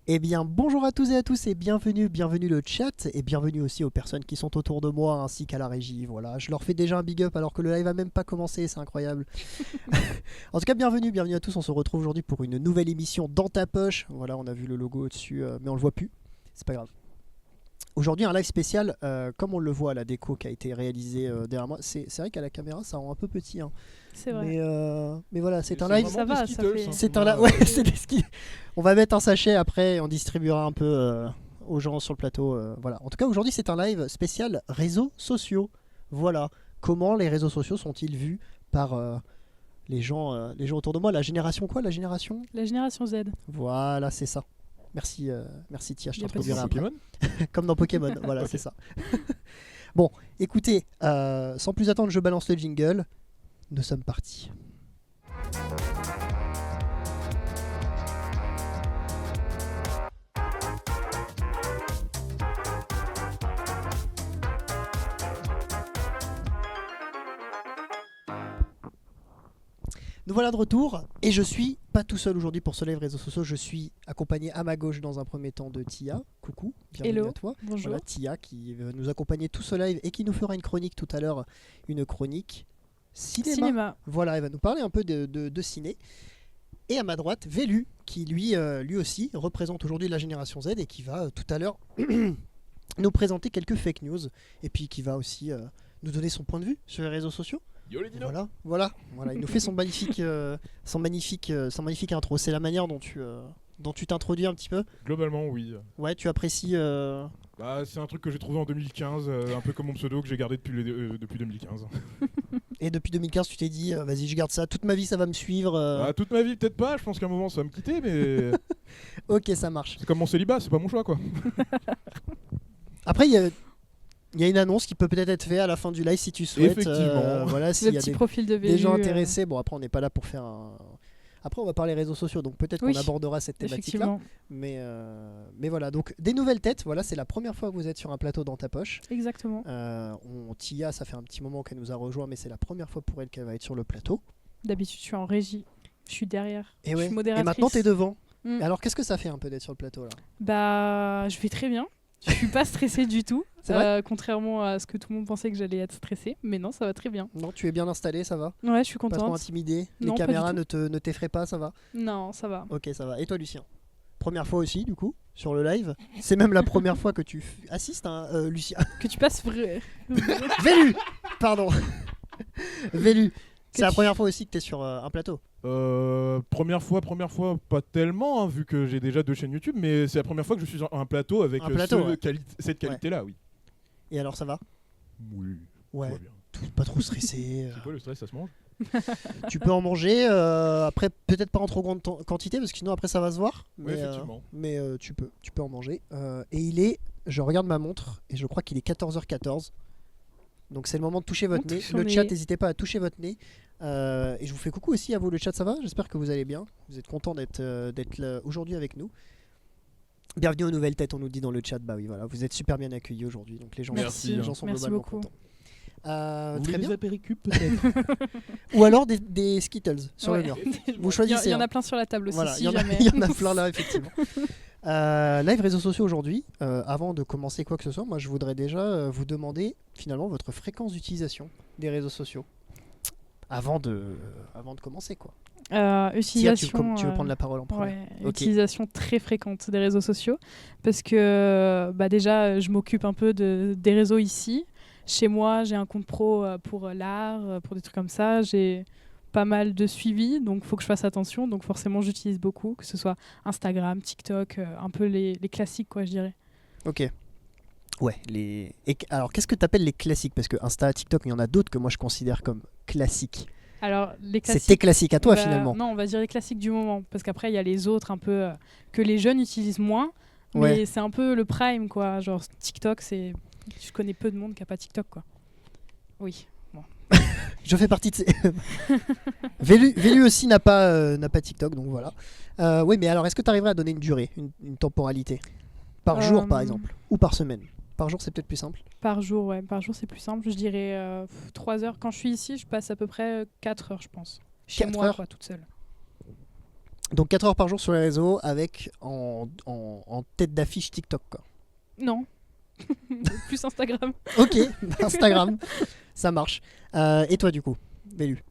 Eh bien, bonjour à tous et à tous et bienvenue le chat et bienvenue aussi aux personnes qui sont autour de moi ainsi qu'à la régie. Voilà, je leur fais déjà un big up alors que le live a même pas commencé, c'est incroyable. En tout cas, bienvenue à tous. On se retrouve aujourd'hui pour une nouvelle émission dans ta poche. Voilà, on a vu le logo au-dessus, mais on le voit plus. C'est pas grave. Aujourd'hui, un live spécial, comme on le voit à la déco qui a été réalisée derrière moi. C'est vrai qu'à la caméra, ça rend un peu petit, hein. C'est vrai. Mais voilà, c'est un C'est live. vraiment Ça va, des ça Skittles, fait- hein. C'est un live. Ouais, c'est des skis. On va mettre un sachet après et on distribuera un peu aux gens sur le plateau. Voilà. En tout cas, aujourd'hui, c'est un live spécial réseaux sociaux. Voilà. Comment les réseaux sociaux sont-ils vus par les gens autour de moi? La génération quoi? La génération La génération Z. Voilà, c'est ça. Merci, merci Tia, je Y a pas de t'introduirai après. Pokémon. Comme dans Pokémon, voilà, Ok. c'est ça. Bon, écoutez, sans plus attendre, je balance le jingle. Nous sommes partis. Nous voilà de retour et je suis pas tout seul aujourd'hui pour ce live réseaux sociaux. Je suis accompagné à ma gauche dans un premier temps de Tia. Coucou, bienvenue Hello. à toi. Bonjour. Voilà, Tia qui va nous accompagner tout ce live et qui nous fera une chronique tout à l'heure, une chronique cinéma. Voilà, elle va nous parler un peu de ciné. Et à ma droite, Vélu, qui lui aussi représente aujourd'hui la génération Z et qui va tout à l'heure nous présenter quelques fake news et puis qui va aussi nous donner son point de vue sur les réseaux sociaux. Yo les dinos. Voilà, il nous fait son magnifique intro. C'est la manière dont tu t'introduis un petit peu. Globalement, oui. Ouais, tu apprécies. Bah, c'est un truc que j'ai trouvé en 2015, un peu comme mon pseudo que j'ai gardé depuis 2015. Et depuis 2015, tu t'es dit, vas-y, je garde ça. Toute ma vie, ça va me suivre. Bah, toute ma vie, peut-être pas. Je pense qu'à un moment, ça va me quitter, mais Ok, ça marche. c'est comme mon célibat, c'est pas mon choix, quoi. Après, il y a une annonce qui peut peut-être être faite à la fin du live si tu souhaites. Effectivement. Voilà, Le s'il y a petit des profil de Vélu. gens intéressés. Bon, après, on n'est pas là pour faire un. Après, on va parler réseaux sociaux, donc peut-être Oui, qu'on abordera cette thématique-là. Effectivement. Mais voilà, donc des nouvelles têtes. Voilà, c'est la première fois que vous êtes sur un plateau dans ta poche. Exactement. Tia, ça fait un petit moment qu'elle nous a rejoint, mais c'est la première fois pour elle qu'elle va être sur le plateau. D'habitude, je suis en régie. Je suis derrière. Et, Je ouais. suis Et modératrice. maintenant, t'es devant. Mm. Et alors, qu'est-ce que ça fait un peu d'être sur le plateau là? Bah, je vais très bien. Je suis pas stressée du tout. C'est vrai contrairement à ce que tout le monde pensait que j'allais être stressée. Mais non, ça va très bien. Non, tu es bien installé, ça va? Ouais, je suis Pas trop contente. intimidé? Les Non, pas caméras du ne t'effraient pas, ça va? Non, ça va. Ok, ça va. Et toi, Lucien? Première fois aussi, du coup, sur le live. C'est même la première fois que tu assistes, hein, Lucien. Que tu passes vrai. Vélu! Pardon. Vélu. C'est la tu- première fois aussi que tu es sur un plateau. Première fois, pas tellement, hein, vu que j'ai déjà 2 chaînes YouTube, mais c'est la première fois que je suis sur un plateau avec Un plateau, ouais. cette qualité-là, oui. Et alors, ça va? Oui, Ouais. tout va bien. Pas trop stressé. C'est quoi le stress, ça se mange? Tu peux en manger. Après, peut-être pas en trop grande quantité, parce que sinon, après, ça va se voir. Oui, effectivement. Mais tu peux en manger. Et il est. Je regarde ma montre et je crois qu'il est 14h14. Donc c'est le moment de toucher votre On nez. touche Le son chat, nez. n'hésitez pas à toucher votre nez. Et je vous fais coucou aussi à vous, le chat, ça va? J'espère que vous allez bien. Vous êtes contents d'être là aujourd'hui avec nous. Bienvenue aux nouvelles têtes, on nous dit dans le chat. Bah oui, voilà, vous êtes super bien accueillis aujourd'hui. Donc les gens, Merci, les gens sont Merci globalement beaucoup. contents. Vous Très voulez bien. des apéricubes, peut-être? Ou alors des Skittles sur Ouais. le mur. Il Vous choisissez. y en hein. a plein sur la table aussi, Voilà, si il jamais. y en a plein là, effectivement. Live réseaux sociaux aujourd'hui. Avant de commencer quoi que ce soit, moi je voudrais déjà vous demander finalement votre fréquence d'utilisation des réseaux sociaux. Avant de commencer quoi. Tia, Utilisation. tu veux prendre la parole en premier? Ouais, Ok. utilisation très fréquente des réseaux sociaux parce que bah déjà je m'occupe un peu des réseaux ici. Chez moi, j'ai un compte pro pour l'art, pour des trucs comme ça. J'ai pas mal de suivi, donc il faut que je fasse attention. Donc forcément, j'utilise beaucoup, que ce soit Instagram, TikTok, un peu les classiques, quoi, je dirais. Ok. Ouais. Alors qu'est-ce que tu appelles les classiques? Parce que Insta, TikTok, il y en a d'autres que moi je considère comme classiques. Alors, les C'est classiques. tes classiques à toi Bah, finalement. Non, on va dire les classiques du moment, parce qu'après, il y a les autres un peu que les jeunes utilisent moins, mais Ouais. c'est un peu le prime, quoi. Genre TikTok, je connais peu de monde qui a pas TikTok, quoi. Oui. Je fais partie de ces. Vélu aussi n'a pas TikTok, donc voilà. Oui, mais alors est-ce que tu arriverais à donner une durée, une temporalité? Par jour par exemple, ou par semaine? Par jour, c'est peut-être plus simple. Par jour, ouais. Par jour, c'est plus simple. Je dirais 3 heures. Quand je suis ici, je passe à peu près 4 heures, je pense. Chez 4 moi, heures quoi, toute seule. Donc 4 heures par jour sur les réseaux avec en tête d'affiche TikTok, quoi. Non. Plus Instagram. Ok, Instagram, ça marche. Et toi, du coup, Bélu?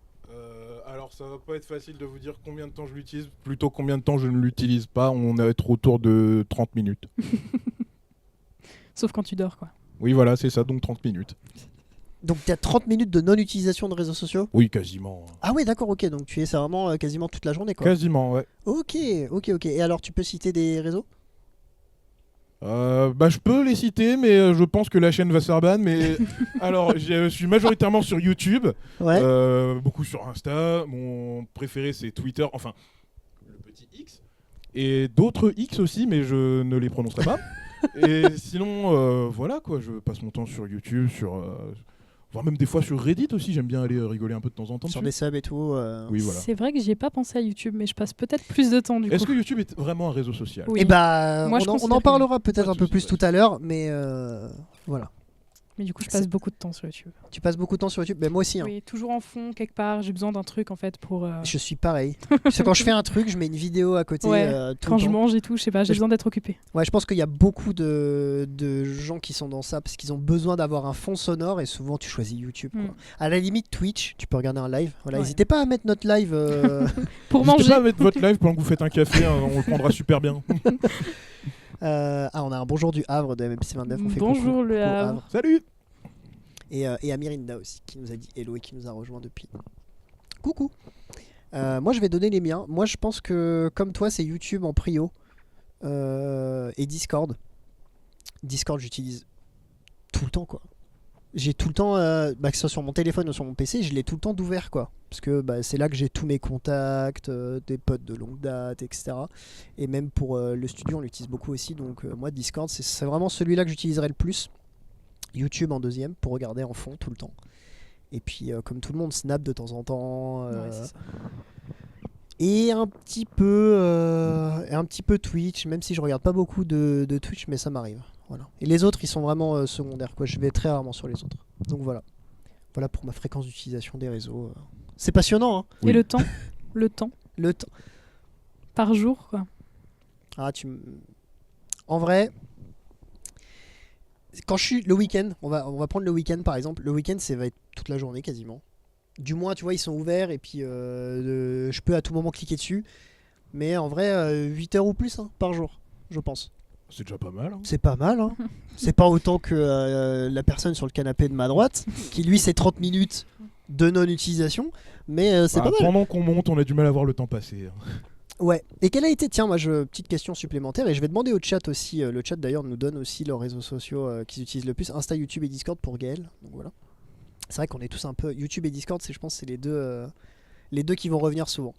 Alors ça va pas être facile de vous dire combien de temps je l'utilise, plutôt combien de temps je ne l'utilise pas. On va être autour de 30 minutes. Sauf quand tu dors, quoi. Oui, voilà, c'est ça, donc 30 minutes. Donc tu as 30 minutes de non-utilisation de réseaux sociaux? Oui, quasiment. Ah ouais, d'accord, ok. Donc tu es ça vraiment quasiment toute la journée, quoi. Quasiment, ouais. Ok. Et alors, tu peux citer des réseaux? Je peux les citer, mais je pense que la chaîne va se faire ban. Mais alors, je suis majoritairement sur YouTube, Ouais. beaucoup sur Insta. Mon préféré, c'est Twitter, enfin le petit X, et d'autres X aussi, mais je ne les prononcerai pas. Et sinon, voilà quoi, je passe mon temps sur YouTube, voire même des fois sur Reddit aussi. J'aime bien aller rigoler un peu de temps en temps. Sur dessus. des subs et tout. Oui, voilà. C'est vrai que j'y ai pas pensé à YouTube, mais je passe peut-être plus de temps du Est-ce coup. que YouTube est vraiment un réseau social? Oui. Et bah, Moi, je on en considère parlera peut-être Pas un de peu soucis, plus pas de tout à l'heure, mais voilà. Mais du coup, je passe beaucoup de temps sur YouTube. Tu passes beaucoup de temps sur YouTube, mais moi aussi. Hein. Oui, toujours en fond, quelque part. J'ai besoin d'un truc en fait pour. Je suis pareil. Parce que quand je fais un truc, je mets une vidéo à côté Ouais, tout Quand le je temps. mange et tout, je sais pas, j'ai besoin d'être occupée. Ouais, je pense qu'il y a beaucoup de gens qui sont dans ça parce qu'ils ont besoin d'avoir un fond sonore et souvent tu choisis YouTube. Quoi. À la limite, Twitch, tu peux regarder un live. Voilà, Ouais. n'hésitez pas à mettre notre live. Pour N'hésitez manger. pas à mettre votre live pendant que vous faites un café, hein, on le prendra super bien. On a un bonjour du Havre de MMC29. On fait Bonjour, coucou, le coucou Havre. Salut. Et Amirinda aussi, qui nous a dit hello et qui nous a rejoint depuis. Coucou. Moi, je vais donner les miens. Moi, je pense que, comme toi, c'est YouTube en prio et Discord. Discord, j'utilise tout le temps, quoi. J'ai tout le temps, que ce soit sur mon téléphone ou sur mon PC, je l'ai tout le temps d'ouvert, quoi. Parce que c'est là que j'ai tous mes contacts, des potes de longue date, etc. Et même pour le studio, on l'utilise beaucoup aussi. Donc, moi, Discord, c'est vraiment celui-là que j'utiliserai le plus. YouTube en deuxième pour regarder en fond tout le temps. Et puis comme tout le monde, Snap de temps en temps. Ouais, c'est ça. Et un petit peu Twitch, même si je regarde pas beaucoup de Twitch, mais ça m'arrive. Voilà. Et les autres, ils sont vraiment secondaires, quoi. Je vais très rarement sur les autres. Donc voilà. Voilà pour ma fréquence d'utilisation des réseaux. C'est passionnant, hein. Oui. Et le temps Le temps Le temps. par jour, quoi. Ah, en vrai, quand je suis le week-end, on va prendre le week-end par exemple. Le week-end, ça va être toute la journée quasiment. Du moins, tu vois, ils sont ouverts et puis je peux à tout moment cliquer dessus. Mais en vrai, 8 heures ou plus par jour, je pense. C'est déjà pas mal. Hein. C'est pas mal. Hein. C'est pas autant que la personne sur le canapé de ma droite, qui lui, c'est 30 minutes de non-utilisation. Mais c'est pas mal. Pendant qu'on monte, on a du mal à voir le temps passer. Hein. Ouais. Et quelle a été, tiens, petite question supplémentaire, et je vais demander au chat aussi. Le chat d'ailleurs nous donne aussi leurs réseaux sociaux qu'ils utilisent le plus, Insta, YouTube et Discord pour Gaël. Donc voilà. C'est vrai qu'on est tous un peu YouTube et Discord, je pense, c'est les deux qui vont revenir souvent.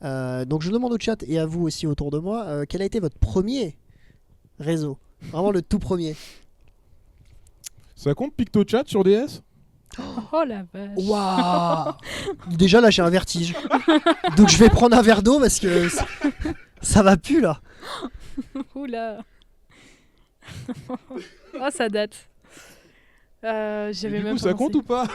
Donc je demande au chat et à vous aussi autour de moi, quel a été votre premier réseau, vraiment le tout premier. Ça compte PictoChat sur DS? Oh la vache. Waouh. Déjà là j'ai un vertige. Donc je vais prendre un verre d'eau parce que ça va plus là. Oula. Ah, ça date. J'avais Du même coup, pas ça compte pensé.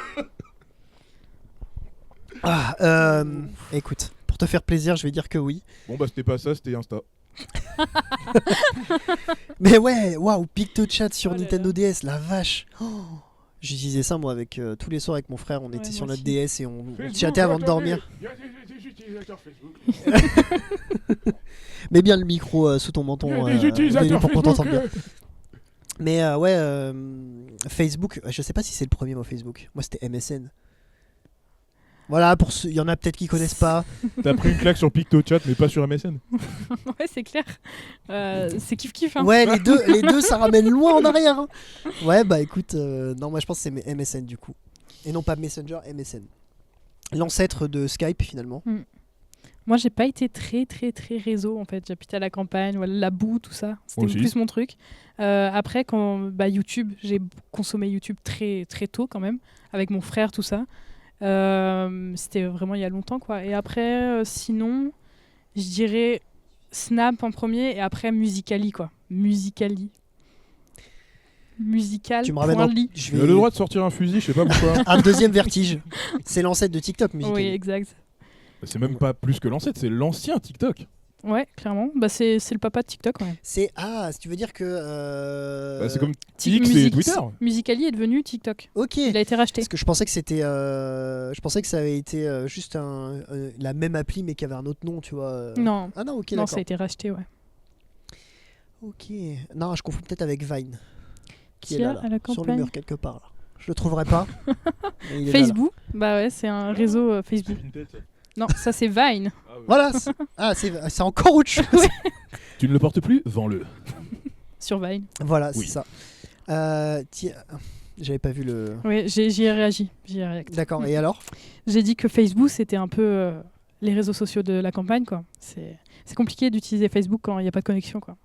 ou pas? Écoute, pour te faire plaisir, je vais dire que oui. Bon bah c'était pas ça, c'était Insta. Mais ouais, waouh, PictoChat sur Oh là Nintendo là. DS, la vache. J'utilisais ça moi avec tous les soirs avec mon frère, on Ouais, était sur moi notre aussi. DS et on chattait avant de dormir. Il y a des utilisateurs Facebook. Mets bien le micro sous ton menton Il y a des utilisateurs pour qu'on t'entende bien. Facebook. Mais Facebook, je sais pas si c'est le premier moi Facebook. Moi c'était MSN. Voilà, il y en a peut-être qui connaissent pas. T'as pris une claque sur PictoChat mais pas sur MSN. Ouais, c'est clair. C'est kiff-kiff. Hein. Ouais, les deux ça ramène loin en arrière. Hein. Ouais, bah écoute, non, moi je pense que c'est MSN du coup. Et non pas Messenger, MSN. L'ancêtre de Skype finalement. Moi, j'ai pas été très réseau en fait. J'habitais à la campagne, voilà, la boue, tout ça. C'était Aussi. plus mon truc. Après, quand YouTube, j'ai consommé YouTube très tôt quand même, avec mon frère, tout ça. C'était vraiment il y a longtemps quoi. Et après, sinon, je dirais Snap en premier et après Musical.ly quoi. Musical.ly. Musical. Tu me ramènes en... .ly. Je Tu as le droit de sortir un fusil, je sais pas pourquoi. Un deuxième vertige. C'est l'ancêtre de TikTok, Musical.ly. Oui, exact. C'est même pas plus que l'ancêtre, c'est l'ancien TikTok. Ouais, clairement. Bah, c'est le papa de TikTok, ouais. Tu veux dire que. C'est comme Tic- X et Music- Twitter. Musical.ly est devenu TikTok. Ok. Il a été racheté. Parce que je pensais que c'était, je pensais que ça avait été juste la même appli mais qui avait un autre nom, tu vois. Non, Ah non, ok, non, d'accord. ça a été racheté, ouais. Ok. Non, je confonds peut-être avec Vine, qui est Tiens, là, à la sur le campagne. mur quelque part. Là. Je le trouverai pas. mais il est là, là. Facebook, bah ouais, c'est un réseau Facebook. Non, ça c'est Vine. Voilà. C'est encore autre chose. Tu ne le portes plus, vends-le. Sur Vine. Voilà, Oui. c'est ça. Tiens, j'avais pas vu le. Oui, j'y ai réagi. J'y ai réagi. D'accord. Et alors? J'ai dit que Facebook c'était un peu les réseaux sociaux de la campagne, quoi. C'est compliqué d'utiliser Facebook quand il n'y a pas de connexion, quoi.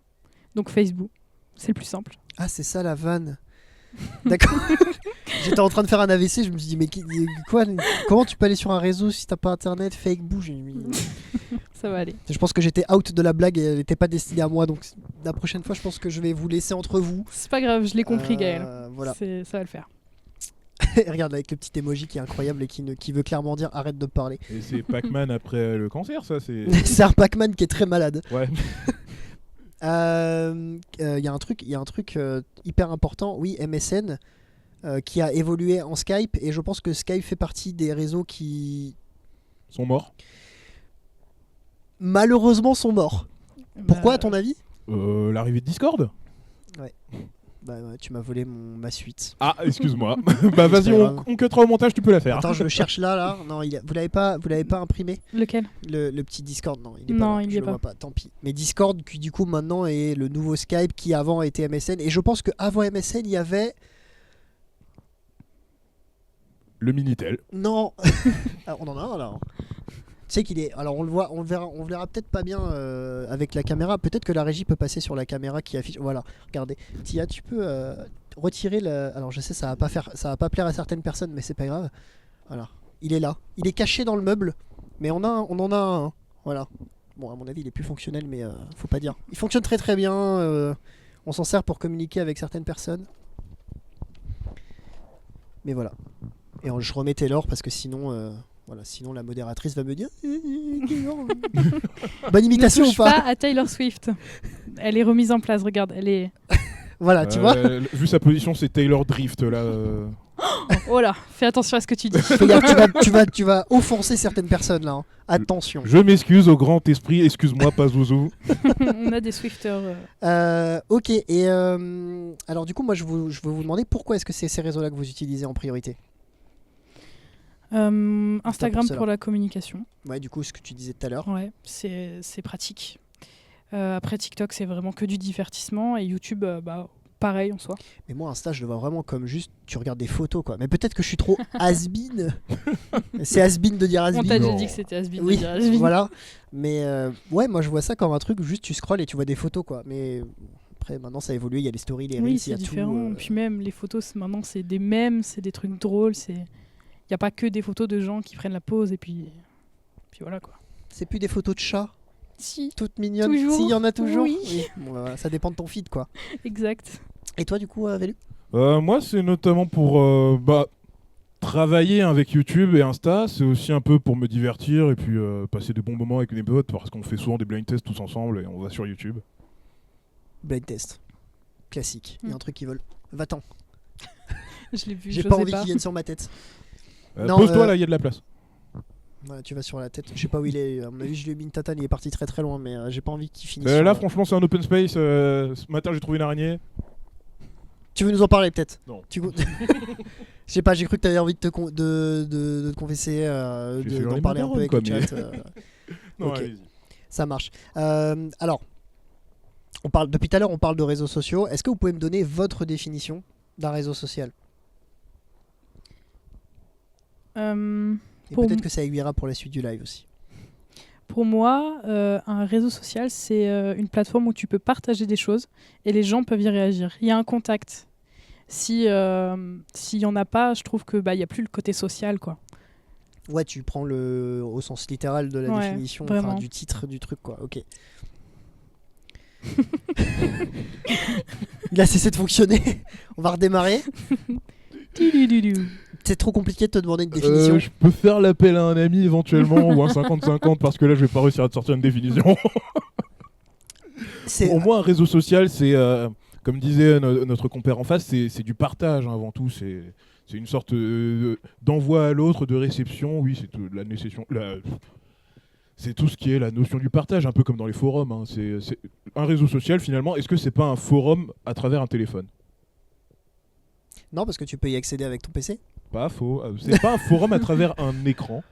Donc Facebook, c'est le plus simple. Ah, c'est ça la vanne. D'accord. J'étais en train de faire un AVC, je me suis dit mais quoi? Comment tu peux aller sur un réseau si t'as pas internet? Fake bouge. Ça va aller. Je pense que j'étais out de la blague et elle n'était pas destinée à moi, donc la prochaine fois je pense que je vais vous laisser entre vous. C'est pas grave, je l'ai compris, Gaël. Voilà. Ça va le faire. Et regarde avec le petit emoji qui est incroyable et qui veut clairement dire arrête de parler. Et c'est Pac-Man après le cancer, ça c'est. C'est un Pac-Man qui est très malade. Ouais. Il y a un truc hyper important, oui, MSN, qui a évolué en Skype, et je pense que Skype fait partie des réseaux qui Sont morts. malheureusement sont morts. Pourquoi à ton avis? L'arrivée de Discord. Bah ouais, tu m'as volé ma suite. Ah, excuse-moi. Bah vas-y, C'est pas grave. on cuttera au montage, tu peux la faire. Attends, je le cherche là. Non, vous l'avez pas imprimé Lequel? le petit Discord? Non, il est Non, pas là. il y Je est le pas. vois pas. Tant pis. Mais Discord, qui du coup maintenant est le nouveau Skype qui avant était MSN. Et je pense que avant MSN, il y avait Le Minitel. non. Ah, on en a un là. Tu sais qu'il est. Alors on le voit, on verra peut-être pas bien avec la caméra. Peut-être que la régie peut passer sur la caméra qui affiche. Voilà. Regardez. Tia, tu peux retirer le. Alors je sais, ça va pas plaire à certaines personnes, mais c'est pas grave. Voilà. Il est là. Il est caché dans le meuble, mais on en a un. Voilà. Bon, à mon avis, il est plus fonctionnel, mais faut pas dire. Il fonctionne très très bien. On s'en sert pour communiquer avec certaines personnes. Mais voilà. Et je remets Taylor parce que sinon. Voilà, sinon la modératrice va me dire bonne imitation Ne ou touche pas, pas à Taylor Swift. Elle est remise en place, regarde, elle est. Voilà, tu vois. Vu sa position, c'est Taylor Drift là. Oh là, fais attention à ce que tu dis. Fais gaffe, tu vas offenser certaines personnes là. Hein. Attention. Je m'excuse au grand esprit, excuse-moi, pas Zouzou. On a des Swifters. Ok, et alors du coup, moi je veux vous demander pourquoi est-ce que c'est ces réseaux-là que vous utilisez en priorité? Instagram cela. pour la communication. Ouais, du coup, ce que tu disais tout à l'heure. Ouais, c'est pratique. Après TikTok, c'est vraiment que du divertissement et YouTube, bah pareil en soi. Mais moi, Insta, je le vois vraiment comme juste tu regardes des photos quoi. Mais peut-être que je suis trop has-been. C'est has-been de dire On has-been. t'a déjà Non. dit que c'était has-been de Oui, dire has-been. voilà. Mais ouais, moi je vois ça comme un truc où juste tu scrolles et tu vois des photos quoi. Mais après, maintenant ça a évolué, il y a les stories, les reels, Oui, il y c'est a différent. tout. Puis même les photos, maintenant c'est des mèmes, c'est des trucs drôles. Il n'y a pas que des photos de gens qui prennent la pause et puis voilà quoi. C'est plus des photos de chats Si, toutes mignonnes. Toujours, S'il y en a toujours. oui. Bon, voilà, ça dépend de ton feed quoi. exact. Et toi du coup, Vélu? Moi, c'est notamment pour travailler avec YouTube et Insta. C'est aussi un peu pour me divertir et puis passer des bons moments avec mes potes parce qu'on fait souvent des blind tests tous ensemble et on va sur YouTube. Blind test. Classique. Il y a un truc qui vole. Va-t'en. Je l'ai vu, J'ai j'osais pas envie qu'il vienne sur ma tête. Non, Pose-toi là, il y a de la place. Voilà, tu vas sur la tête. Je sais pas où il est. À mon avis, je lui ai mis une tatane. Il est parti très très loin, mais j'ai pas envie qu'il finisse. Là, franchement, c'est un open space. Ce matin, j'ai trouvé une araignée. Tu veux nous en parler peut-être? Non. Je sais pas, j'ai cru que t'avais envie de te confesser, Je suis sur d'en les parler un peu avec macarons, le quoi, chat. Non, Ok. allez-y. Ça marche. Alors, depuis tout à l'heure, on parle de réseaux sociaux. Est-ce que vous pouvez me donner votre définition d'un réseau social? Et Pour peut-être que ça aiguillera pour la suite du live aussi. Pour moi, un réseau social, c'est une plateforme où tu peux partager des choses et les gens peuvent y réagir. Il y a un contact. S'il y en a pas, je trouve que il y a plus le côté social, quoi. Ouais, tu prends au sens littéral de la Ouais, définition, vraiment. enfin, du titre du truc, quoi. Ok. Il a cessé de fonctionner. On va redémarrer. Tudududu. C'est trop compliqué de te demander une définition. Je peux faire l'appel à un ami éventuellement ou un 50-50 parce que là je vais pas réussir à te sortir une définition. C'est Pour moi, un réseau social, c'est comme disait notre compère en face, c'est du partage avant tout. C'est une sorte d'envoi à l'autre, de réception. Oui, c'est la nécessité. C'est tout ce qui est la notion du partage, un peu comme dans les forums. Hein. C'est un réseau social finalement. Est-ce que c'est pas un forum à travers un téléphone? Non, parce que tu peux y accéder avec ton PC. Pas faux. C'est pas un forum à travers un écran.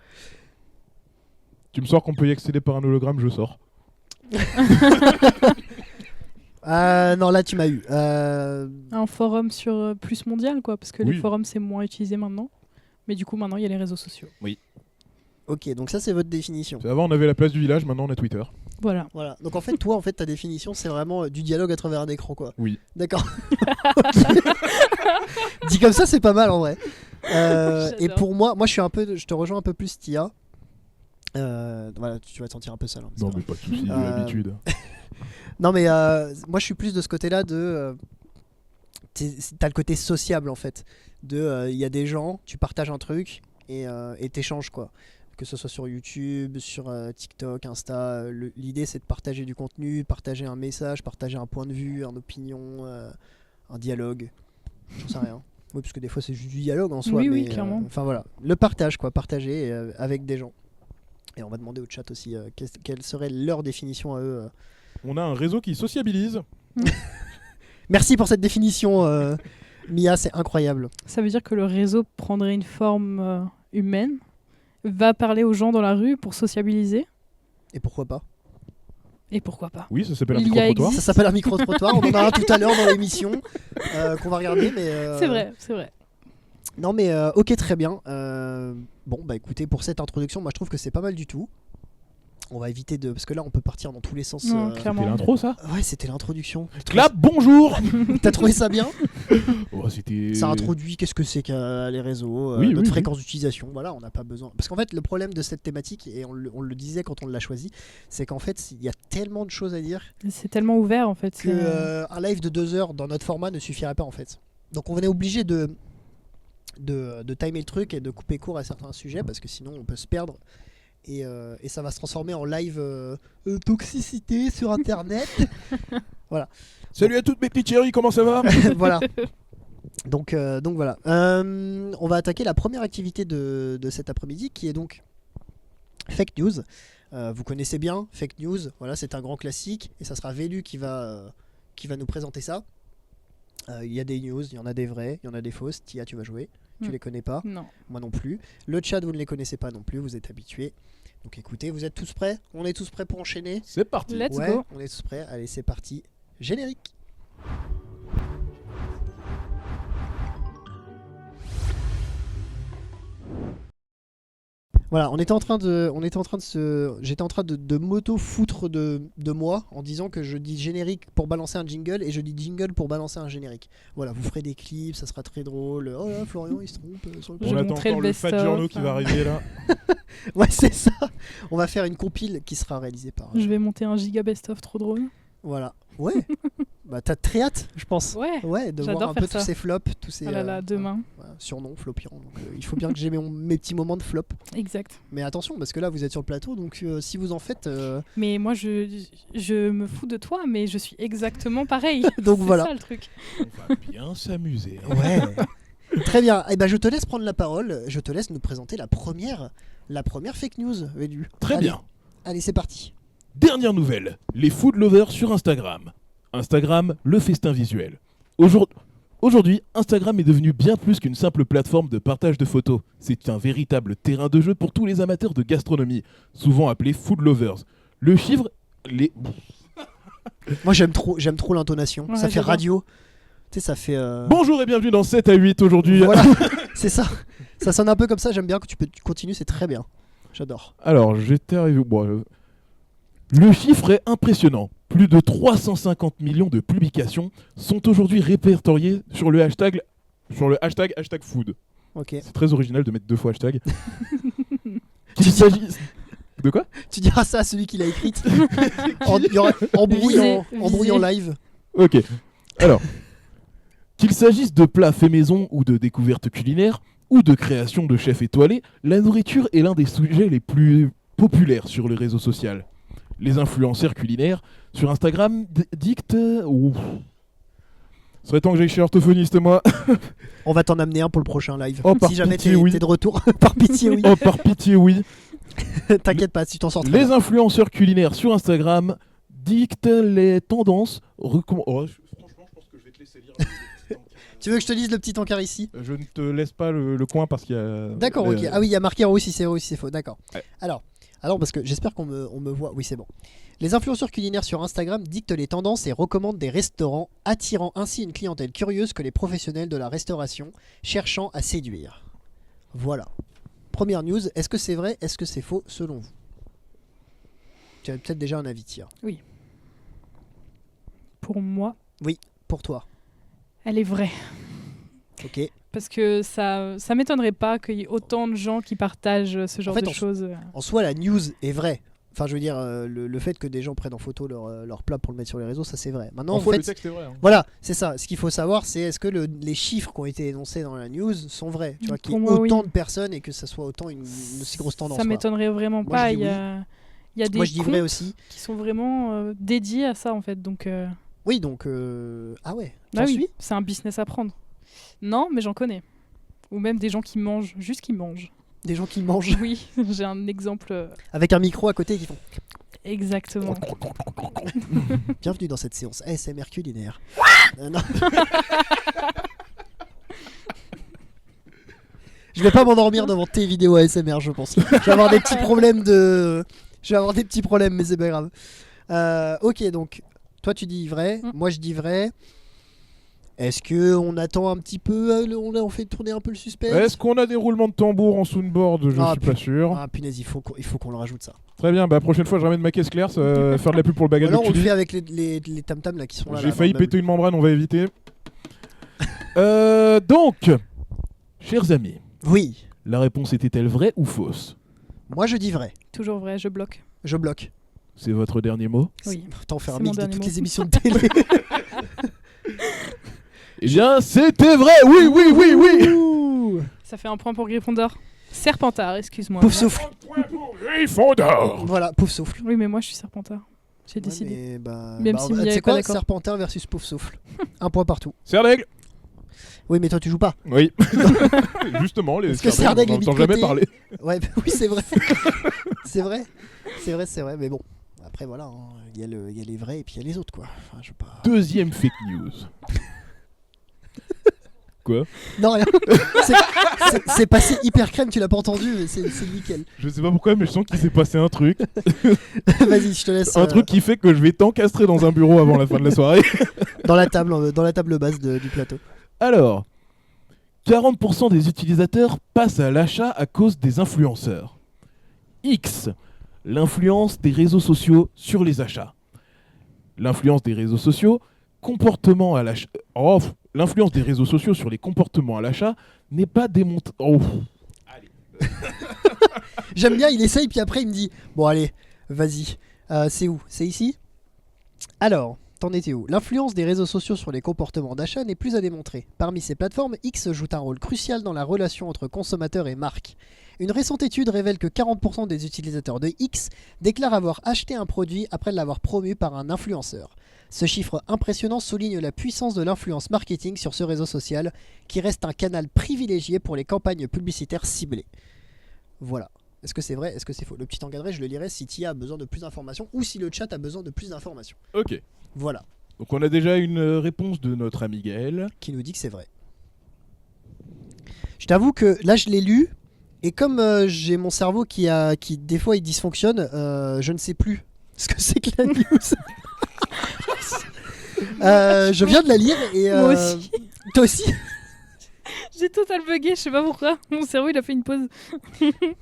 Tu me sors qu'on peut y accéder par un hologramme, je sors. Non, là tu m'as eu. Un forum sur plus mondial, quoi, parce que Oui. les forums c'est moins utilisé maintenant. Mais du coup, maintenant il y a les réseaux sociaux. Ok, donc ça c'est votre définition. Avant, on avait la place du village, maintenant on a Twitter. Voilà. Voilà. Donc en fait, toi, ta définition, c'est vraiment du dialogue à travers un écran, quoi. Oui. D'accord. Dit comme ça, c'est pas mal en vrai. Et J'adore. pour moi, je te rejoins un peu plus, Tia. Voilà, tu vas te sentir un peu seul. Hein, c'est Non, pas mais pas de soucis, Euh, l'habitude. Non mais moi je suis plus de ce côté-là de t'as le côté sociable en fait, de il y a des gens, tu partages un truc et t'échanges quoi, que ce soit sur YouTube, sur TikTok, Insta. L'idée c'est de partager du contenu, partager un message, partager un point de vue, une opinion, un dialogue, j'en sais rien. Oui, parce que des fois c'est juste du dialogue en soi. Oui, mais, oui, clairement. enfin voilà, le partage quoi, partager avec des gens. Et on va demander au chat aussi quelle serait leur définition à eux. On a un réseau qui sociabilise. Merci pour cette définition, Mia, c'est incroyable. Ça veut dire que le réseau prendrait une forme humaine, va parler aux gens dans la rue pour sociabiliser. Et pourquoi pas? Et pourquoi pas? Oui, ça s'appelle un Il y a micro-trottoir. Ça s'appelle un micro-trottoir, on en a un tout à l'heure dans l'émission qu'on va regarder. Mais, C'est vrai, c'est vrai. Non mais ok, très bien. Bon bah écoutez, pour cette introduction, moi je trouve que c'est pas mal du tout. On va éviter de... Parce que là on peut partir dans tous les sens. Non, C'était clairement. l'intro, ça? Ouais, c'était l'introduction. Clap, bonjour. T'as trouvé ça bien? Oh, c'était... Ça introduit qu'est-ce que c'est que les réseaux, Oui, notre oui, fréquence d'utilisation. Voilà, on n'a pas besoin. Parce qu'en fait, le problème de cette thématique, et on le disait quand on l'a choisi, c'est qu'en fait, il y a tellement de choses à dire C'est tellement ouvert en fait. que un live de 2 heures dans notre format ne suffirait pas en fait. Donc on est obligé de timer le truc et de couper court à certains sujets parce que sinon on peut se perdre. Et ça va se transformer en live toxicité sur internet. Salut à toutes mes petites chéries, comment ça va? Voilà. Donc voilà. On va attaquer la première activité de cet après-midi qui est donc fake news. Vous connaissez bien fake news. Voilà, c'est un grand classique et ça sera Vélu qui va nous présenter ça. Il y a des news, il y en a des vraies, il y en a des fausses. Tia, tu vas jouer. Tu les connais pas, Non. moi non plus. Le chat, vous ne les connaissez pas non plus, vous êtes habitués. Donc écoutez, vous êtes tous prêts? On est tous prêts pour enchaîner? C'est parti. Let's Ouais, go. on est tous prêts. Allez, c'est parti. Générique. Voilà, j'étais en train de m'auto-foutre de moi en disant que je dis générique pour balancer un jingle et je dis jingle pour balancer un générique. Voilà, vous ferez des clips, ça sera très drôle. Oh là, Florian, il se trompe sur le Je On vais attend montrer encore le le Fat best-of, Journaux qui va arriver là. Ouais, c'est ça. On va faire une compile qui sera réalisée par. Je vais monter un giga best-of trop drôle. Voilà. Ouais. Bah t'as très hâte, je pense. Ouais. Ouais, de J'adore voir un peu faire tous ça. ces flops, tous ces. Ah là là, demain. Voilà, surnom, Flopiran. Donc il faut bien que j'ai mes petits moments de flop. Exact. Mais attention, parce que là vous êtes sur le plateau, donc si vous en faites. Mais moi, je me fous de toi, mais je suis exactement pareil. Donc C'est voilà. ça le truc. On va bien s'amuser. Ouais. Très bien. Et ben je te laisse prendre la parole. Je te laisse nous présenter la première fake news, Vélu. Très Allez. bien. Allez, c'est parti. Dernière nouvelle, les food lovers sur Instagram. Instagram, le festin visuel. Aujourd'hui, Instagram est devenu bien plus qu'une simple plateforme de partage de photos. C'est un véritable terrain de jeu pour tous les amateurs de gastronomie, souvent appelés food lovers. Le chiffre, Moi j'aime trop l'intonation. Ouais, Ça fait j'adore. radio. Tu sais, ça fait. Bonjour et bienvenue dans 7 à 8 aujourd'hui. Voilà. C'est ça. Ça sonne un peu comme ça. J'aime bien que tu continues. C'est très bien. J'adore. Alors, j'étais arrivé... Le chiffre est impressionnant. Plus de 350 millions de publications sont aujourd'hui répertoriées sur le hashtag food. Ok. C'est très original de mettre 2 fois hashtag. Qu'il s'agisse... De quoi? Tu diras ça à celui qui l'a écrite. Il y aura embrouille en live. Ok. Alors, Qu'il s'agisse de plats faits maison ou de découvertes culinaires, ou de création de chefs étoilés, la nourriture est l'un des sujets les plus populaires sur les réseaux sociaux. Les influenceurs culinaires sur Instagram dictent... Ouf. Ce serait temps que j'aille chez l'orthophoniste, moi. On va t'en amener un pour le prochain live. Oh, par si jamais pitié, t'es oui. t'es de retour. Par pitié, oui. Oh, par pitié, oui. T'inquiète pas, si tu t'en sors très Les bien. influenceurs culinaires sur Instagram dictent les tendances. Franchement, je pense que je vais te laisser lire. Tu veux que je te lise le petit encart ici? Je ne te laisse pas le coin parce qu'il y a. D'accord, ok. Ah oui, il y a marqué en haut si c'est vrai ou si c'est faux. D'accord. Ouais. Alors parce que j'espère qu'on me voit. Oui, c'est bon. Les influenceurs culinaires sur Instagram dictent les tendances et recommandent des restaurants, attirant ainsi une clientèle curieuse que les professionnels de la restauration cherchant à séduire. Voilà. Première news. Est-ce que c'est vrai? Est-ce que c'est faux selon vous? Tu as peut-être déjà un avis, Tia. Pour moi, Pour toi. elle est vraie. Ok. Parce que ça m'étonnerait pas qu'il y ait autant de gens qui partagent ce genre fait, de en- choses. En soi, la news est vraie. Enfin, je veux dire, le fait que des gens prennent en photo leur plat pour le mettre sur les réseaux, ça c'est vrai. Maintenant, en le fait, texte est vrai. hein. voilà, c'est ça. Ce qu'il faut savoir, c'est est-ce que les chiffres qui ont été énoncés dans la news sont vrais. Tu vois, qu'il y ait Pour moi, autant oui. de personnes et que ça soit autant une aussi grosse tendance. Ça quoi. m'étonnerait vraiment Moi, pas. je dis Il y a des Moi, je dis vrai comptes aussi. qui sont vraiment dédiés à ça en fait. Donc, Oui, donc. Ah ouais. bah T'en oui, suis c'est un business à prendre. Non, mais j'en connais. Ou même des gens qui mangent, juste qui mangent. Des gens qui mangent Oui, j'ai un exemple avec un micro à côté qui font. exactement. Bienvenue dans cette séance ASMR culinaire. Non. Je vais pas m'endormir devant tes vidéos ASMR, je pense. Je vais avoir des petits problèmes mais c'est pas grave. Ok, donc toi tu dis vrai, moi je dis vrai. Est-ce que on attend un petit peu, on fait tourner un peu le suspense? Est-ce qu'on a des roulements de tambour en soundboard? Je Ah, suis pas sûr. Ah punaise, il faut qu'on le rajoute ça. Très bien, prochaine fois je ramène ma caisse claire, ça va faire de la pub pour le Ou bagage de alors on le Chili. fait avec les tam-tams là qui sont là. J'ai failli péter une membrane, on va éviter. Donc, chers amis, Oui, la réponse était-elle vraie ou fausse? moi je dis vrai. Toujours vrai, je bloque. Je bloque. C'est votre dernier mot? Oui. Autant faire un C'est mix mon de dernier toutes mot. les émissions de télé. Eh bien, c'était vrai. Oui, oui, oui, oui. Ouh. Ça fait un point pour Gryffondor. Serpentard, excuse-moi. Pouf souffle. Gryffondor. Voilà, pouf souffle. Oui, mais moi je suis Serpentard. J'ai Ouais, décidé. mais bah, Même bah, si vous y tu sais avez pas quoi, d'accord. Serpentard versus pouf souffle. Un point partout. Serdaigle. Oui, mais toi tu joues pas. Oui. Justement, les Parce que Serdaigle on est mis n'entend de jamais côté. parler. Ouais, bah oui, c'est vrai. c'est vrai. Mais bon, après voilà, hein, il y a les vrais et puis il y a les autres quoi. Enfin, je veux pas. Deuxième fake news. Quoi? Non rien. C'est passé hyper crème, tu l'as pas entendu, mais c'est nickel. Je sais pas pourquoi, mais je sens qu'il s'est passé un truc. Vas-y, je te laisse. Un truc qui fait que je vais t'encastrer dans un bureau avant la fin de la soirée. dans la table basse du plateau. Alors, 40% des utilisateurs passent à l'achat à cause des influenceurs. X, l'influence des réseaux sociaux sur les achats. L'influence des réseaux sociaux, comportement à l'achat. Oh, l'influence des réseaux sociaux sur les comportements à l'achat n'est pas démontrée. Oh. J'aime bien, il essaye, puis après il me dit bon, allez, vas-y. C'est où? C'est ici? Alors, t'en étais où? L'influence des réseaux sociaux sur les comportements d'achat n'est plus à démontrer. Parmi ces plateformes, X joue un rôle crucial dans la relation entre consommateurs et marques. Une récente étude révèle que 40% des utilisateurs de X déclarent avoir acheté un produit après l'avoir promu par un influenceur. Ce chiffre impressionnant souligne la puissance de l'influence marketing sur ce réseau social, qui reste un canal privilégié pour les campagnes publicitaires ciblées. Voilà. Est-ce que c'est vrai? Est-ce que c'est faux? Le petit encadré, je le lirai si Tia a besoin de plus d'informations ou si le chat a besoin de plus d'informations. Ok. Voilà. Donc on a déjà une réponse de notre ami Gaël. Qui nous dit que c'est vrai. Je t'avoue que là, je l'ai lu. Et comme j'ai mon cerveau qui des fois il dysfonctionne, je ne sais plus ce que c'est que la news. Je viens de la lire et Moi aussi. toi aussi. J'ai total bugué, je sais pas pourquoi. Mon cerveau il a fait une pause.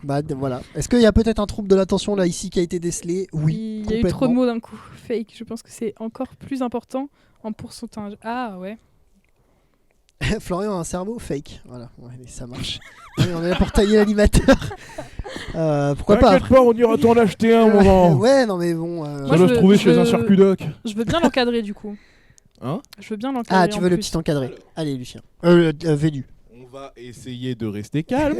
Bah voilà. Est-ce qu'il y a peut-être un trouble de l'attention là ici qui a été décelé? Oui, Il y a eu trop de complètement. mots d'un coup. Fake, je pense que c'est encore plus important en pourcentage. Ah ouais. Florian a un cerveau fake. Voilà, ouais, ça marche. Ouais, on est là pour tailler l'animateur. Pourquoi pas T'inquiète pas, on ira t'en acheter un au moment. Ouais, non mais bon. Moi, Ça doit je se trouver veux- chez un je- circudoc. Je veux bien l'encadrer du coup. Hein? Je veux bien l'encadrer. Ah, tu veux en le plus. petit encadré. Alors. Allez, Lucien. Vénu. On va essayer de rester calme.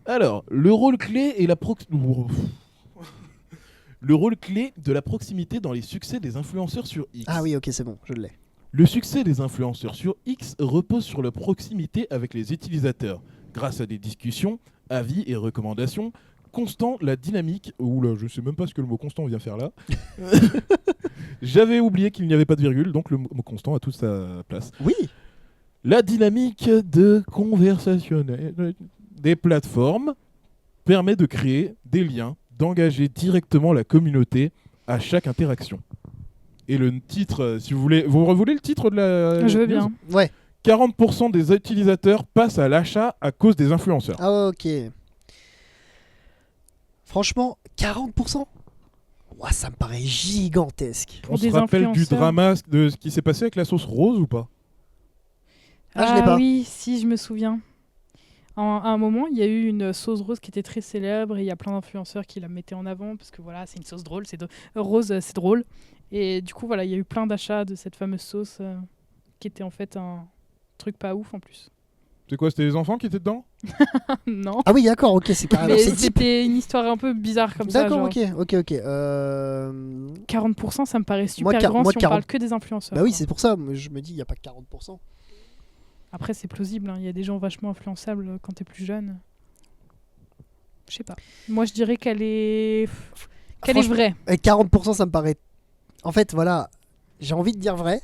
Alors, le rôle clé et la le rôle clé de la proximité dans les succès des influenceurs sur X. Ah oui, ok, c'est bon, je l'ai. Le succès des influenceurs sur X repose sur la proximité avec les utilisateurs, grâce à des discussions, avis et recommandations. Constant, la dynamique. Oula, je sais même pas ce que le mot constant vient faire là. J'avais oublié qu'il n'y avait pas de virgule, donc le mot constant a toute sa place. Oui. La dynamique de conversationnel des plateformes permet de créer des liens, d'engager directement la communauté à chaque interaction. Et le titre, si vous voulez le titre de la Je veux news bien. Ouais. 40% des utilisateurs passent à l'achat à cause des influenceurs. Ah, ok. Franchement, 40%. Ouah, ça me paraît gigantesque. On se des rappelle du influenceurs. drama de ce qui s'est passé avec la sauce rose ou pas? Ah, je l'ai pas. Oui, si, je me souviens. À un moment, il y a eu une sauce rose qui était très célèbre et il y a plein d'influenceurs qui la mettaient en avant parce que voilà, c'est une sauce drôle, rose, c'est drôle. Et du coup, voilà, il y a eu plein d'achats de cette fameuse sauce qui était en fait un truc pas ouf en plus. C'est quoi, c'était les enfants qui étaient dedans? Non. Ah oui, d'accord, ok, c'est carrément. Mais C'est type. c'était une histoire un peu bizarre comme ça. D'accord, genre. ok. 40%, ça me paraît super Moi, grand moi, si on 40. parle que des influenceurs. Bah oui, quoi. c'est pour ça. Moi, je me dis, il n'y a pas que 40%. Après, c'est plausible. Il y a des gens vachement influençables quand t'es plus jeune. Je sais pas. Moi, je dirais qu'elle est Franchement, vraie. Et 40%, ça me paraît. En fait, voilà, j'ai envie de dire vrai.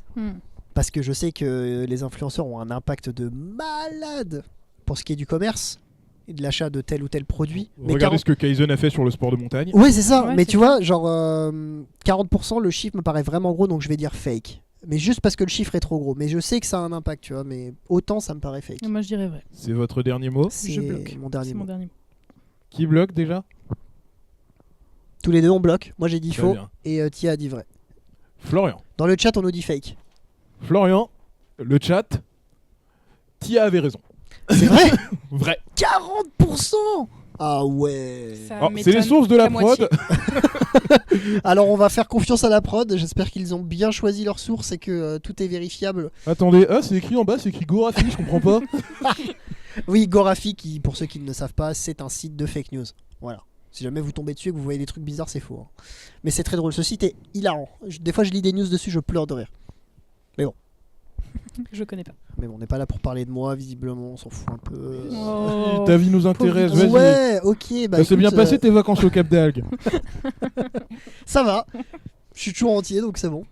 Parce que je sais que les influenceurs ont un impact de malade pour ce qui est du commerce et de l'achat de tel ou tel produit. Mais Regardez ce que Kaizen a fait sur le sport de montagne. Ouais, c'est ça. Ouais, mais c'est tu vois, genre 40%, le chiffre me paraît vraiment gros, donc je vais dire fake. Mais juste parce que le chiffre est trop gros. Mais je sais que ça a un impact, tu vois. Mais autant, ça me paraît fake. Moi, je dirais vrai. C'est votre dernier mot? C'est Je bloque. mon dernier C'est mot. mon dernier mot. Qui bloque déjà? Tous les deux, on bloque. Moi, j'ai dit Très faux bien. et Tia a dit vrai. Florian. Dans le chat, on nous dit fake. Florian, le chat, Tia avait raison. C'est vrai. Vrai. 40%. Ah ouais. Ça Alors, c'est m'étonne les sources de la moitié. prod. Alors on va faire confiance à la prod. J'espère qu'ils ont bien choisi leurs sources et que tout est vérifiable. Attendez, c'est écrit en bas, c'est écrit Gorafi, je comprends pas. Oui, Gorafi, qui, pour ceux qui ne le savent pas, c'est un site de fake news. Voilà. Si jamais vous tombez dessus et que vous voyez des trucs bizarres, c'est faux. Hein. Mais c'est très drôle. Ce site est hilarant. Des fois, je lis des news dessus, je pleure de rire. Je connais pas. Mais bon, on n'est pas là pour parler de moi, visiblement. On s'en fout un peu. Oh. Ta vie nous intéresse, Pauvre vas-y. Ouais, ok. Bah, Ça s'est bien écoute, passé tes vacances au Cap d'Algues? Ça va. Je suis toujours entier, donc c'est bon.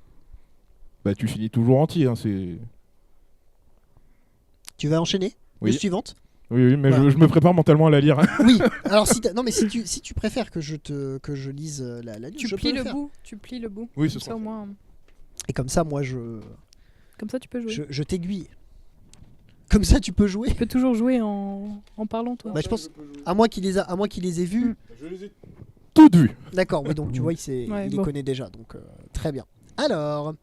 Bah tu finis toujours entier, hein, c'est... Tu vas enchaîner Oui. Le suivante. Oui, mais Voilà. je me prépare mentalement à la lire. Oui. Alors non, mais si tu préfères que je lise la news, Tu je plies peux le faire. bout. Tu plies le bout. Oui, ce Comme ça, sera au fait. moins. Et comme ça, moi, Comme ça, tu peux jouer. je t'aiguille. Comme ça, tu peux jouer. Tu peux toujours jouer en parlant, toi. Bah, je pense, à moins qu'il les ait vus. Je les ai toutes vues. D'accord, oui, donc tu vois, il Ouais, les bon. connaît déjà, donc très bien. Alors,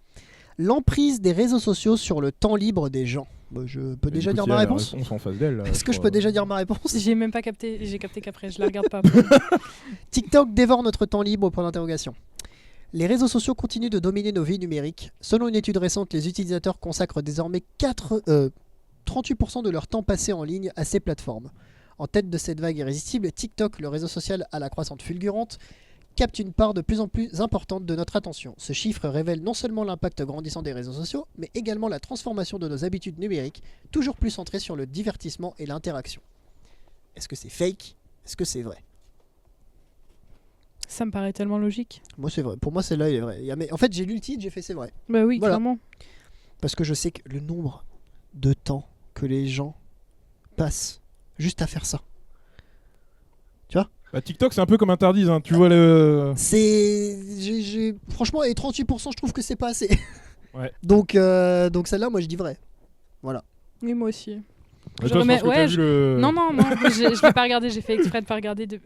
l'emprise des réseaux sociaux sur le temps libre des gens. Bah, je peux déjà Écoute, dire il y a ma la réponse. en face d'elle. là, Est-ce que je crois. peux déjà dire ma réponse? J'ai même pas capté. J'ai capté qu'après. Je la regarde pas. TikTok dévore notre temps libre, point d'interrogation. Les réseaux sociaux continuent de dominer nos vies numériques. Selon une étude récente, les utilisateurs consacrent désormais 38% de leur temps passé en ligne à ces plateformes. En tête de cette vague irrésistible, TikTok, le réseau social à la croissance fulgurante, capte une part de plus en plus importante de notre attention. Ce chiffre révèle non seulement l'impact grandissant des réseaux sociaux, mais également la transformation de nos habitudes numériques, toujours plus centrées sur le divertissement et l'interaction. Est-ce que c'est fake? Est-ce que c'est vrai? Ça me paraît tellement logique. Moi c'est vrai, pour moi celle-là il est vrai. En fait j'ai lu le titre, j'ai fait c'est vrai. Bah oui, Voilà. clairement. Parce que je sais que le nombre de temps que les gens passent juste à faire ça. Bah, TikTok, c'est un peu comme Interdise, hein. Tu vois le... C'est. Franchement, et 38%, je trouve que c'est pas assez. Ouais. Donc celle-là, moi je dis vrai. Oui, moi aussi. Bah, Je toi, je remets- pense que t'as ouais, vu le... Non, je l'ai pas regardé. J'ai fait exprès de pas regarder. Tu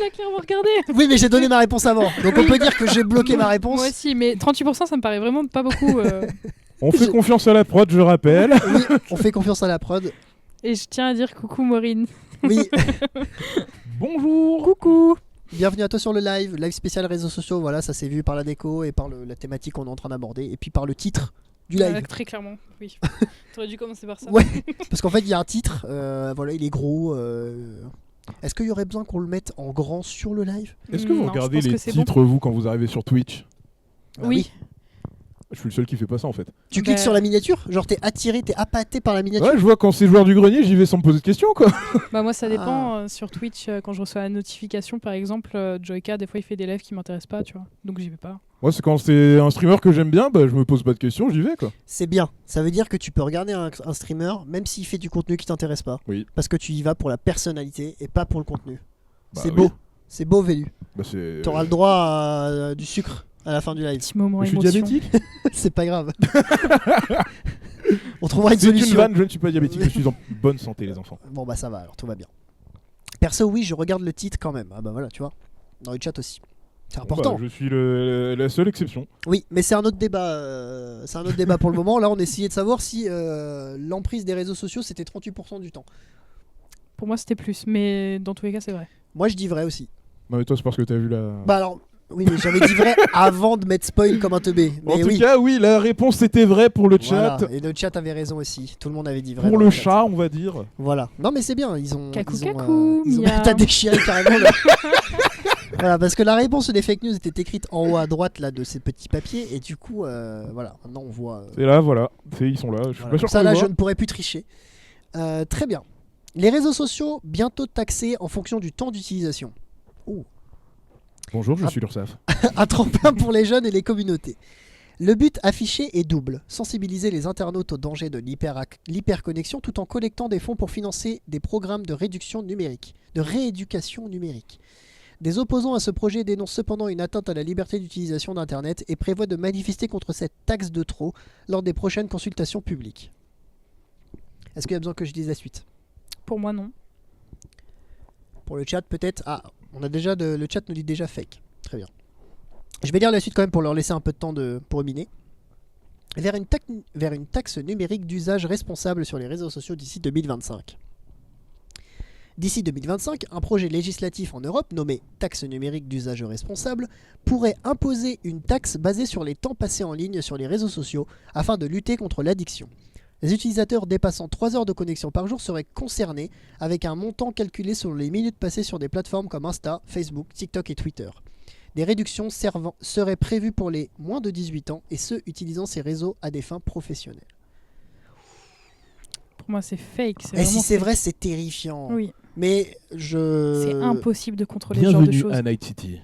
l'as clairement regardé. Oui, mais j'ai donné ma réponse avant. Donc on peut dire que j'ai bloqué ma réponse. Moi aussi, mais 38%, ça me paraît vraiment pas beaucoup. On fait confiance à la prod, je rappelle. Oui, on fait confiance à la prod. Et je tiens à dire coucou Maureen. Oui. Bonjour. Coucou. Bienvenue à toi sur le live spécial réseaux sociaux. Voilà, ça s'est vu par la déco et par la thématique qu'on est en train d'aborder, et puis par le titre du live. Très clairement, oui. T'aurais dû commencer par ça. Ouais, parce qu'en fait, il y a un titre, voilà, il est gros. Est-ce qu'il y aurait besoin qu'on le mette en grand sur le live? Est-ce que vous Non, je regardez pense les que c'est titres, vous, quand vous arrivez sur Twitch? Ah Oui. Je suis le seul qui fait pas ça en fait. Tu cliques Bah- sur la miniature? Genre t'es attiré, t'es appâté par la miniature? Ouais, je vois quand c'est joueur du grenier, j'y vais sans me poser de questions quoi. Bah moi ça dépend. Sur Twitch, quand je reçois la notification, par exemple, Joyka, des fois il fait des lives qui m'intéressent pas, tu vois. Donc j'y vais pas. Moi, c'est quand c'est un streamer que j'aime bien, bah je me pose pas de questions, j'y vais quoi. C'est bien. Ça veut dire que tu peux regarder un streamer, même s'il fait du contenu qui t'intéresse pas. Oui. Parce que tu y vas pour la personnalité et pas pour le contenu. Bah c'est oui. beau. C'est beau, Vélu. Bah c'est. T'auras le droit à du sucre à la fin du live. Petit moment Je suis émotion. diabétique. C'est pas grave. On trouvera une C'est une solution. vanne, je ne suis pas diabétique, je suis en bonne santé les enfants. Bon bah ça va, alors tout va bien. Perso, oui, je regarde le titre quand même. Ah bah voilà, tu vois. Dans le chat aussi. C'est important. Bah, je suis la seule exception. Oui, mais c'est un autre débat. C'est un autre débat pour le moment. Là, on essayait de savoir si l'emprise des réseaux sociaux c'était 38% du temps. Pour moi c'était plus, mais dans tous les cas c'est vrai. Moi, je dis vrai aussi. Non mais toi c'est parce que t'as vu la. Bah alors, oui, mais j'avais dit vrai avant de mettre spoil comme un teubé. En Mais tout oui. cas, oui, la réponse était vraie pour le chat. Voilà. Et le chat avait raison aussi. Tout le monde avait dit vrai. Pour dans le chat. chat, on va dire. Voilà. Non, mais c'est bien. Ils ont. Cacou, ils ont, cacou, ils ont... miaou. T'as déchiré carrément. Là. Voilà, parce que la réponse des fake news était écrite en haut à droite là de ces petits papiers, et du coup, voilà. Maintenant, on voit. C'est là, voilà. Ils sont là. Je suis Voilà. pas sûr Comme ça, qu'on là, le je voit. ne pourrais plus tricher. Très bien. Les réseaux sociaux bientôt taxés en fonction du temps d'utilisation. Bonjour, je Ah. suis l'URSSAF. Un tremplin pour les jeunes et les communautés. Le but affiché est double, sensibiliser les internautes au danger de l'hyperconnexion tout en collectant des fonds pour financer des programmes de rééducation numérique. Des opposants à ce projet dénoncent cependant une atteinte à la liberté d'utilisation d'Internet et prévoient de manifester contre cette taxe de trop lors des prochaines consultations publiques. Est-ce qu'il y a besoin que je dise la suite? Pour moi non. Pour le chat peut-être. Ah, on a déjà le chat nous dit déjà fake. Très bien. Je vais lire la suite quand même pour leur laisser un peu de temps pour ruminer. Vers une taxe numérique d'usage responsable sur les réseaux sociaux d'ici 2025. D'ici 2025, un projet législatif en Europe nommé taxe numérique d'usage responsable pourrait imposer une taxe basée sur les temps passés en ligne sur les réseaux sociaux afin de lutter contre l'addiction. Les utilisateurs dépassant 3 heures de connexion par jour seraient concernés avec un montant calculé sur les minutes passées sur des plateformes comme Insta, Facebook, TikTok et Twitter. Des réductions seraient prévues pour les moins de 18 ans et ceux utilisant ces réseaux à des fins professionnelles. Pour moi c'est fake. Et si vraiment c'est fake. vrai, c'est terrifiant. Oui. Mais C'est impossible de contrôler ce genre de Bienvenue choses. à Night City.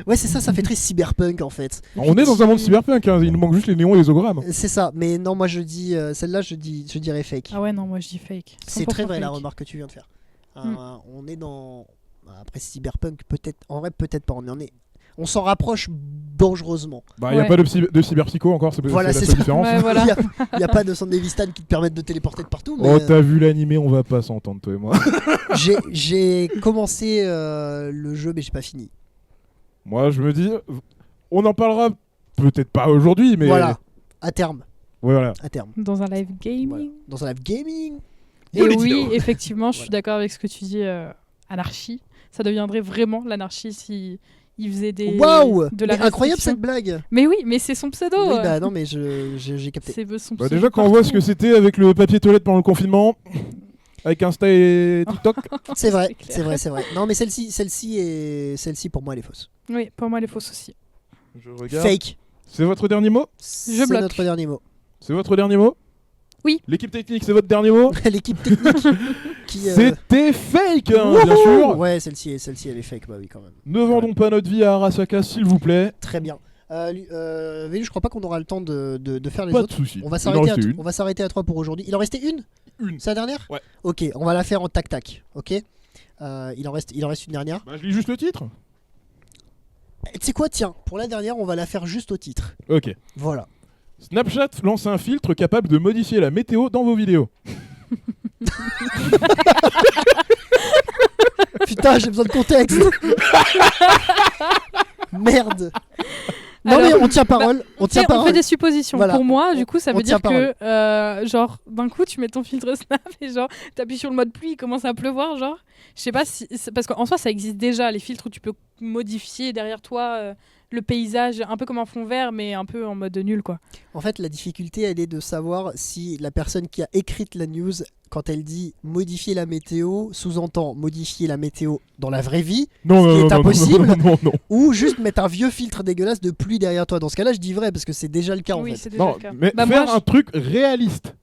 Ouais, c'est ça, ça fait très cyberpunk en fait. On est dans un monde cyberpunk, hein, il nous manque juste les néons et les hologrammes. C'est ça, mais non, moi je dis, celle-là je dirais fake. Ah ouais non, moi je dis fake. C'est 100% très vrai la fake. remarque que tu viens de faire. On est dans. Après cyberpunk, peut-être. En vrai, peut-être pas. On s'en rapproche dangereusement. Bah, y a Ouais. pas de cyberpsycho encore, c'est Voilà, c'est la c'est seule ça. différence. Ouais, voilà. Il n'y a pas de Sandy Vistan qui te permettent de téléporter de partout. Mais Oh, t'as vu l'animé, on va pas s'entendre, toi et moi. j'ai commencé le jeu, mais j'ai pas fini. Moi, je me dis, on en parlera peut-être pas aujourd'hui, mais. Voilà, à terme. Voilà. À terme. Dans un live gaming. Voilà. Dans un live gaming. Et Yo, les oui, dinos. effectivement, je suis Voilà. d'accord avec ce que tu dis. Anarchie. Ça deviendrait vraiment l'anarchie si il faisait Waouh, de la mais incroyable restriction. cette blague. Mais oui, mais c'est son pseudo. Oui, bah non, mais j'ai capté. C'est son Bah, pseudo déjà, quand on voit ce partout. que c'était avec le papier toilette pendant le confinement, avec Insta et TikTok, C'est vrai, C'est clair. c'est vrai, c'est vrai. Non, mais celle-ci pour moi elle est fausse. Oui, pour moi, elle est fausse aussi. je regarde. Fake. C'est votre dernier mot C'est bloque. notre dernier mot. C'est votre dernier mot Oui. L'équipe technique, c'est votre dernier mot L'équipe technique qui. C'était fake, hein, bien sûr. Ouais, celle-ci elle est fake, bah oui, quand même. Ne vendons pas notre vie à Arasaka, s'il vous plaît. Très bien. Vélu, je crois pas qu'on aura le temps de faire les Pas de autres. soucis. On va Il en s'arrêter restait une. on va s'arrêter à 3 pour aujourd'hui. Il en restait une? Une. C'est la dernière? Ouais. Ok, on va la faire en tac-tac. Ok. Il en reste une dernière. Bah, je lis juste le titre. Tu sais quoi, tiens, pour la dernière, on va la faire juste au titre. Ok. Voilà. Snapchat lance un filtre capable de modifier la météo dans vos vidéos. Putain, j'ai besoin de contexte. Merde. Non, mais Alors, on tient parole. On tient on parole. fait des suppositions. Voilà. Pour moi, du coup, ça On veut tient dire que, genre, d'un coup, tu mets ton filtre Snap et genre, t'appuies sur le mode pluie, il commence à pleuvoir, genre. Je sais pas si. Parce qu'en soi, ça existe déjà, les filtres où tu peux modifier derrière toi le paysage, un peu comme un fond vert, mais un peu en mode nul, quoi. En fait, la difficulté, elle est de savoir si la personne qui a écrit la news, quand elle dit modifier la météo, sous-entend modifier la météo dans la vraie vie, Non, ce qui non, est non, non, impossible. non, non, non. ou juste mettre un vieux filtre dégueulasse de pluie derrière toi. Dans ce cas-là, je dis vrai, parce que c'est déjà le cas en Oui, fait. c'est déjà Non, le cas. mais Bah, faire moi, un truc réaliste.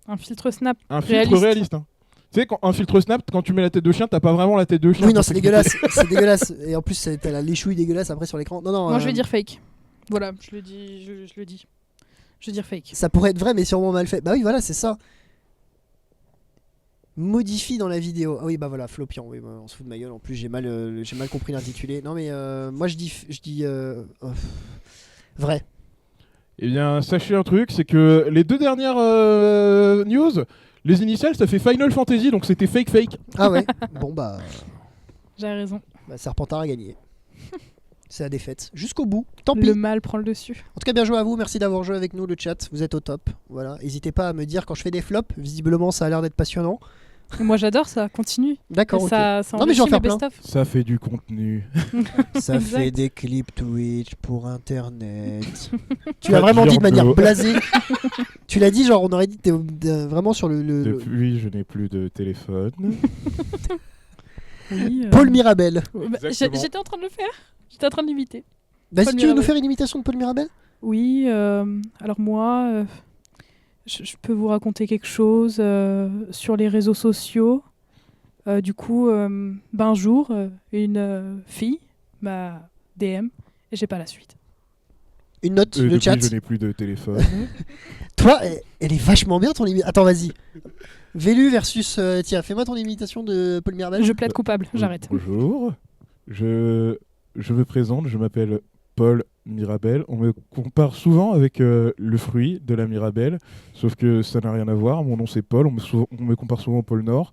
un filtre Snap. Un filtre réaliste. Hein. Tu sais, un filtre Snap, quand tu mets la tête de chien, t'as pas vraiment la tête de chien. Oui, non, c'est dégueulasse. C'est dégueulasse. Et en plus, t'as la léchouille dégueulasse après sur l'écran. Non, non. Moi, je vais dire fake. Voilà, je le dis. Je le dis. Je vais dire fake. Ça pourrait être vrai, mais sûrement mal fait. Bah oui, voilà, c'est ça. Modifie dans la vidéo. Ah oui, bah voilà, Flopian. Oui, bah, on se fout de ma gueule. En plus, j'ai mal compris l'intitulé. Non, mais moi, je dis vrai. Eh bien, sachez un truc, c'est que les 2 dernières news, les initiales, ça fait Final Fantasy, donc c'était fake. Ah ouais. Bon bah, J'ai raison. Serpentard a gagné. C'est la défaite. Jusqu'au bout. Tant pis. Le mal prend le dessus. En tout cas, bien joué à vous. Merci d'avoir joué avec nous le chat. Vous êtes au top. Voilà. N'hésitez pas à me dire quand je fais des flops. Visiblement, ça a l'air d'être passionnant. Et moi, j'adore ça. Continue. D'accord. ok. Ça Non, mais je vais en enrichit faire mes plein. best-of. Ça fait du contenu. Ça Exact. fait des clips Twitch pour Internet. Tu Pas l'as vraiment dire dit de manière de- blasée. Tu l'as dit genre on aurait dit que t'es vraiment sur le Depuis, je n'ai plus de téléphone. Oui, Paul Mirabel. Exactement. J'étais en train de le faire. J'étais en train de l'imiter. Vas-y, Paul tu veux nous Mirabel. faire une imitation de Paul Mirabel? Oui, alors moi, je peux vous raconter quelque chose sur les réseaux sociaux. Du coup, un jour, une fille m'a DM et j'ai pas la suite. Une note, le Depuis, chat. je n'ai plus de téléphone. Toi, elle est vachement bien ton imitation. Attends, vas-y. Vélu versus. Tiens, fais-moi ton imitation de Paul Mirabel. Je plaide coupable, j'arrête. Bonjour. Je me présente, je m'appelle Paul Mirabel. On me compare souvent avec le fruit de la Mirabelle, sauf que ça n'a rien à voir. Mon nom c'est Paul, on me compare souvent au pôle Nord,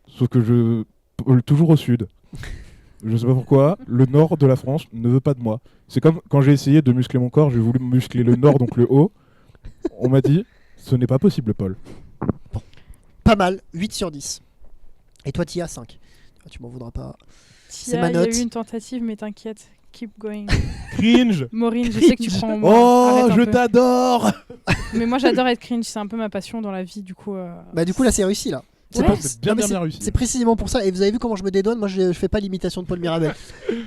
sauf que je pôle toujours au sud. Je sais pas pourquoi, le nord de la France ne veut pas de moi. C'est comme quand j'ai essayé de muscler mon corps, j'ai voulu muscler le nord, donc le haut. On m'a dit, ce n'est pas possible, Paul. Pas mal, 8 sur 10. Et toi, Tia, 5. Tu m'en voudras pas. C'est ma Il y a note. eu une tentative, mais t'inquiète. Keep going. Cringe. Maureen, je sais que tu Cringe. crois en moi. Oh, Arrête un je peu. t'adore. Mais moi, j'adore être cringe. C'est un peu ma passion dans la vie, du coup. Bah, du coup, là, c'est réussi, là. Ouais. pas- C'est bien, non, mais bien, c'est- bien réussi. C'est précisément pour ça. Et vous avez vu comment je me dédouane? Moi, je fais pas l'imitation de Paul Mirabel.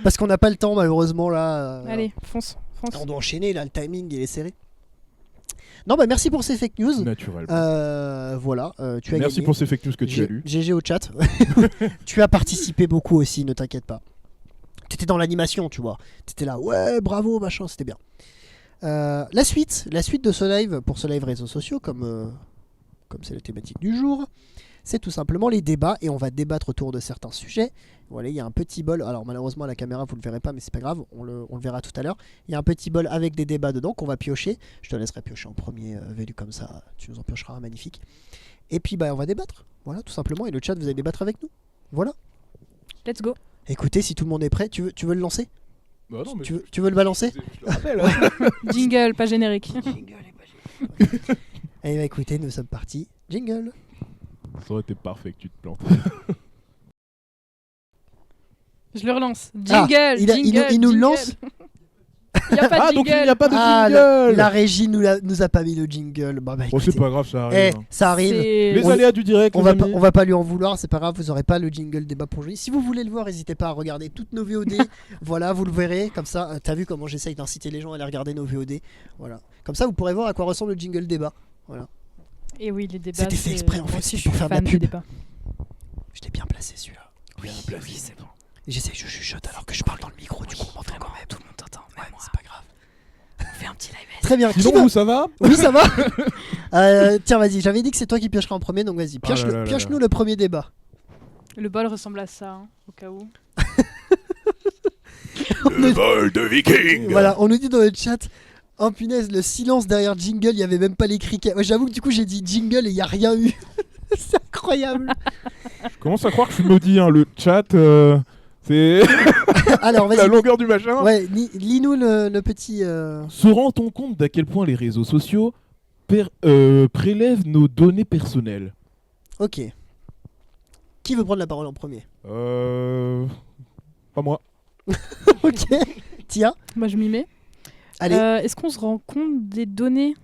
Parce qu'on n'a pas le temps, malheureusement, là. Allez, fonce. On doit enchaîner, là, le timing, il est serré. Non, bah, merci pour ces fake news. Naturellement. Voilà, tu as Merci gagné. pour ces fake news que tu as lues. GG au chat. Tu as participé beaucoup aussi, ne t'inquiète pas. T'étais dans l'animation, tu vois. T'étais là, ouais, bravo, machin, c'était bien. La suite de ce live, pour ce live réseaux sociaux, comme c'est la thématique du jour, c'est tout simplement les débats et on va débattre autour de certains sujets. Voilà, il y a un petit bol. Alors malheureusement à la caméra vous le verrez pas, mais c'est pas grave, on le verra tout à l'heure. Il y a un petit bol avec des débats dedans qu'on va piocher. Je te laisserai piocher en premier, Vélu, comme ça, tu nous en piocheras un magnifique. Et puis bah on va débattre. Voilà, tout simplement. Et le chat, vous allez débattre avec nous. Voilà. Let's go. Écoutez, si tout le monde est prêt, tu veux le lancer? Bah non, mais Tu veux le balancer? je le rappelle. Jingle, pas générique. Eh bah écoutez, nous sommes partis. Jingle. Ça aurait été parfait que tu te plantes. Je le relance. Ah, Jingle, il nous jingle. lance. Il n'y a pas de donc il jingle. n'y a pas de Ah, jingle. la régie nous a pas mis le jingle. Bah Oh, écoutez. c'est pas grave, ça Eh, arrive. hein. ça arrive. C'est- Les on- aléas du direct, On les va, amis. on va pas lui en vouloir, c'est pas grave, vous aurez pas le jingle débat pour jouer. Si vous voulez le voir, n'hésitez pas à regarder toutes nos VOD. Voilà, vous le verrez. Comme ça, t'as vu comment j'essaye d'inciter les gens à aller regarder nos VOD. Voilà. Comme ça, vous pourrez voir à quoi ressemble le jingle débat. Et oui, les débats. C'était fait c'est- exprès, en moi fait, aussi, c'était je suis pour faire de la fan des pub. débats. Je l'ai bien placé celui-là. Bien placé. c'est bon. Et j'essaye, je chuchote alors que je parle dans le micro, du coup, on m'entend quand même. Tout le monde t'entend. Ouais, c'est pas grave. On fait un petit live. Très bien. Qui Sinon, va- vous, ça va? Oui, ça va. Tiens, vas-y, j'avais dit que c'est toi qui piocheras en premier, donc vas-y, Ah là là là pioche-nous là. le premier débat. Le bol ressemble à ça, hein, au cas où. Le vol de viking. Voilà, on nous dit dans le chat. Oh punaise, le silence derrière jingle, il y avait même pas les criquets. Ouais, j'avoue que du coup j'ai dit jingle et il y a rien eu. C'est incroyable. Je commence à croire que je suis maudit, hein. Le chat, C'est Alors, la vas-y. longueur du machin. Ouais, lis-nous le petit. Se rend-on compte d'à quel point les réseaux sociaux prélèvent nos données personnelles? Ok. Qui veut prendre la parole en premier? Pas moi. Ok. Tia, Moi, je m'y mets. allez. Est-ce qu'on se rend compte des données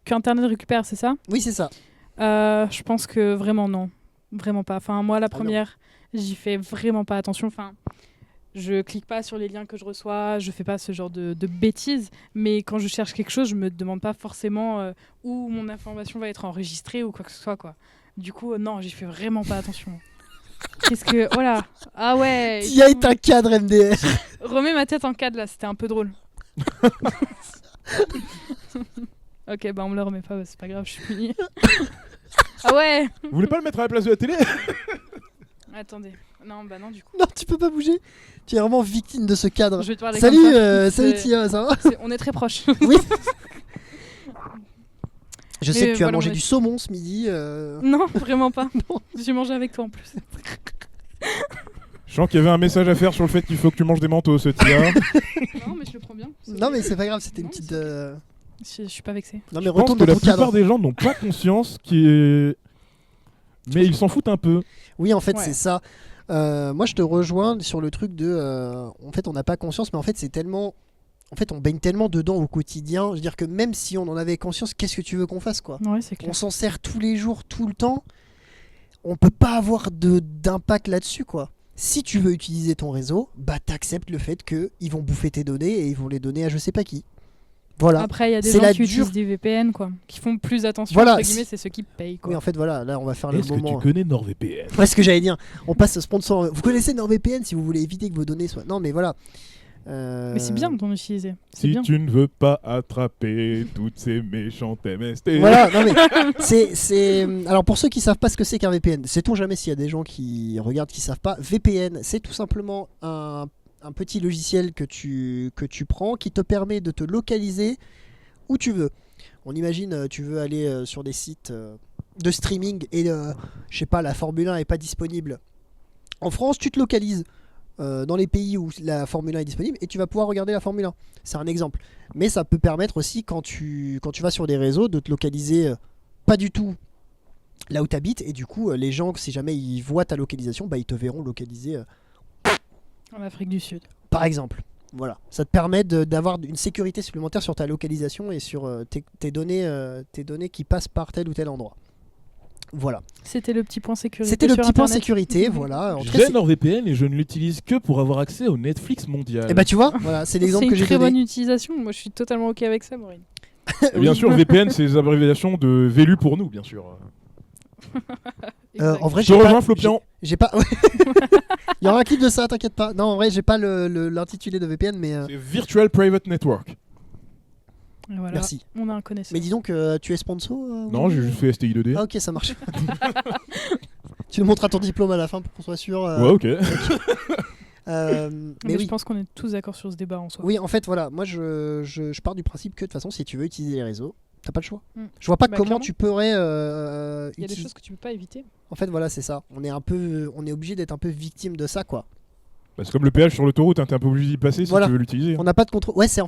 qu'Internet récupère, c'est ça? Oui, c'est ça. Je pense que vraiment non. Vraiment pas. Enfin, moi, la non. première, j'y fais vraiment pas attention. Enfin, je clique pas sur les liens que je reçois, je fais pas ce genre de bêtises. Mais quand je cherche quelque chose, je me demande pas forcément où mon information va être enregistrée ou quoi que ce soit, quoi. Du coup, non, j'y fais vraiment pas attention. Qu'est-ce que... Voilà. Ah ouais. Tia est un cadre MDR. Remets ma tête en cadre, là. C'était un peu drôle. Ok, bah on me le remet pas. C'est pas grave, je suis punie. Ah ouais. Vous voulez pas le mettre à la place de la télé? Attendez. Non, bah non, du coup. Non, tu peux pas bouger. Tu es vraiment victime de ce cadre. Je vais te parler Salut, comme ça. salut C'est- Tia, ça va? On est très proches. Oui. Je sais Mais que tu as voilà, mangé on est- du saumon ce midi. Non, vraiment pas. J'ai mangé avec toi en plus. Je sens qu'il y avait un message à faire sur le fait qu'il faut que tu manges des mentos, ce Tia. Non, mais je le prends bien. Non, mais c'est pas grave, c'était une Non, petite. c'est- Je suis pas vexée. Non, mais Je pense retourne que dans la ton plupart cadre. des gens n'ont pas conscience mais ils s'en foutent un peu. Oui, en fait, Ouais. c'est ça. Moi, je te rejoins sur le truc de. En fait, on n'a pas conscience, mais en fait, c'est tellement. En fait, on baigne tellement dedans au quotidien. Je veux dire que même si on en avait conscience, qu'est-ce que tu veux qu'on fasse, quoi? Ouais, c'est On clair. s'en sert tous les jours, tout le temps. On peut pas avoir d'impact là-dessus, quoi. Si tu veux utiliser ton réseau, bah t'acceptes le fait qu'ils vont bouffer tes données et ils vont les donner à je sais pas qui. Voilà. Après, il y a des C'est gens la qui dure- utilisent des VPN, quoi. Qui font plus attention, Voilà, entre guillemets, c'est ceux qui payent, quoi. Oui, en fait, voilà, là, on va faire le Est-ce que moment. tu connais NordVPN? Ouais, ce que j'allais dire. On passe au sponsor. Vous connaissez NordVPN si vous voulez éviter que vos données soient. Non, mais voilà. Mais c'est bien d'en utiliser. C'est Si bien. tu ne veux pas attraper toutes ces méchantes MST. Voilà, non mais c'est alors pour ceux qui savent pas ce que c'est qu'un VPN, sait-on jamais s'il y a des gens qui regardent qui savent pas. VPN, c'est tout simplement un petit logiciel que tu prends qui te permet de te localiser où tu veux. On imagine tu veux aller sur des sites de streaming et je sais pas, la Formule 1 est pas disponible en France, tu te localises dans les pays où la Formule 1 est disponible et tu vas pouvoir regarder la Formule 1. C'est un exemple. Mais ça peut permettre aussi quand tu vas sur des réseaux de te localiser pas du tout là où tu habites et du coup les gens, si jamais ils voient ta localisation, bah, ils te verront localiser En Afrique du Sud. par exemple. Voilà, ça te permet d'avoir une sécurité supplémentaire sur ta localisation et sur tes données qui passent par tel ou tel endroit. Voilà. C'était le petit point sécurité. C'était le sur petit point Internet. sécurité, voilà. En tout cas, J'ai c'est- NordVPN et je ne l'utilise que pour avoir accès au Netflix mondial. Eh bah tu vois, voilà, c'est C'est l'exemple une que j'ai très donné. bonne utilisation. Moi, je suis totalement OK avec ça, Maureen. Et bien sûr, VPN, c'est les abréviations de Vélu pour nous, bien sûr. Exact. En vrai, Je te rejoins, Flopian. J'ai pas. Il y aura un clip de ça, t'inquiète pas. Non, en vrai, j'ai pas l'intitulé de VPN, mais C'est Virtual Private Network. Et voilà. merci. On a un connaisseur. Mais dis donc, tu es sponsor Non, j'ai juste fait STI2D. Ah, ok, ça marche. Tu nous montres ton diplôme à la fin pour qu'on soit sûr. Ouais, ok. Mais Mais oui. je pense qu'on est tous d'accord sur ce débat en soi. Oui, en fait, voilà. Moi, je pars du principe que de toute façon, si tu veux utiliser les réseaux, t'as pas le choix. Mm. Je vois pas Bah, comment clairement. tu pourrais. Il y a des utiliser- choses que tu peux pas éviter. En fait, voilà, c'est ça. On est obligé d'être un peu victime de ça, quoi. Bah, c'est comme le péage sur l'autoroute, hein, t'es un peu obligé d'y passer si Voilà. tu veux l'utiliser. On n'a pas de contrôle. Ouais, c'est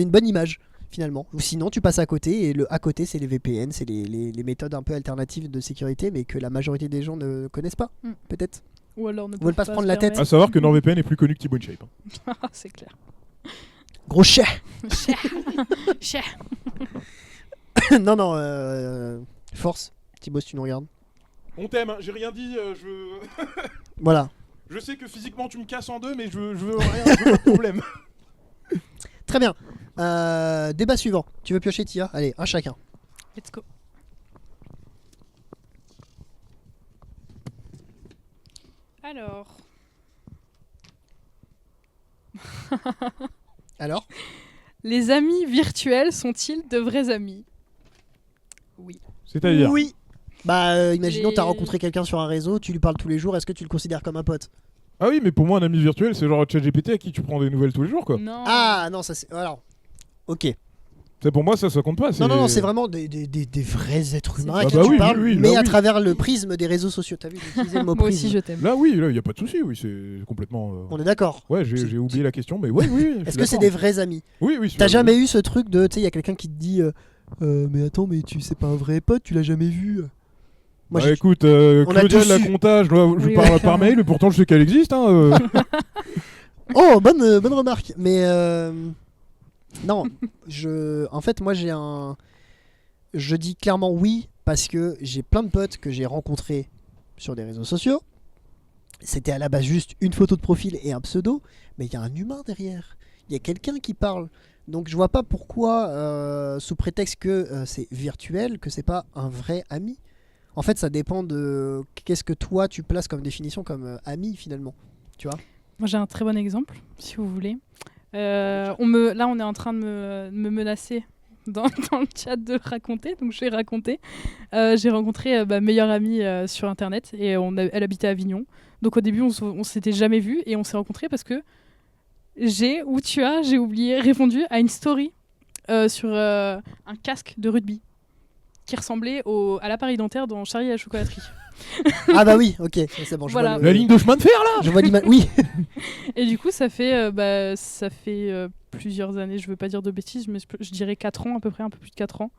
une bonne image finalement. Ou sinon, tu passes à côté et le à côté, c'est les VPN, c'est les méthodes un peu alternatives de sécurité, mais que la majorité des gens ne connaissent pas, Mm. peut-être. Ou alors ne veulent pas se prendre la tête. À savoir que NordVPN est plus connu que Thibaut InShape. hein. Ah, c'est clair. Gros chien. Cher. Non, non. Force. Thibaut, si tu nous regardes. On t'aime, hein, j'ai rien dit, Voilà. je sais que physiquement tu me casses en deux, mais je veux rien, je veux pas de problème. Très bien. Débat suivant. Tu veux piocher, Tia? Allez, un chacun. Let's go. Alors, Alors. les amis virtuels sont-ils de vrais amis? Oui. C'est-à-dire Oui. Bah, imaginons, Les- t'as rencontré quelqu'un sur un réseau, tu lui parles tous les jours. Est-ce que tu le considères comme un pote? Ah oui, mais pour moi, un ami virtuel, c'est genre ChatGPT à qui tu prends des nouvelles tous les jours, quoi. Non. Ah non, ça c'est. Alors. Ok. Pour moi, ça compte pas. Non, c'est vraiment des vrais êtres humains à qui bah tu oui, parles, oui, mais bah à oui. travers le prisme des réseaux sociaux. T'as vu d'utiliser le mot Moi prisme. aussi, je t'aime. Là, oui, il y a pas de souci. Oui, c'est complètement. On est d'accord. Ouais, j'ai oublié la question, mais oui. Est-ce que c'est des vrais amis? Oui. T'as jamais eu ce truc de, tu sais, il y a quelqu'un qui te dit, mais attends, mais c'est pas un vrai pote, tu l'as jamais vu. Moi, Bah écoute, on a Claudia tous de la eu. compta, je Oui, parle ouais, par mail, mais pourtant je sais qu'elle existe. Hein. Oh, bonne remarque. Mais non, en fait, moi je dis clairement oui parce que j'ai plein de potes que j'ai rencontrés sur des réseaux sociaux. C'était à la base juste une photo de profil et un pseudo, mais il y a un humain derrière. Il y a quelqu'un qui parle. Donc je vois pas pourquoi, sous prétexte que c'est virtuel, que c'est pas un vrai ami. En fait, ça dépend de qu'est-ce que toi tu places comme définition comme ami finalement. Tu vois? Moi, j'ai un très bon exemple, si vous voulez. Là, on est en train de me menacer dans le chat de raconter, donc je vais raconter. J'ai rencontré ma meilleure amie sur Internet et elle habitait à Avignon. Donc au début, on s'était jamais vus et on s'est rencontrés parce que j'ai oublié, répondu à une story sur un casque de rugby qui ressemblait à l'appareil dentaire dans Charlie et la chocolaterie. Ah bah oui, ok, c'est bon. Je Voilà. vois La ligne de chemin de fer là. Je vois l'image. Oui. Et du coup, ça fait plusieurs années, je veux pas dire de bêtises, mais je dirais 4 ans à peu près, un peu plus de 4 ans.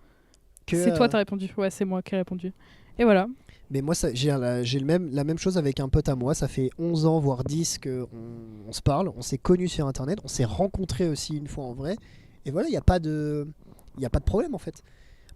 C'est toi, t'as répondu. Ouais, c'est moi qui ai répondu. Et voilà. Mais moi, j'ai la même chose avec un pote à moi. Ça fait 11 ans, voire 10 qu'on se parle. On s'est connus sur Internet. On s'est rencontrés aussi une fois en vrai. Et voilà, il n'y a pas de problème en fait.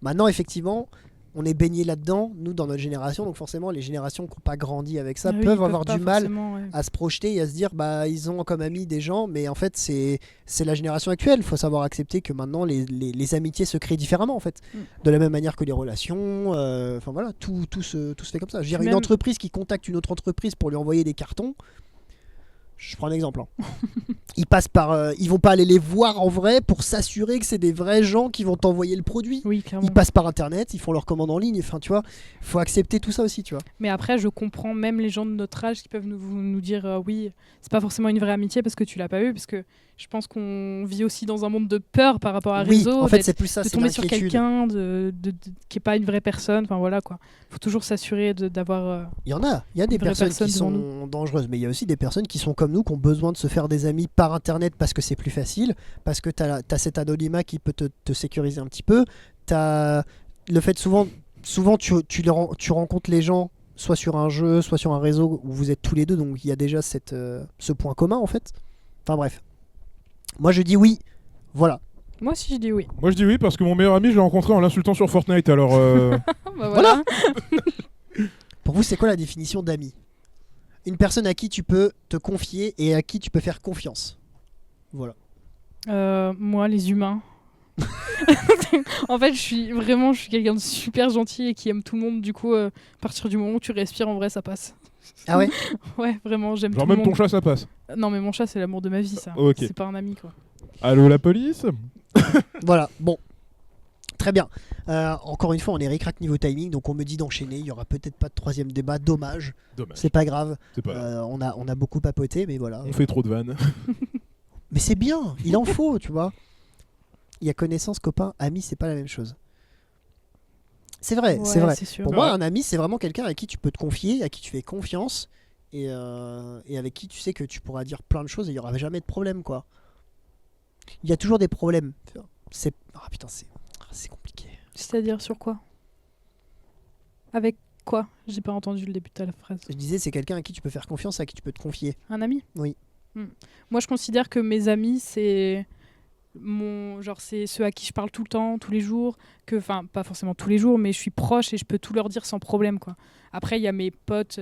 Maintenant, effectivement, on est baigné là-dedans, nous, dans notre génération. Donc forcément, les générations qui n'ont pas grandi avec ça Ah oui, peuvent ils avoir pas du mal ouais. à se projeter et à se dire bah ils ont comme amis des gens, mais en fait c'est la génération actuelle. Il faut savoir accepter que maintenant les amitiés se créent différemment en fait, de la même manière que les relations. Enfin voilà, tout se fait comme ça. Je veux dire, une entreprise qui contacte une autre entreprise pour lui envoyer des cartons. Je prends un exemple. Ils vont pas aller les voir en vrai pour s'assurer que c'est des vrais gens qui vont t'envoyer le produit. Oui, clairement. Ils passent par internet, ils font leur commande en ligne. Enfin, tu vois, faut accepter tout ça aussi, tu vois. Mais après, je comprends même les gens de notre âge qui peuvent nous dire oui, c'est pas forcément une vraie amitié parce que tu l'as pas eu, parce que je pense qu'on vit aussi dans un monde de peur par rapport à Oui, réseau. en fait, c'est plus ça, de c'est tomber sur l'inquiétude. quelqu'un qui est pas une vraie personne. Enfin voilà quoi. Faut toujours s'assurer d'avoir. Il y a des personnes qui sont dangereuses, mais il y a aussi des personnes qui sont comme nous, qui ont besoin de se faire des amis par internet parce que c'est plus facile, parce que t'as cet anonymat qui peut te sécuriser un petit peu. T'as le fait souvent tu rencontres les gens soit sur un jeu, soit sur un réseau où vous êtes tous les deux, donc il y a déjà ce point commun en fait. Enfin bref. Moi je dis oui, voilà. Moi aussi je dis oui. Moi je dis oui parce que mon meilleur ami je l'ai rencontré en l'insultant sur Fortnite, alors bah voilà. Pour vous c'est quoi la définition d'ami? Une personne à qui tu peux te confier et à qui tu peux faire confiance. Voilà. Moi les humains. En fait je suis quelqu'un de super gentil et qui aime tout le monde, du coup à partir du moment où tu respires en vrai ça passe. Ah ouais? Ouais, vraiment, j'aime tout genre le même monde. ton chat ça passe. Non mais mon chat c'est l'amour de ma vie, ça. Ok. C'est pas un ami quoi. Allô la police? Voilà, bon. Très bien. Encore une fois, on est ric-rac niveau timing, donc on me dit d'enchaîner. Il y aura peut-être pas de troisième débat, dommage. C'est pas grave. C'est pas grave. On a beaucoup papoté, mais voilà. On fait trop de vannes. Mais c'est bien, il en faut, tu vois. Il y a connaissance, copain, ami, c'est pas la même chose. C'est vrai, Ouais, c'est vrai. c'est sûr. Pour moi, un ami, c'est vraiment quelqu'un à qui tu peux te confier, à qui tu fais confiance, et avec qui tu sais que tu pourras dire plein de choses et il y aura jamais de problème, quoi. Il y a toujours des problèmes. Ah putain, c'est compliqué. C'est-à-dire sur quoi? Avec quoi? J'ai pas entendu le début de la phrase. Je disais, c'est quelqu'un à qui tu peux faire confiance, à qui tu peux te confier. Un ami? Oui. Moi, je considère que mes amis, c'est c'est ceux à qui je parle tout le temps, tous les jours, enfin pas forcément tous les jours, mais je suis proche et je peux tout leur dire sans problème, quoi. Après, il y a mes potes,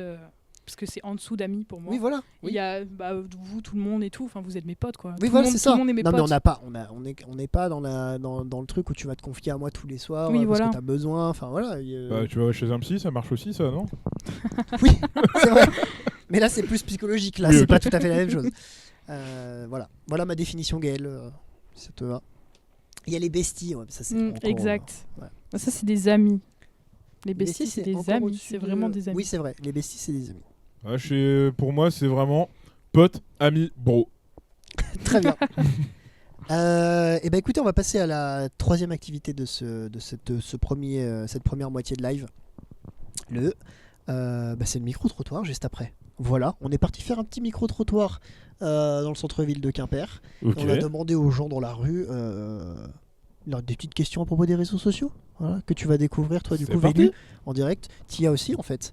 parce que c'est en dessous d'amis pour moi. Oui, voilà. Il y a vous, tout le monde et tout. Enfin, vous êtes mes potes, quoi. Oui, voilà, c'est ça. Tout le monde est mes non, potes. mais on n'est pas dans le truc où tu vas te confier à moi tous les soirs Oui, parce voilà. que t'as besoin. Enfin voilà. Bah, tu vas chez un psy, ça marche aussi, ça, non? Oui, c'est vrai. Mais là, c'est plus psychologique. Là, Oui, c'est ok. pas tout à fait la même chose. Voilà ma définition, Gaël. Ça te va. Il y a les besties. Ouais, ça, c'est encore, exact. ouais. Ça, c'est des amis. Les Les besties, c'est des encore amis. au-dessus C'est de- vraiment des amis. Oui, c'est vrai. Les besties, c'est des amis. Pour moi, c'est vraiment pote, ami, bro. Très bien. Et ben écoutez, on va passer à la troisième activité de cette première moitié de live. C'est le micro-trottoir juste après. Voilà, on est parti faire un petit micro-trottoir dans le centre-ville de Quimper. Ok. Et on a demandé aux gens dans la rue des petites questions à propos des réseaux sociaux, voilà, que tu vas découvrir toi du C'est coup parti. Vénu, en direct. Tia aussi en fait.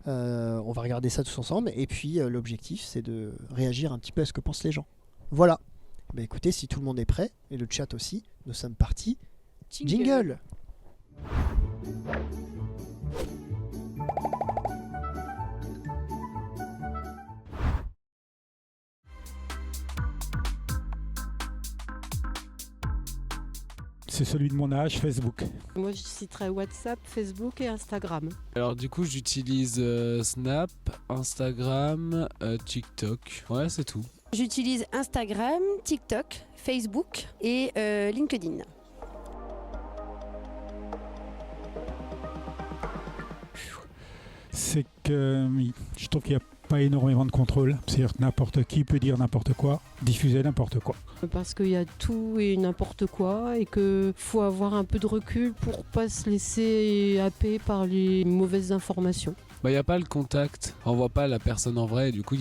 On va regarder ça tous ensemble et puis l'objectif c'est de réagir un petit peu à ce que pensent les gens. Voilà. Bah écoutez, si tout le monde est prêt, et le chat aussi, nous sommes partis. Jingle. C'est celui de mon âge, Facebook. Moi, je citerais WhatsApp, Facebook et Instagram. Alors du coup j'utilise Snap, Instagram, TikTok. Ouais c'est tout. J'utilise Instagram, TikTok, Facebook et LinkedIn. C'est que je trouve qu'il n'y a pas énormément de contrôle. C'est-à-dire que n'importe qui peut dire n'importe quoi, diffuser n'importe quoi. Parce qu'il y a tout et n'importe quoi et qu'il faut avoir un peu de recul pour pas se laisser happer par les mauvaises informations. Bah y a pas le contact, on voit pas la personne en vrai, du coup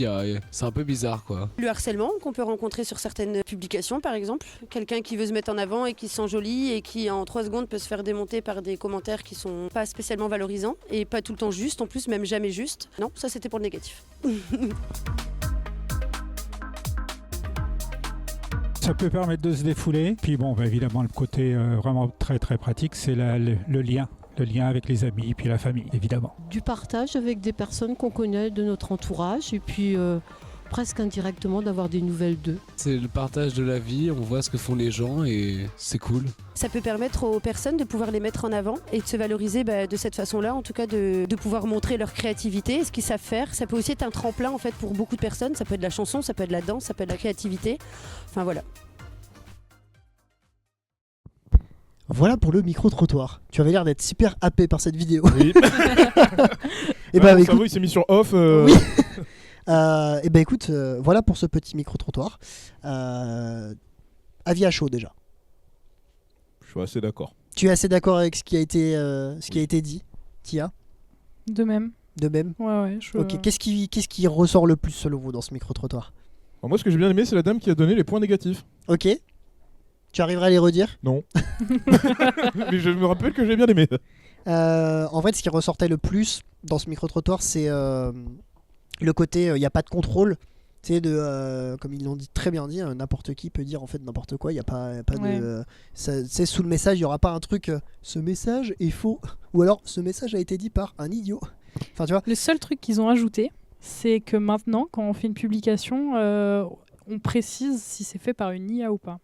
c'est un peu bizarre quoi. Le harcèlement qu'on peut rencontrer sur certaines publications par exemple. Quelqu'un qui veut se mettre en avant et qui se sent joli et qui en 3 secondes peut se faire démonter par des commentaires qui sont pas spécialement valorisants et pas tout le temps justes en plus, même jamais justes. Non, ça c'était pour le négatif. Ça peut permettre de se défouler. Puis bon, évidemment, le côté vraiment très très pratique, c'est le lien. Le lien avec les amis, puis la famille, évidemment. Du partage avec des personnes qu'on connaît de notre entourage et puis presque indirectement d'avoir des nouvelles d'eux. C'est le partage de la vie, on voit ce que font les gens et c'est cool. Ça peut permettre aux personnes de pouvoir les mettre en avant et de se valoriser de cette façon-là, en tout cas de pouvoir montrer leur créativité, ce qu'ils savent faire. Ça peut aussi être un tremplin en fait pour beaucoup de personnes. Ça peut être de la chanson, ça peut être de la danse, ça peut être de la créativité. Enfin voilà. Voilà pour le micro-trottoir. Tu avais l'air d'être super happé par cette vidéo. Oui. Et Mon bah écoute, cerveau, il s'est mis sur off. Oui. Et bah écoute, voilà pour ce petit micro-trottoir. Avis à chaud déjà. Je suis assez d'accord. Tu es assez d'accord avec ce qui a été dit, Tia? De même. De même. Ouais, Ok, qu'est-ce qui ressort le plus selon vous dans ce micro-trottoir? Alors moi, ce que j'ai bien aimé, c'est la dame qui a donné les points négatifs. Ok. Tu arriveras à les redire? Non. Mais je me rappelle que j'ai bien aimé. En fait, ce qui ressortait le plus dans ce micro-trottoir, c'est le côté il n'y a pas de contrôle. Tu sais, comme ils l'ont dit, très bien dit, n'importe qui peut dire en fait n'importe quoi. Il n'y a pas Ouais. de. C'est sous le message, il n'y aura pas un truc. Ce message est faux. Ou alors, ce message a été dit par un idiot. Enfin, tu vois. Le seul truc qu'ils ont ajouté, c'est que maintenant, quand on fait une publication, on précise si c'est fait par une IA ou pas.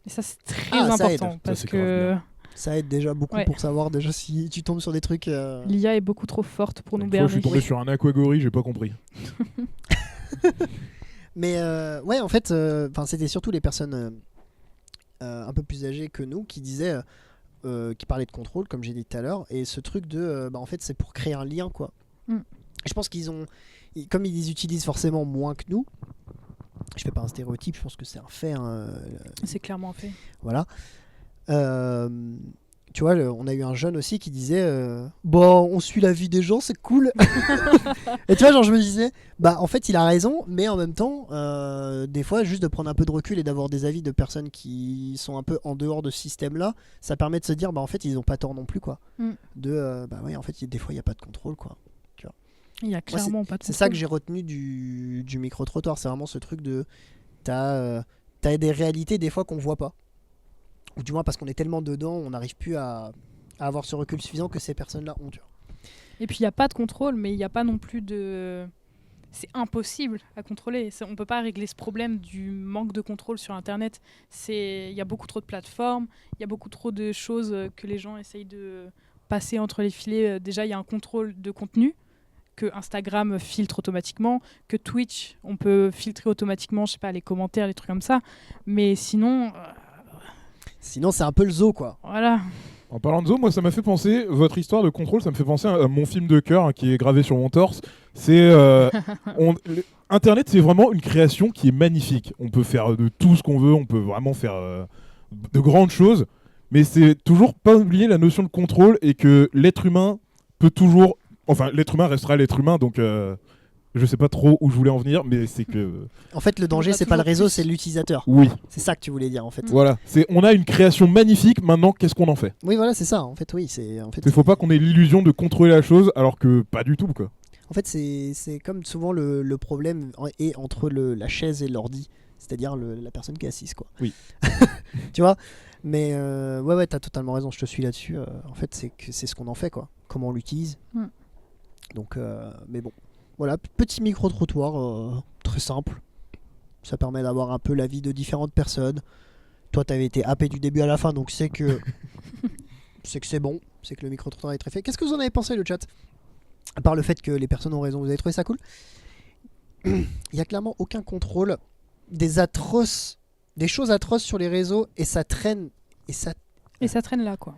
Et ça, c'est très Ah, ça important aide. parce Ça, c'est grave que bien. Ça aide déjà beaucoup Ouais. pour savoir déjà si tu tombes sur des trucs. l'IA est beaucoup trop forte pour nous Une fois, je berner. suis tombé sur un aquagori, j'ai pas compris. Mais ouais, en fait, c'était surtout les personnes un peu plus âgées que nous qui disaient, qui parlaient de contrôle, comme j'ai dit tout à l'heure, et ce truc de, en fait, c'est pour créer un lien, quoi. Mm. Je pense comme ils utilisent forcément moins que nous. Je fais pas un stéréotype, je pense que c'est un fait. Hein, C'est clairement fait. voilà. Tu vois, on a eu un jeune aussi qui disait bon, on suit la vie des gens, c'est cool. Et tu vois, genre, je me disais, en fait, il a raison, mais en même temps, des fois, juste de prendre un peu de recul et d'avoir des avis de personnes qui sont un peu en dehors de ce système-là, ça permet de se dire, en fait, ils ont pas tort non plus, quoi. Mm. Ouais, en fait, des fois, il n'y a pas de contrôle, quoi. Il y a clairement pas de C'est ça que contrôle. j'ai retenu du micro-trottoir, c'est vraiment ce truc de. T'as des réalités, des fois, qu'on voit pas. Ou du moins parce qu'on est tellement dedans, on n'arrive plus à avoir ce recul suffisant que ces personnes-là ont. Tu vois. Et puis il n'y a pas de contrôle, mais il n'y a pas non plus de... C'est impossible à contrôler. On ne peut pas régler ce problème du manque de contrôle sur Internet. Il y a beaucoup trop de plateformes, il y a beaucoup trop de choses que les gens essayent de passer entre les filets. Déjà, il y a un contrôle de contenu que Instagram filtre automatiquement, que Twitch, on peut filtrer automatiquement, je sais pas, les commentaires, les trucs comme ça. Mais sinon, Sinon, c'est un peu le zoo, quoi. voilà. En parlant de zoo, moi ça m'a fait penser, votre histoire de contrôle, ça me fait penser à mon film de cœur hein, qui est gravé sur mon torse. C'est Internet, c'est vraiment une création qui est magnifique. On peut faire de tout ce qu'on veut, on peut vraiment faire de grandes choses, mais c'est toujours pas oublier la notion de contrôle et que l'être humain peut toujours, enfin l'être humain restera l'être humain, donc je sais pas trop où je voulais en venir, mais c'est que En fait, le danger, va c'est pas le toujours réseau, plus. c'est l'utilisateur. oui, C'est ça que tu voulais dire, en fait. voilà, on a une création magnifique. Maintenant, qu'est-ce qu'on en fait? Oui, voilà, c'est ça. En fait, oui, c'est en fait. Il faut pas qu'on ait l'illusion de contrôler la chose, alors que pas du tout quoi. En fait, c'est comme souvent le problème est entre la chaise et l'ordi, c'est-à-dire la personne qui est assise, quoi. Oui. Tu vois. Mais ouais, t'as totalement raison. Je te suis là-dessus. En fait, c'est ce qu'on en fait, quoi. Comment on l'utilise. Donc, mais bon. Voilà, petit micro-trottoir, très simple. Ça permet d'avoir un peu l'avis de différentes personnes. Toi, t'avais été happé du début à la fin, donc c'est que c'est bon, c'est que le micro-trottoir est très fait. Qu'est-ce que vous en avez pensé, le chat? À part le fait que les personnes ont raison, vous avez trouvé ça cool? Il y a clairement aucun contrôle des choses atroces sur les réseaux, et ça traîne, et ça Et ça traîne là, quoi.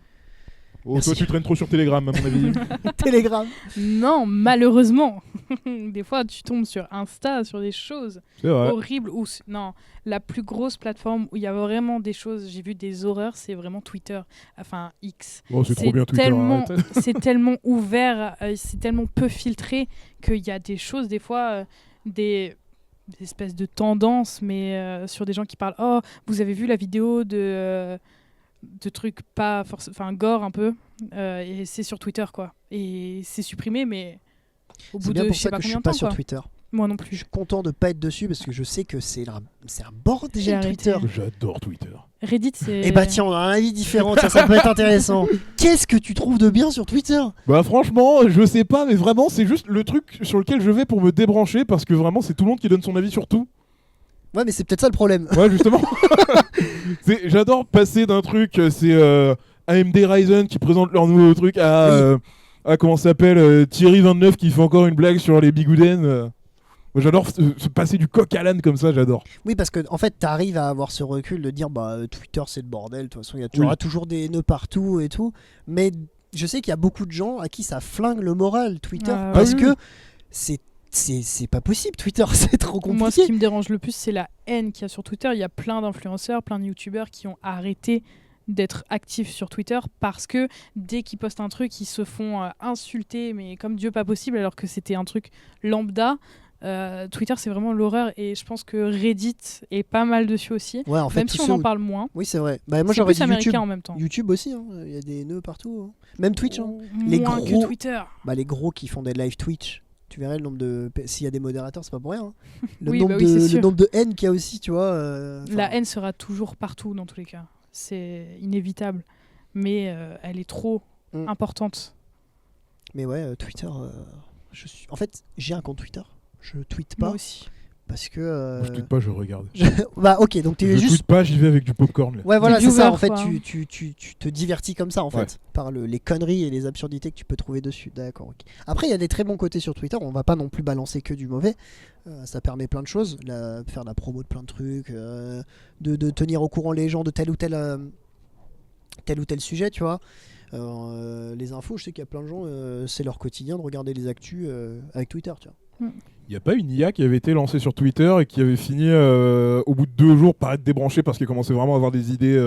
Oh, Merci. toi tu traînes trop sur Telegram à mon avis. Telegram. Non, malheureusement. Des fois, tu tombes sur Insta, sur des choses C'est vrai. horribles. Non, la plus grosse plateforme où il y a vraiment des choses, j'ai vu des horreurs, c'est vraiment Twitter. Enfin, X. Oh, c'est trop bien Twitter. Tellement, arrête. c'est tellement ouvert, c'est tellement peu filtré qu'il y a des choses, des fois, des espèces de tendances, mais sur des gens qui parlent. Oh, vous avez vu la vidéo de trucs pas forcément, gore un peu, et c'est sur Twitter, quoi. Et c'est supprimé, mais au bout C'est bien de pour je sais ça pas que je combien suis de pas temps, sur quoi. Twitter. Moi non Je plus. suis content de pas être dessus parce que je sais que c'est un J'ai bordel arrêté. Twitter. J'adore Twitter. Reddit, c'est. Et bah tiens, on a un avis différent, tiens, ça peut être intéressant. Qu'est-ce que tu trouves de bien sur Twitter? Bah franchement, je sais pas, mais vraiment c'est juste le truc sur lequel je vais pour me débrancher parce que vraiment c'est tout le monde qui donne son avis sur tout. Ouais, mais c'est peut-être ça le problème. Ouais, justement. J'adore passer d'un truc, c'est AMD Ryzen qui présente leur nouveau truc à comment ça s'appelle Thierry29 qui fait encore une blague sur les bigouden. Moi j'adore se passer du coq à l'âne comme ça, j'adore. Oui, parce que en fait, t'arrives à avoir ce recul de dire bah Twitter c'est le bordel, de toute façon, il y aura toujours des nœuds partout et tout. Mais je sais qu'il y a beaucoup de gens à qui ça flingue le moral, Twitter, Ah parce oui. que c'est pas possible, Twitter, c'est trop compliqué. Moi, ce qui me dérange le plus, c'est la haine qu'il y a sur Twitter. Il y a plein d'influenceurs, plein de youtubeurs qui ont arrêté d'être actifs sur Twitter parce que dès qu'ils postent un truc, ils se font insulter, mais comme Dieu pas possible, alors que c'était un truc lambda. Twitter, c'est vraiment l'horreur, et je pense que Reddit est pas mal dessus aussi. Ouais, en fait, Même tous si on ceux en où- parle moins. Oui, c'est vrai. Bah, moi C'est j'aurais plus dit américain YouTube. en même temps. YouTube aussi, hein. Il y a des nœuds partout. hein. Même Twitch. Hein. Les Les moins gros- que Twitter. Bah, les gros qui font des live Twitch. Tu verrais le nombre de. S'il y a des modérateurs, c'est pas pour rien. hein. Le, Oui, nombre bah oui, c'est le sûr. nombre de haine qu'il y a aussi, tu vois. enfin, La haine sera toujours partout dans tous les cas. C'est inévitable. Mais elle est trop Mm. importante. Mais ouais, Twitter. En fait, j'ai un compte Twitter. Je tweete Moi pas aussi. parce que. Moi, je tweete pas, je regarde. Bah, ok, donc tu Je es juste. tweete pas, j'y vais avec du popcorn. Là. Ouais, voilà, Des c'est ça. viewers, En fait, quoi. tu te divertis comme ça, en Ouais. fait, par les conneries et les absurdités que tu peux trouver dessus. D'accord. ok. Après, il y a des très bons côtés sur Twitter. On va pas non plus balancer que du mauvais. Ça permet plein de choses, faire de la promo de plein de trucs, de tenir au courant les gens de tel ou tel sujet, tu vois. Les infos, je sais qu'il y a plein de gens, c'est leur quotidien de regarder les actus avec Twitter, tu vois. Il y a pas une IA qui avait été lancée sur Twitter et qui avait fini au bout de 2 jours par être débranchée parce qu'elle commençait vraiment à avoir des idées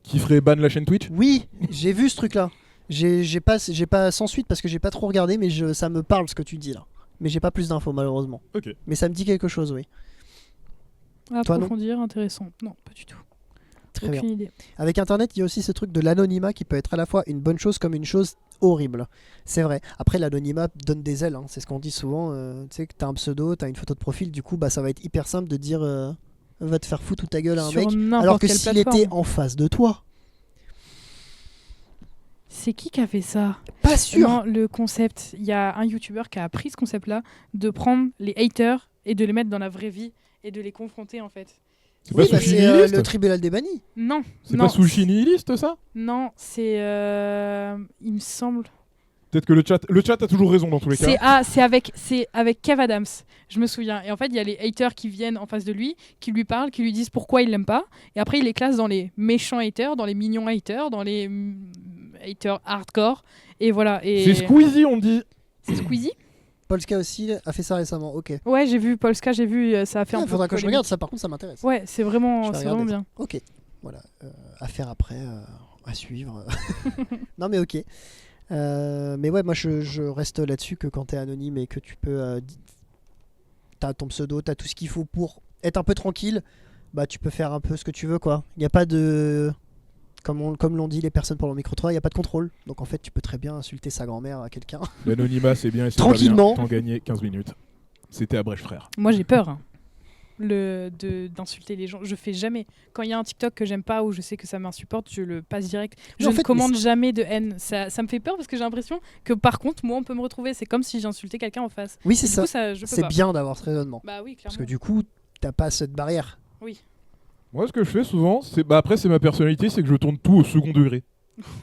qui feraient ban la chaîne Twitch. Oui, j'ai vu ce truc-là. J'ai pas sans suite parce que j'ai pas trop regardé, mais ça me parle ce que tu dis là. Mais j'ai pas plus d'infos malheureusement. Ok. Mais ça me dit quelque chose, oui. Toi, non Approfondir, intéressant. Non, pas du tout. Très bien. Aucune idée. Avec Internet, il y a aussi ce truc de l'anonymat qui peut être à la fois une bonne chose comme une chose horrible. C'est vrai. Après, l'anonymat donne des ailes. hein. C'est ce qu'on dit souvent. Tu sais que t'as un pseudo, t'as une photo de profil. Du coup, bah, ça va être hyper simple de dire va te faire foutre toute ta gueule à un Sur mec. n'importe Alors que quelle s'il plateforme. était en face de toi, C'est qui a fait ça? pas sûr. Non, le concept. Il y a un youtubeur qui a appris ce concept-là de prendre les haters et de les mettre dans la vraie vie et de les confronter en fait. C'est Oui, pas bah, Sushi c'est Nihiliste le tribunal des bannis. Non, C'est non, pas Sushi Nihiliste ça? non, c'est il me semble. Peut-être que le chat a toujours raison dans tous les cas. C'est avec Kev Adams, je me souviens. Et en fait, il y a les haters qui viennent en face de lui, qui lui parlent, qui lui disent pourquoi il l'aime pas. Et après, il les classe dans les méchants haters, dans les mignons haters, dans les haters hardcore. Et voilà. Et... C'est Squeezie, on dit. C'est Squeezie. Polska aussi a fait ça récemment, ok. Ouais, j'ai vu Polska, ça a fait un Il peu. faudra que je polémique. regarde ça, par contre ça m'intéresse. Ouais, c'est Je vraiment vais regarder bien. Ok, voilà, à faire après, à suivre. Non mais ok. Mais ouais, moi je reste là-dessus que quand t'es anonyme et que tu peux... t'as ton pseudo, t'as tout ce qu'il faut pour être un peu tranquille, bah tu peux faire un peu ce que tu veux quoi. Il n'y a pas de... Comme l'ont dit les personnes pour le micro-trottoir, il n'y a pas de contrôle. Donc en fait tu peux très bien insulter sa grand-mère à quelqu'un. L'anonymat, c'est bien et c'est Tranquillement. pas bien. T'en gagnais 15 minutes. C'était à Brèche Frère. Moi, j'ai peur d'insulter les gens. Je fais jamais. Quand il y a un TikTok que j'aime pas ou je sais que ça m'insupporte, je le passe direct. Je en ne fait, commande jamais de haine. Ça me fait peur parce que j'ai l'impression que par contre, moi, on peut me retrouver. C'est comme si j'insultais quelqu'un en face. Oui c'est Du ça. coup, je peux C'est pas. bien d'avoir ce raisonnement. Bah oui, Parce clairement. que du coup, t'as pas cette barrière. Oui. Moi, ce que je fais souvent, c'est. Bah, après, c'est ma personnalité, c'est que je tourne tout au second degré.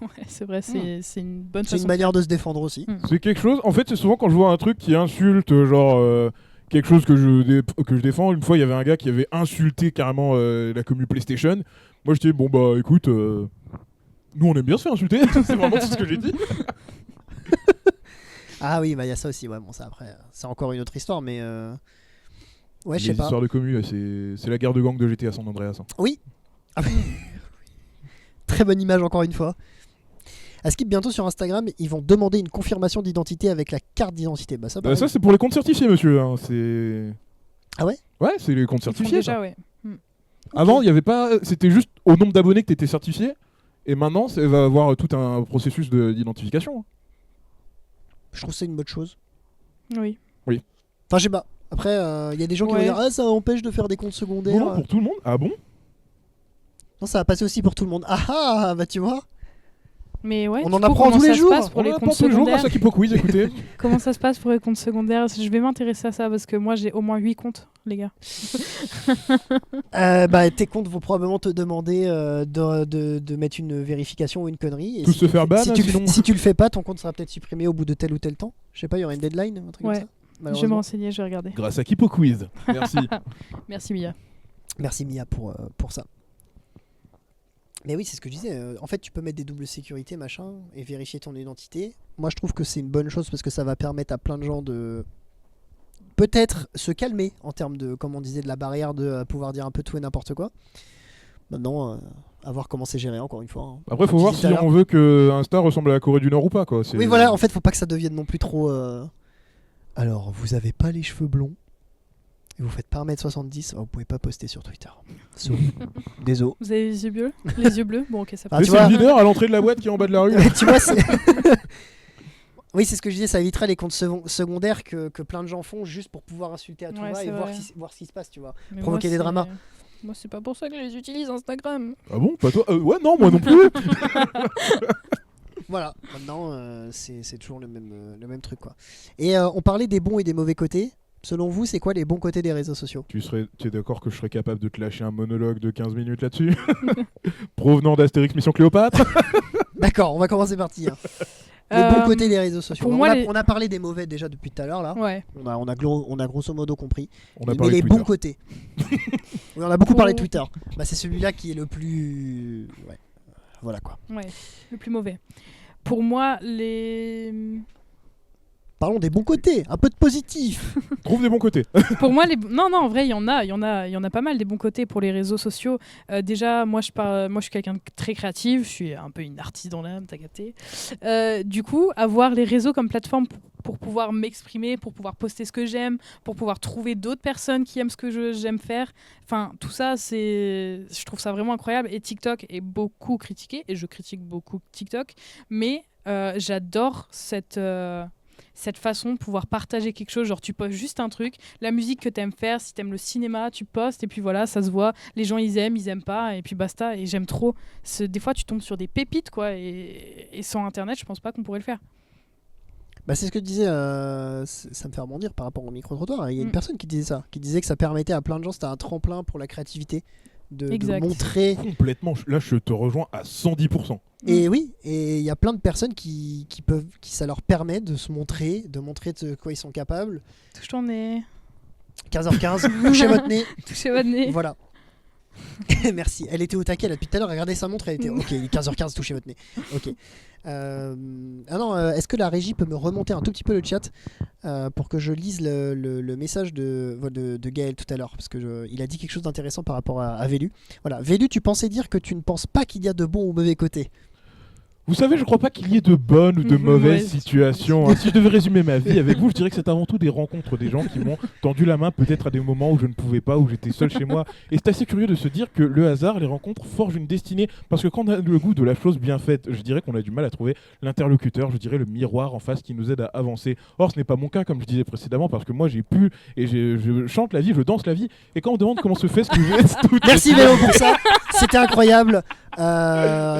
Ouais, c'est vrai, c'est une bonne C'est façon. une manière de se défendre aussi. C'est quelque chose. En fait, c'est souvent quand je vois un truc qui insulte, genre. Quelque chose que je défends. Une fois, il y avait un gars qui avait insulté carrément la commu PlayStation. Moi, je dis, bon, bah écoute, nous, on aime bien se faire insulter. C'est vraiment tout ce que j'ai dit. Ah oui, bah il y a ça aussi. Ouais, bon, ça après, c'est encore une autre histoire, mais. Ouais, je sais Les pas. histoires de commu, c'est la guerre de gang de GTA San Andreas. Hein. Oui. Ah oui. Très bonne image encore une fois. À Skip, bientôt sur Instagram, ils vont demander une confirmation d'identité avec la carte d'identité. Bah ça, Bah, pareil. ça, c'est pour les comptes certifiés, monsieur. Hein. C'est. Ah ouais. Ouais, c'est les comptes Ils font certifiés. ça. déjà, ouais. Avant, il y avait pas. C'était juste au nombre d'abonnés que tu étais certifié. Et maintenant, ça va avoir tout un processus d'identification. Je trouve que c'est une bonne chose. Oui. Enfin, je sais pas. Après, il y a des gens qui vont Ouais. dire ah ça empêche de faire des comptes secondaires. Non, pour tout le monde. Ah bon? Non, ça va passer aussi pour tout le monde. Ah ah, bah tu vois. Mais ouais. On du en coup, apprend comment tous les ça se jours. passe pour On les en comptes apprend tous les jours secondaires grâce à Kipo Quiz, écoutez. Comment ça se passe pour les comptes secondaires? Je vais m'intéresser à ça parce que moi, j'ai au moins 8 comptes, les gars. Bah tes comptes vont probablement te demander de mettre une vérification ou une connerie. Et Tous se faire ban, si tu, sinon. si tu le fais pas, ton compte sera peut-être supprimé au bout de tel ou tel temps. Je sais pas, il y aura une deadline, un truc Ouais. comme ça. Je vais me Malheureusement. renseigner, je vais regarder. Grâce à Kipo Quiz. Merci. Merci, Mia. Merci Mia pour ça. Mais oui, c'est ce que je disais. En fait, tu peux mettre des doubles sécurités, machin, et vérifier ton identité. Moi, je trouve que c'est une bonne chose parce que ça va permettre à plein de gens de peut-être se calmer en termes de, comme on disait, de la barrière de pouvoir dire un peu tout et n'importe quoi. Maintenant, à voir comment c'est géré, encore une fois. Hein. Après, faut Comme voir je si disais tout à on veut que Insta ressemble à la Corée du Nord ou pas, quoi. Oui, voilà, en fait, faut pas que ça devienne non plus trop. Alors, vous avez pas les cheveux blonds et vous faites pas 1m70, vous pouvez pas poster sur Twitter. So, désolé. Vous avez les yeux bleus? Les yeux bleus? Bon, ok, ça Ah, passe. tu C'est vois- le leader à l'entrée de la boîte qui est en bas de la rue. Tu vois, c'est. Oui, c'est ce que je disais, ça éviterait les comptes secondaires que plein de gens font juste pour pouvoir insulter à tout Ouais, va c'est et voir, vrai. voir ce qui se passe, tu vois. Mais provoquer moi, des dramas. Moi, c'est pas pour ça que je les utilise, Instagram. Ah bon? Pas toi? Ouais, non, moi non plus. Voilà, maintenant, c'est toujours le même truc, quoi. Et on parlait des bons et des mauvais côtés. Selon vous, c'est quoi les bons côtés des réseaux sociaux? Tu es d'accord que je serais capable de te lâcher un monologue de 15 minutes là-dessus? Provenant d'Astérix Mission Cléopâtre? D'accord, on va commencer par tirer. Les bons côtés des réseaux sociaux. pour on, moi, a, les- on a parlé des mauvais déjà depuis tout à l'heure, là. Ouais. On a grosso modo compris. On a Mais parlé les de bons Twitter. côtés. Oui, on a beaucoup Pour- parlé de Twitter. Bah, c'est celui-là qui est le plus. Ouais. Voilà quoi. Ouais, le plus mauvais. Pour moi, les... Parlons des bons côtés, un peu de positif. Trouve des bons côtés. Pour moi, non, en vrai, il y en a pas mal des bons côtés pour les réseaux sociaux. Déjà, moi, je suis quelqu'un de très créatif, je suis un peu une artiste dans l'âme, t'as capté. Du coup, avoir les réseaux comme plateforme pour pouvoir m'exprimer, pour pouvoir poster ce que j'aime, pour pouvoir trouver d'autres personnes qui aiment ce que j'aime faire. Enfin, tout ça, je trouve ça vraiment incroyable. Et TikTok est beaucoup critiqué, et je critique beaucoup TikTok, mais j'adore cette façon de pouvoir partager quelque chose, genre tu postes juste un truc, la musique que t'aimes faire, si t'aimes le cinéma, tu postes et puis voilà, ça se voit, les gens ils aiment pas et puis basta, et j'aime trop. Des fois tu tombes sur des pépites quoi, et sans internet je pense pas qu'on pourrait le faire. Bah, c'est ce que tu disais, ça me fait rebondir par rapport au micro-trottoir. Il y a une Mm. personne qui disait ça, qui disait que ça permettait à plein de gens, c'était un tremplin pour la créativité. de Exact. montrer. Complètement. Là, je te rejoins à 110%. Et oui, et il y a plein de personnes qui ça leur permet de se montrer, de montrer de quoi ils sont capables. Touche ton nez, 15h15, touchez votre nez. touchez votre nez. Voilà. Merci. Elle était au taquet là depuis tout à l'heure. Regardez sa montre. Elle était ok. Il est 15h15. Touchez votre nez. Ok. Ah non. Est-ce que la régie peut me remonter un tout petit peu le chat pour que je lise le message de Gaël tout à l'heure parce que il a dit quelque chose d'intéressant par rapport à Vélu. Voilà. Vélu, tu pensais dire que tu ne penses pas qu'il y a de bons ou mauvais côtés. Vous savez, je crois pas qu'il y ait de bonnes ou de mauvaises situations. Si je devais résumer ma vie avec vous, je dirais que c'est avant tout des rencontres, des gens qui m'ont tendu la main peut-être à des moments où je ne pouvais pas, où j'étais seul chez moi. Et c'est assez curieux de se dire que le hasard, les rencontres forgent une destinée. Parce que quand on a le goût de la chose bien faite, je dirais qu'on a du mal à trouver l'interlocuteur, je dirais le miroir en face qui nous aide à avancer. Or, ce n'est pas mon cas, comme je disais précédemment, parce que moi j'ai pu et je chante la vie, je danse la vie. Et quand on me demande comment se fait ce que je laisse tout. Merci Vélo pour ça. C'était incroyable.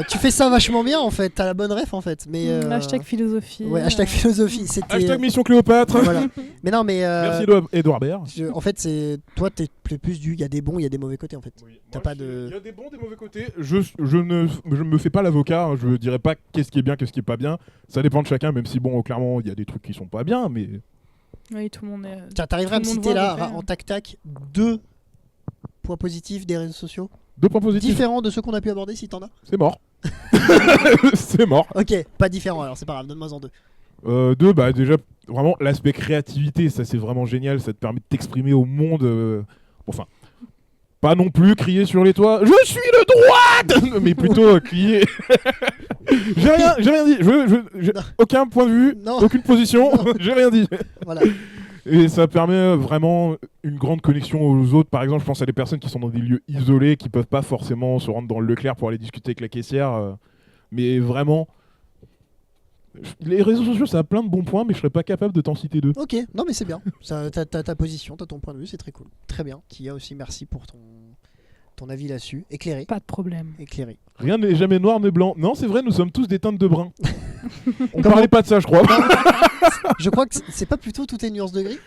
Tu fais ça vachement bien en fait. T'as la bonne ref en fait. Mais Hashtag philosophie. ouais, hashtag philosophie. C'était. Hashtag Mission Cléopâtre. Voilà. Mais non, mais. Merci Edouard Baird. En fait, c'est toi, t'es plus du. Il y a des bons, il y a des mauvais côtés en fait. T'as pas de. Il y a des bons, des mauvais côtés. Je ne me fais pas l'avocat. Hein. Je dirais pas qu'est-ce qui est bien, qu'est-ce qui est pas bien. Ça dépend de chacun, même si bon, clairement, il y a des trucs qui sont pas bien, mais. Oui, tout le monde est. Tiens, t'arriverais à me tout le monde citer voit là, à peu près. en tac-tac, 2 points positifs des réseaux sociaux 2 points positifs. différents de ceux qu'on a pu aborder si t'en as. C'est mort. C'est mort. Ok, pas différents alors, c'est pas grave, donne-moi en 2. 2, bah déjà, vraiment, l'aspect créativité, ça c'est vraiment génial. Ça te permet de t'exprimer au monde. Enfin, pas non plus crier sur les toits. Je suis de droite mais plutôt crier. J'ai rien dit. Aucun point de vue, Non. aucune position. Non. J'ai rien dit. Voilà. Et ça permet vraiment une grande connexion aux autres. Par exemple, je pense à des personnes qui sont dans des lieux isolés, qui peuvent pas forcément se rendre dans le Leclerc pour aller discuter avec la caissière. Mais vraiment, les réseaux sociaux, ça a plein de bons points, mais je serais pas capable de t'en citer 2. Ok, non mais c'est bien. T'as ta position, t'as ton point de vue, c'est très cool. Très bien. Kia aussi, merci pour ton avis là-dessus. Éclairé. Pas de problème. Éclairé. Rien n'est jamais noir ni blanc. Non, c'est vrai, nous sommes tous des teintes de brun. On Comment- parlait pas de ça, je crois. Je crois que c'est pas plutôt toutes les nuances de gris.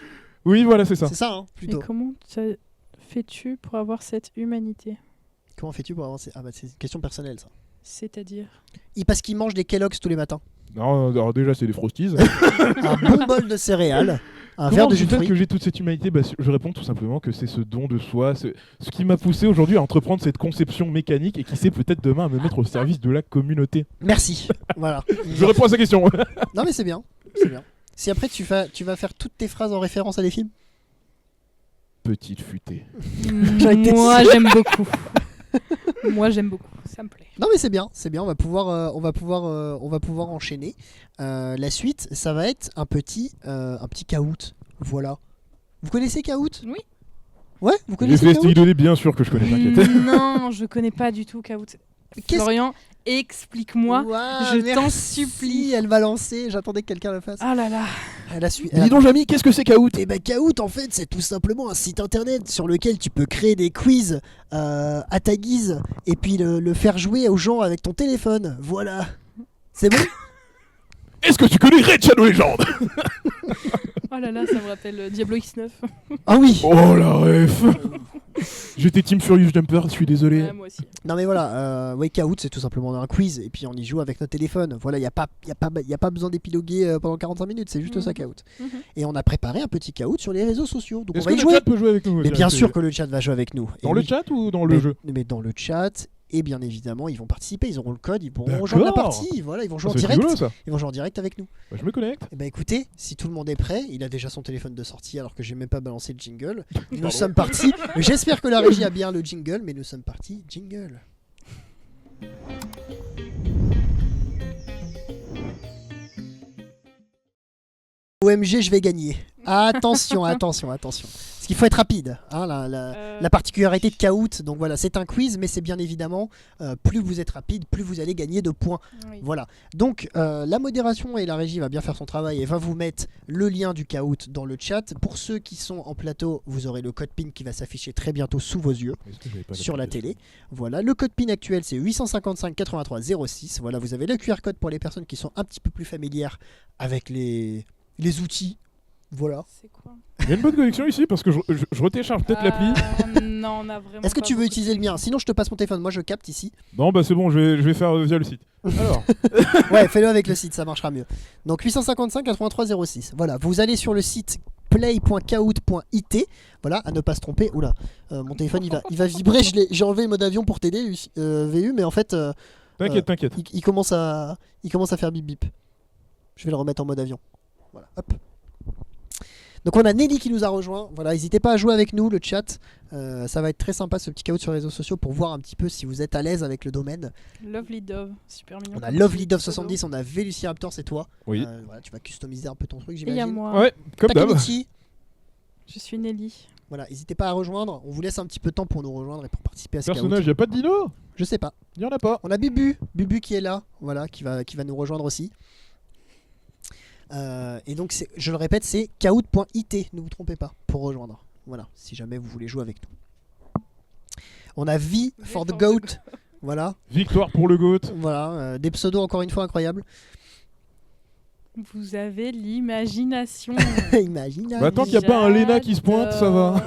Oui, voilà, c'est ça. C'est ça, hein, Et plutôt. comment fais-tu pour avoir cette humanité? Comment fais-tu pour avancer? Ah bah c'est une question personnelle ça. C'est-à-dire? Parce qu'il mange des Kellogg's tous les matins. Non, alors déjà, c'est des frosties. Un bon bol de céréales, un verre Comment de je jus de fais fruits. que j'ai toute cette humanité? Je réponds tout simplement que c'est ce don de soi, ce qui m'a poussé aujourd'hui à entreprendre cette conception mécanique et qui sait peut-être demain à me mettre au service de la communauté. Merci. Voilà. Je réponds à sa question. Non mais c'est bien, c'est bien. Si après tu vas faire toutes tes phrases en référence à des films. Petite futée. J'aurais été Moi, sûre. j'aime beaucoup. Moi, j'aime beaucoup. Ça me plaît. Non mais c'est bien, on va pouvoir enchaîner. La suite, ça va être un petit Kahoot. Voilà. Vous connaissez Kahoot? Oui. Ouais, vous Les connaissez Kahoot? festivités, bien sûr que je connais, t'inquiète. Non, je connais pas du tout Kahoot. Qu'est-ce- Florian, explique-moi. Ouah, je t'en merci, supplie. Elle va lancer, j'attendais que quelqu'un le fasse. Ah là là. Elle a su. Dis donc, Jamy, qu'est-ce que c'est Kahoot? Et ben Kahoot en fait c'est tout simplement un site internet sur lequel tu peux créer des quiz à ta guise et puis le faire jouer aux gens avec ton téléphone. Voilà. C'est bon? Est-ce que tu connais Red Shadow Legend? Oh là là, ça me rappelle Diablo X9. Ah oui. Oh la ref. J'étais Team Furious Jumper, je suis désolé. Ouais, moi aussi. Non mais voilà, ouais, Kahoot c'est tout simplement un quiz et puis on y joue avec notre téléphone. Voilà, il n'y a pas besoin d'épiloguer pendant 45 minutes, c'est juste ça Kahoot. Mhm. Et on a préparé un petit Kahoot sur les réseaux sociaux. Donc on Est-ce va que y le jouer. chat peut jouer avec nous? Mais bien sûr que le chat va jouer avec nous. Et Dans le oui, chat ou dans le jeu? mais dans le chat. Et bien évidemment, ils vont participer, ils auront le code, ils pourront rejoindre la D'accord. partie. Voilà, ils vont jouer en C'est direct. rigolo ça. Ils vont jouer en direct avec nous. Bah, je me connecte. Et bah écoutez, si tout le monde est prêt, il a déjà son téléphone de sortie alors que j'ai même pas balancé le jingle. Nous Pardon. sommes partis. J'espère que la régie a bien le jingle, mais nous sommes partis. Jingle. OMG, je vais gagner. Attention, attention, attention. Parce qu'il faut être rapide. Hein, la particularité de Kahoot, donc voilà, c'est un quiz, mais c'est bien évidemment, plus vous êtes rapide, plus vous allez gagner de points. Oui. Voilà. Donc la modération et la régie va bien faire son travail et va vous mettre le lien du Kahoot dans le chat. Pour ceux qui sont en plateau, vous aurez le code PIN qui va s'afficher très bientôt sous vos yeux sur la télé. Voilà, le code PIN actuel c'est 855 83 06. Voilà, vous avez le QR code pour les personnes qui sont un petit peu plus familières avec les outils. Voilà. C'est quoi? Il y a une bonne connexion ici parce que je retélécharge peut-être l'appli. Non, on a vraiment. Est-ce que pas tu veux beaucoup utiliser de le mien? Sinon, je te passe mon téléphone. Moi, je capte ici. Non, bah c'est bon, je vais faire via le site. Alors, Ouais, fais-le avec le site, ça marchera mieux. Donc 855 83 06. Voilà, vous allez sur le site play.kahoot.it. Voilà, à ne pas se tromper. Oula, mon téléphone il va vibrer. J'ai enlevé le mode avion pour t'aider, VU, mais en fait, t'inquiète. il commence à faire bip bip. Je vais le remettre en mode avion. Voilà, hop. Donc on a Nelly qui nous a rejoint. Voilà, n'hésitez pas à jouer avec nous, le chat. Ça va être très sympa ce petit Kahoot sur les réseaux sociaux pour voir un petit peu si vous êtes à l'aise avec le domaine. Lovely Dove, super mignon. On a comme Lovely Dove pseudo. 70, on a Velociraptor, c'est toi. Oui. Voilà, tu vas customiser un peu ton truc, Et il y a j'imagine. moi. Ouais, comme d'hab. Takemichi. Je suis Nelly. Voilà, n'hésitez pas à rejoindre. On vous laisse un petit peu de temps pour nous rejoindre et pour participer à ce Personnage, Kahoot. y a pas de dino? Je sais pas. Y en a pas. On a Bubu qui est là, voilà, qui va nous rejoindre aussi. Et donc, je le répète, c'est kahoot.it, ne vous trompez pas, pour rejoindre. Voilà, si jamais vous voulez jouer avec nous. On a V for the Goat, voilà, Victoire pour le GOAT. voilà, des pseudos encore une fois incroyables. Vous avez l'imagination. Imagine. Bah, tant qu'il y a pas un Lena qui se pointe, ça va.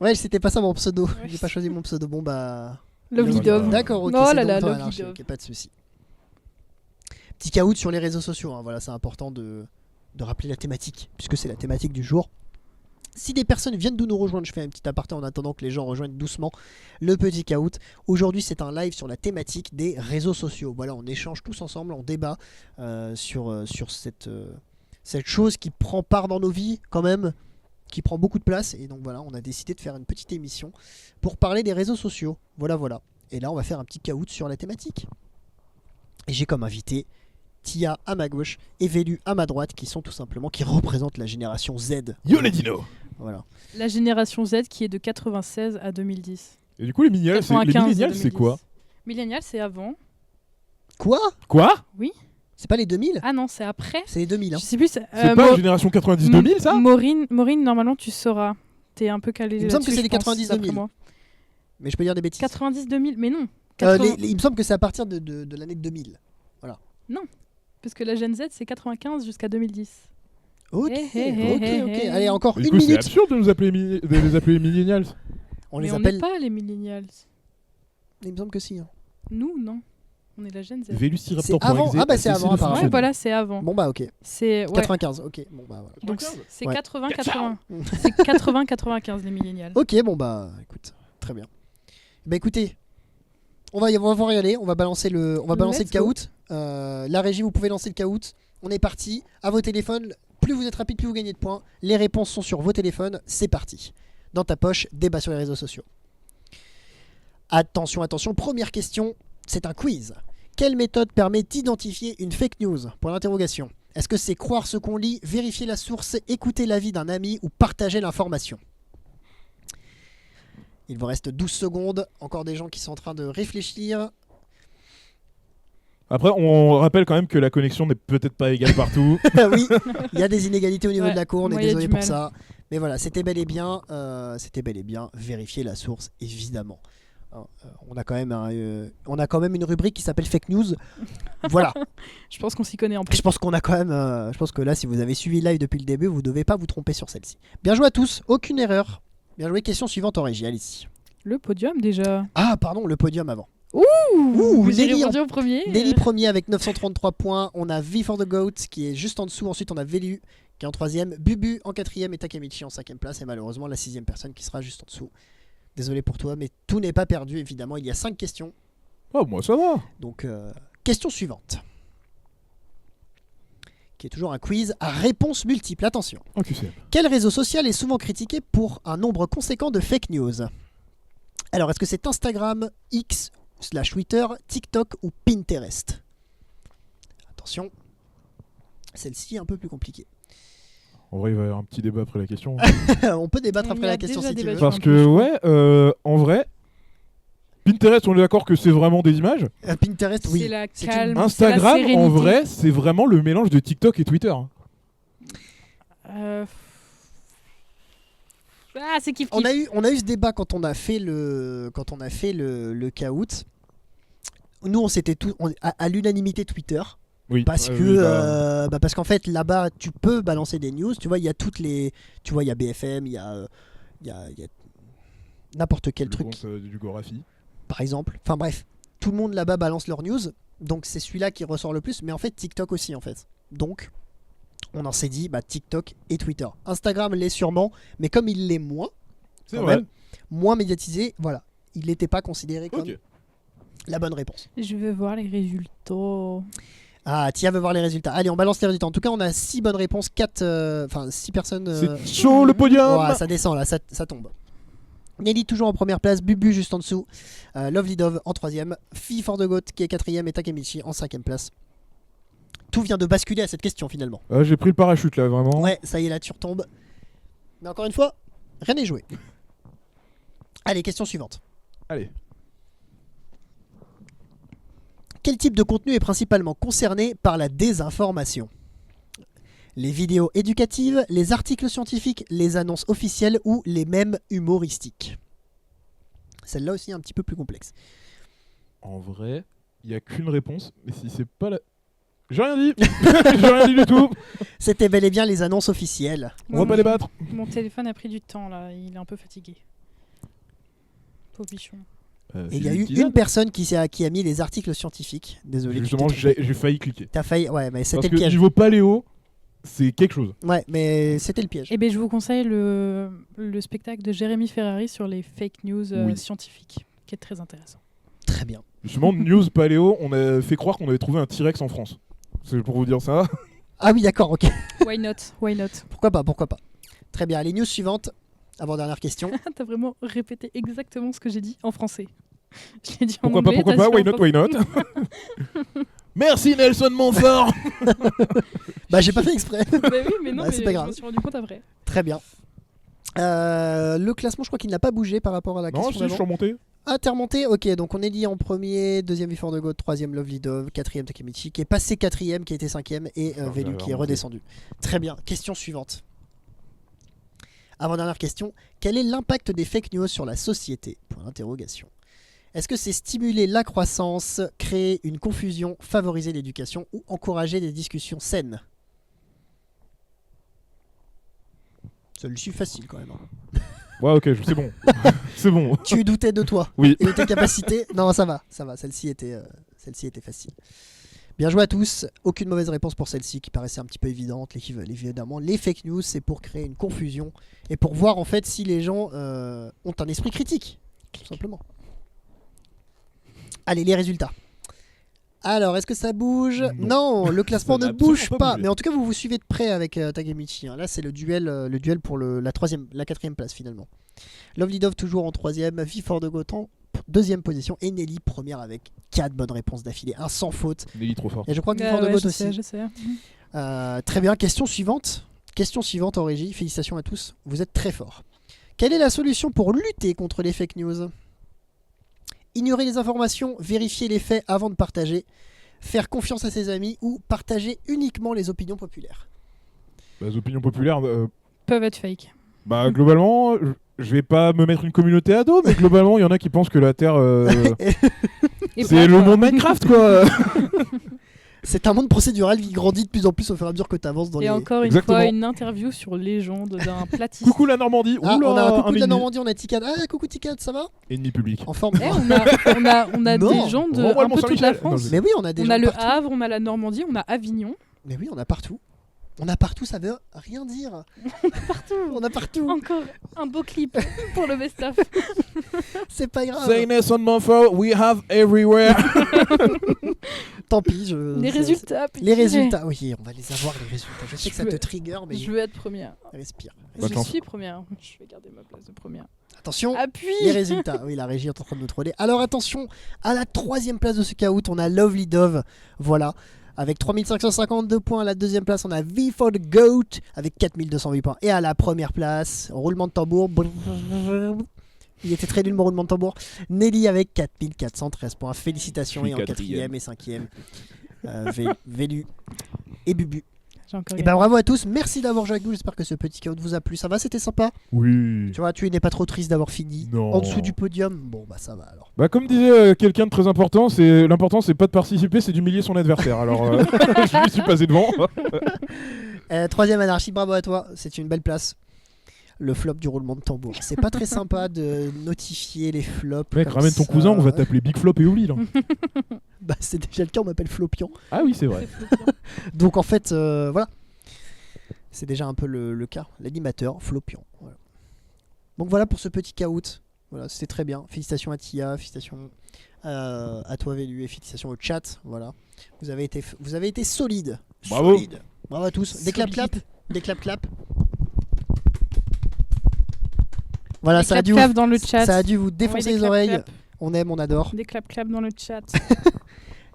Ouais, c'était pas ça mon pseudo. Ouais. J'ai pas choisi mon pseudo. Bon bah. Lovely Dove. D'accord, ok. Oh c'est là donc là, toi, Lovely Anarchie, Dove. ok, pas de souci. Petit Kahoot sur les réseaux sociaux. Hein, voilà, c'est important de rappeler la thématique, puisque c'est la thématique du jour. Si des personnes viennent de nous rejoindre, je fais un petit aparté en attendant que les gens rejoignent doucement le petit Kahoot. Aujourd'hui, c'est un live sur la thématique des réseaux sociaux. Voilà, on échange tous ensemble, on débat sur cette chose qui prend part dans nos vies quand même, qui prend beaucoup de place. Et donc voilà, on a décidé de faire une petite émission pour parler des réseaux sociaux. Voilà. Et là, on va faire un petit Kahoot sur la thématique. Et j'ai comme invité Tia à ma gauche et Vélu à ma droite, qui représentent la génération Z. Yo les dinos. Voilà. La génération Z qui est de 96 à 2010. Et du coup, les millennials, c'est 95 à millennials, c'est 2010. quoi? Millennial, c'est avant. Quoi? Quoi? C'est pas les 2000? Ah non, c'est après. C'est les 2000, hein. Je sais plus. C'est pas la génération 90-2000, ça? Maureen, normalement, tu sauras. T'es un peu calé. Il me semble que là-dessus, c'est les je pense, 90-2000. d'après moi. Mais je peux dire des bêtises. 90-2000, mais non. 80 il me semble que c'est à partir de l'année 2000. Parce que la Gen Z, c'est 95 jusqu'à 2010. Ok, ok. Allez, encore Du une coup, c'est minute. absurde de nous appeler de les appeler millennials. On Mais les on appelle. n'est pas les millennials. Il me semble que si. Hein. Nous, non. On est la Gen Z. Vélociraptor. C'est avant. Ah bah, c'est avant, apparemment. Ouais, voilà, c'est avant. Bon bah ok. C'est ouais. 95. Ok. Bon bah voilà. Donc c'est Ouais. 80-80. C'est 80-95 les millennials. Ok, bon bah écoute, très bien. Bah écoutez, on va y aller. On va balancer le Let's go. Kahoot. La régie, vous pouvez lancer le Kahoot. On est parti. À vos téléphones. Plus vous êtes rapide, plus vous gagnez de points. Les réponses sont sur vos téléphones. C'est parti. Dans ta poche, débat sur les réseaux sociaux. Attention. Première question. C'est un quiz. Quelle méthode permet d'identifier une fake news? Pour l'interrogation. Est-ce que c'est croire ce qu'on lit, vérifier la source, écouter l'avis d'un ami ou partager l'information? Il vous reste 12 secondes. Encore des gens qui sont en train de réfléchir. Après, on rappelle quand même que la connexion n'est peut-être pas égale partout. Oui, il y a des inégalités au niveau Ouais, de la cour. On est moi, il y a désolé du pour mal. ça. Mais voilà, c'était bel et bien vérifier la source, évidemment. On a quand même une rubrique qui s'appelle fake news. Voilà. Je pense qu'on s'y connaît en plus. Je pense qu'on a quand même. Je pense que là, si vous avez suivi le live depuis le début, vous ne devez pas vous tromper sur celle-ci. Bien joué à tous. Aucune erreur. Bien joué. Question suivante en régie. Allez-y. Le podium déjà. Ah, pardon, le podium avant. Ouh, j'ai Nelly répondu au premier. Nelly premier avec 933 points. On a V for the Goat qui est juste en dessous. Ensuite, on a Vélu qui est en troisième. Bubu en quatrième et Takemichi en cinquième place. Et malheureusement, la sixième personne qui sera juste en dessous. Désolé pour toi, mais tout n'est pas perdu, évidemment. Il y a 5 questions. Oh, moi ça va. Donc, question suivante. Qui est toujours un quiz à réponse multiple. Attention. Oh, tu sais. Quel réseau social est souvent critiqué pour un nombre conséquent de fake news? Alors, est-ce que c'est Instagram, X, /Twitter, TikTok ou Pinterest? Attention. Celle-ci est un peu plus compliquée. En vrai, il va y avoir un petit débat après la question. On peut débattre On après y a la question déjà si tu veux. débattu. Parce un peu, que, je ouais, en vrai, Pinterest, on est d'accord que c'est vraiment des images. Pinterest, oui. C'est la C'est calme. une- Instagram, c'est la sérénité. en vrai, c'est vraiment le mélange de TikTok et Twitter. Ah, c'est kiff On a eu ce débat quand on a fait le Kahoot. Nous, on s'était à l'unanimité Twitter. Oui. Parce que oui, bah, parce qu'en fait là-bas tu peux balancer des news, tu vois, il y a toutes les, tu vois, il y a BFM, il y a n'importe quel le truc, compte, du Gorafi. par exemple. Enfin bref, tout le monde là-bas balance leurs news, donc c'est celui-là qui ressort le plus, mais en fait TikTok aussi en fait. Donc on en s'est dit TikTok et Twitter. Instagram l'est sûrement, mais comme il l'est moins, C'est quand vrai. même, moins médiatisé, voilà, il n'était pas considéré comme Ok. la bonne réponse. Je veux voir les résultats. Ah, Tia veut voir les résultats. Allez, on balance les résultats. En tout cas, on a 6 bonnes réponses, 6 personnes. C'est chaud le podium. Ouais, ça descend là, ça tombe. Nelly toujours en première place, Bubu juste en dessous, Lovely Dove en troisième, Fee for the Goat qui est quatrième et Takemichi en cinquième place. Tout vient de basculer à cette question finalement. J'ai pris le parachute là, vraiment. Ouais, ça y est, là tu retombes. Mais encore une fois, rien n'est joué. Allez, question suivante. Allez. Quel type de contenu est principalement concerné par la désinformation ? Les vidéos éducatives, les articles scientifiques, les annonces officielles ou les mèmes humoristiques ? Celle-là aussi est un petit peu plus complexe. En vrai, il n'y a qu'une réponse, mais si c'est pas la... J'ai rien dit. J'ai rien dit du tout. C'était bel et bien les annonces officielles. On va pas débattre. Mon téléphone a pris du temps là, il est un peu fatigué. Pauvre bichon. Et il y a eu une personne qui a mis les articles scientifiques. Désolé. Justement, tu t'es trompé. j'ai failli cliquer. T'as failli, ouais, mais Parce c'était que le piège. niveau paléo, c'est quelque chose. Ouais, mais c'était le piège. Eh bien, je vous conseille le spectacle de Jérémy Ferrari sur les fake news Oui. scientifiques, qui est très intéressant. Très bien. Justement, news paléo, on a fait croire qu'on avait trouvé un T-Rex en France. C'est pour vous dire ça. Ah oui, d'accord, ok. Why not? Why not? Pourquoi pas, pourquoi pas. Très bien, les news suivantes. Avant-dernière question. T'as vraiment répété exactement ce que j'ai dit en français. Je l'ai dit en Pourquoi pas, anglais, pourquoi t'as pas, su why en not, why not. Merci Nelson Montfort. Bah, j'ai pas fait exprès. Bah oui, mais non, Bah, mais c'est pas je grave. me suis rendu compte après. Très bien. Le classement, je crois qu'il n'a pas bougé par rapport à la Non, question si, je d'avant. suis remonté. Ah, t'es remonté. Ok, donc on est dit en premier, deuxième Before the God, troisième Lovely Dove, quatrième Takemichi, qui est passé quatrième, qui a été cinquième, et Ah, Velu j'avais qui est remonté. redescendu. Très bien. Question suivante. Avant-dernière question. Quel est l'impact des fake news sur la société ? Point d'interrogation. Est-ce que c'est stimuler la croissance, créer une confusion, favoriser l'éducation ou encourager des discussions saines ? Celui-ci facile quand même. Hein. Ouais, ok, c'est bon. C'est bon. Tu doutais de toi Oui. et de tes capacités. Non, ça va. Celle-ci était facile. Bien joué à tous. Aucune mauvaise réponse pour celle-ci qui paraissait un petit peu évidente. Évidemment, les fake news, c'est pour créer une confusion et pour voir en fait si les gens ont un esprit critique, tout simplement. Allez, les résultats. Alors, est-ce que ça bouge ? Non, le classement Ça ne n'a bouge absolument pas. pas bougé. Mais en tout cas, vous vous suivez de près avec Takemichi. Hein. Là, c'est le duel pour la quatrième place finalement. Lovely Dove toujours en troisième, V for the Goat en deuxième position et Nelly première avec 4 bonnes réponses d'affilée, un sans faute. Nelly trop fort. Et je crois que V Ah for the ouais, Goat je aussi. sais, je sais. Très bien, question suivante en régie. Félicitations à tous, vous êtes très forts. Quelle est la solution pour lutter contre les fake news ? Ignorer les informations, vérifier les faits avant de partager, faire confiance à ses amis ou partager uniquement les opinions populaires. Les opinions populaires, Peuvent être fake. bah globalement, je vais pas me mettre une communauté à dos, mais globalement, il y en a qui pensent que la Terre, Et c'est bref, le monde Minecraft, quoi. C'est un monde procédural qui grandit de plus en plus au fur et à mesure que tu avances dans Et les... encore une Exactement. fois, une interview sur légende d'un platiste. Coucou la Normandie. Ah, Oula, on a un coucou de la ennemi. Normandie, on a Ticad. Ah, coucou Ticad, ça va ? Ennemi public. En forme. Eh, on a Non. des gens de Renvoie le un peu toute Mont-Saint-Michel. la Non, France. je- Mais oui, on a des On gens a le partout. Havre, on a la Normandie, on a Avignon. Mais oui, on a partout. On a partout, ça veut rien dire. Partout. On a partout. Encore un beau clip pour le best-of. C'est pas grave. Say Nelson Montfort, we have everywhere. Tant pis. Les résultats. Les pitié. résultats, oui, on va les avoir, les résultats. Je sais que ça Je te veux- trigger, mais Je veux être première. respire. Bonne Je chance. suis première. Je vais garder ma place de première. Attention, Appuie. les résultats. Oui, la régie est en train de nous troller. Alors attention, à la troisième place de ce caout, on a Lovely Dove. Voilà. Avec 3552 points. À la deuxième place, on a V for the Goat avec 4208 points. Et à la première place, roulement de tambour. Il était très nul mon roulement de tambour. Nelly avec 4413 points. Félicitations. Je suis Et en quatrième. quatrième et cinquième, Velu et Bubu. J'ai encore Et gagné. bah bravo à tous, merci d'avoir joué avec nous, j'espère que ce petit chaos vous a plu. Ça va, c'était sympa? Oui. Tu vois, tu n'es pas trop triste d'avoir fini Non. en dessous du podium? Bon bah ça va alors. Bah comme disait quelqu'un de très important, l'important c'est pas de participer, c'est d'humilier son adversaire. Alors je lui suis passé devant. Troisième anarchie, bravo à toi, c'est une belle place. Le flop du roulement de tambour. C'est pas très sympa de notifier les flops. Mec, comme ramène ton ça. cousin, on va t'appeler Big Flop et oublie là. Bah c'est déjà le cas, on m'appelle Flopion. Ah oui, c'est vrai. Donc en fait, voilà. C'est déjà un peu le cas. L'animateur, Flopion. Voilà. Donc voilà pour ce petit caout. Voilà, c'était très bien. Félicitations à Tia, félicitations à toi Vélu et félicitations au chat. Voilà. Vous avez été solide. Bravo. Solide. Bravo à tous. Des clap clap. Des clap clap. Voilà, Des ça a, dû clap vous, dans le chat. ça a dû vous Ouais, défoncer des les clap oreilles. clap. On aime, on adore. Des clap clap dans le chat.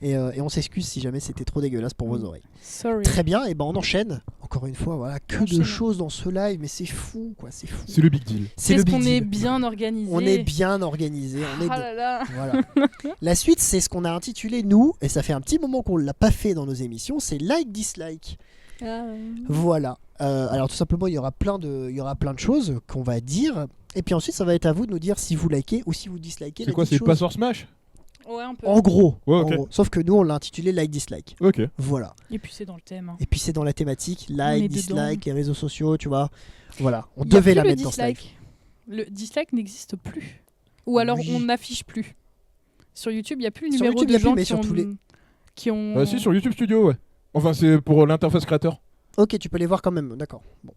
Et on s'excuse si jamais c'était trop dégueulasse pour vos oreilles. Sorry. Très bien, et ben on enchaîne. Encore une fois, voilà, que de Enchaînons. choses dans ce live, mais c'est fou, quoi, c'est fou. C'est le big deal. C'est le Qu'est-ce big qu'on est deal. bien organisé. On est bien organisé. On est Ah là là. Voilà. La suite, c'est ce qu'on a intitulé nous, et ça fait un petit moment qu'on l'a pas fait dans nos émissions, c'est like dislike. Ah. Voilà. Alors tout simplement, il y aura plein de choses qu'on va dire, et puis ensuite, ça va être à vous de nous dire si vous likez ou si vous dislikez. C'est les quoi, dites c'est choses. Password Smash? Ouais, un peu. En gros. Ouais, En ok. gros. Sauf que nous, on l'a intitulé like dislike. Ok. Voilà. Et puis c'est dans le thème. hein. Et puis c'est dans la thématique est like, dedans. dislike, les réseaux sociaux, tu vois. Voilà, on Il y a devait plus la le mettre dans ce live. dislike. Le dislike n'existe plus. Ou alors Oui. on n'affiche plus. Sur YouTube, il n'y a plus le Sur numéro YouTube, il y de a plus, gens mais qui sur ont... tous les- qui ont... Si, sur YouTube Studio, ouais. Enfin, c'est pour l'interface créateur. Ok, tu peux les voir quand même, d'accord. Bon.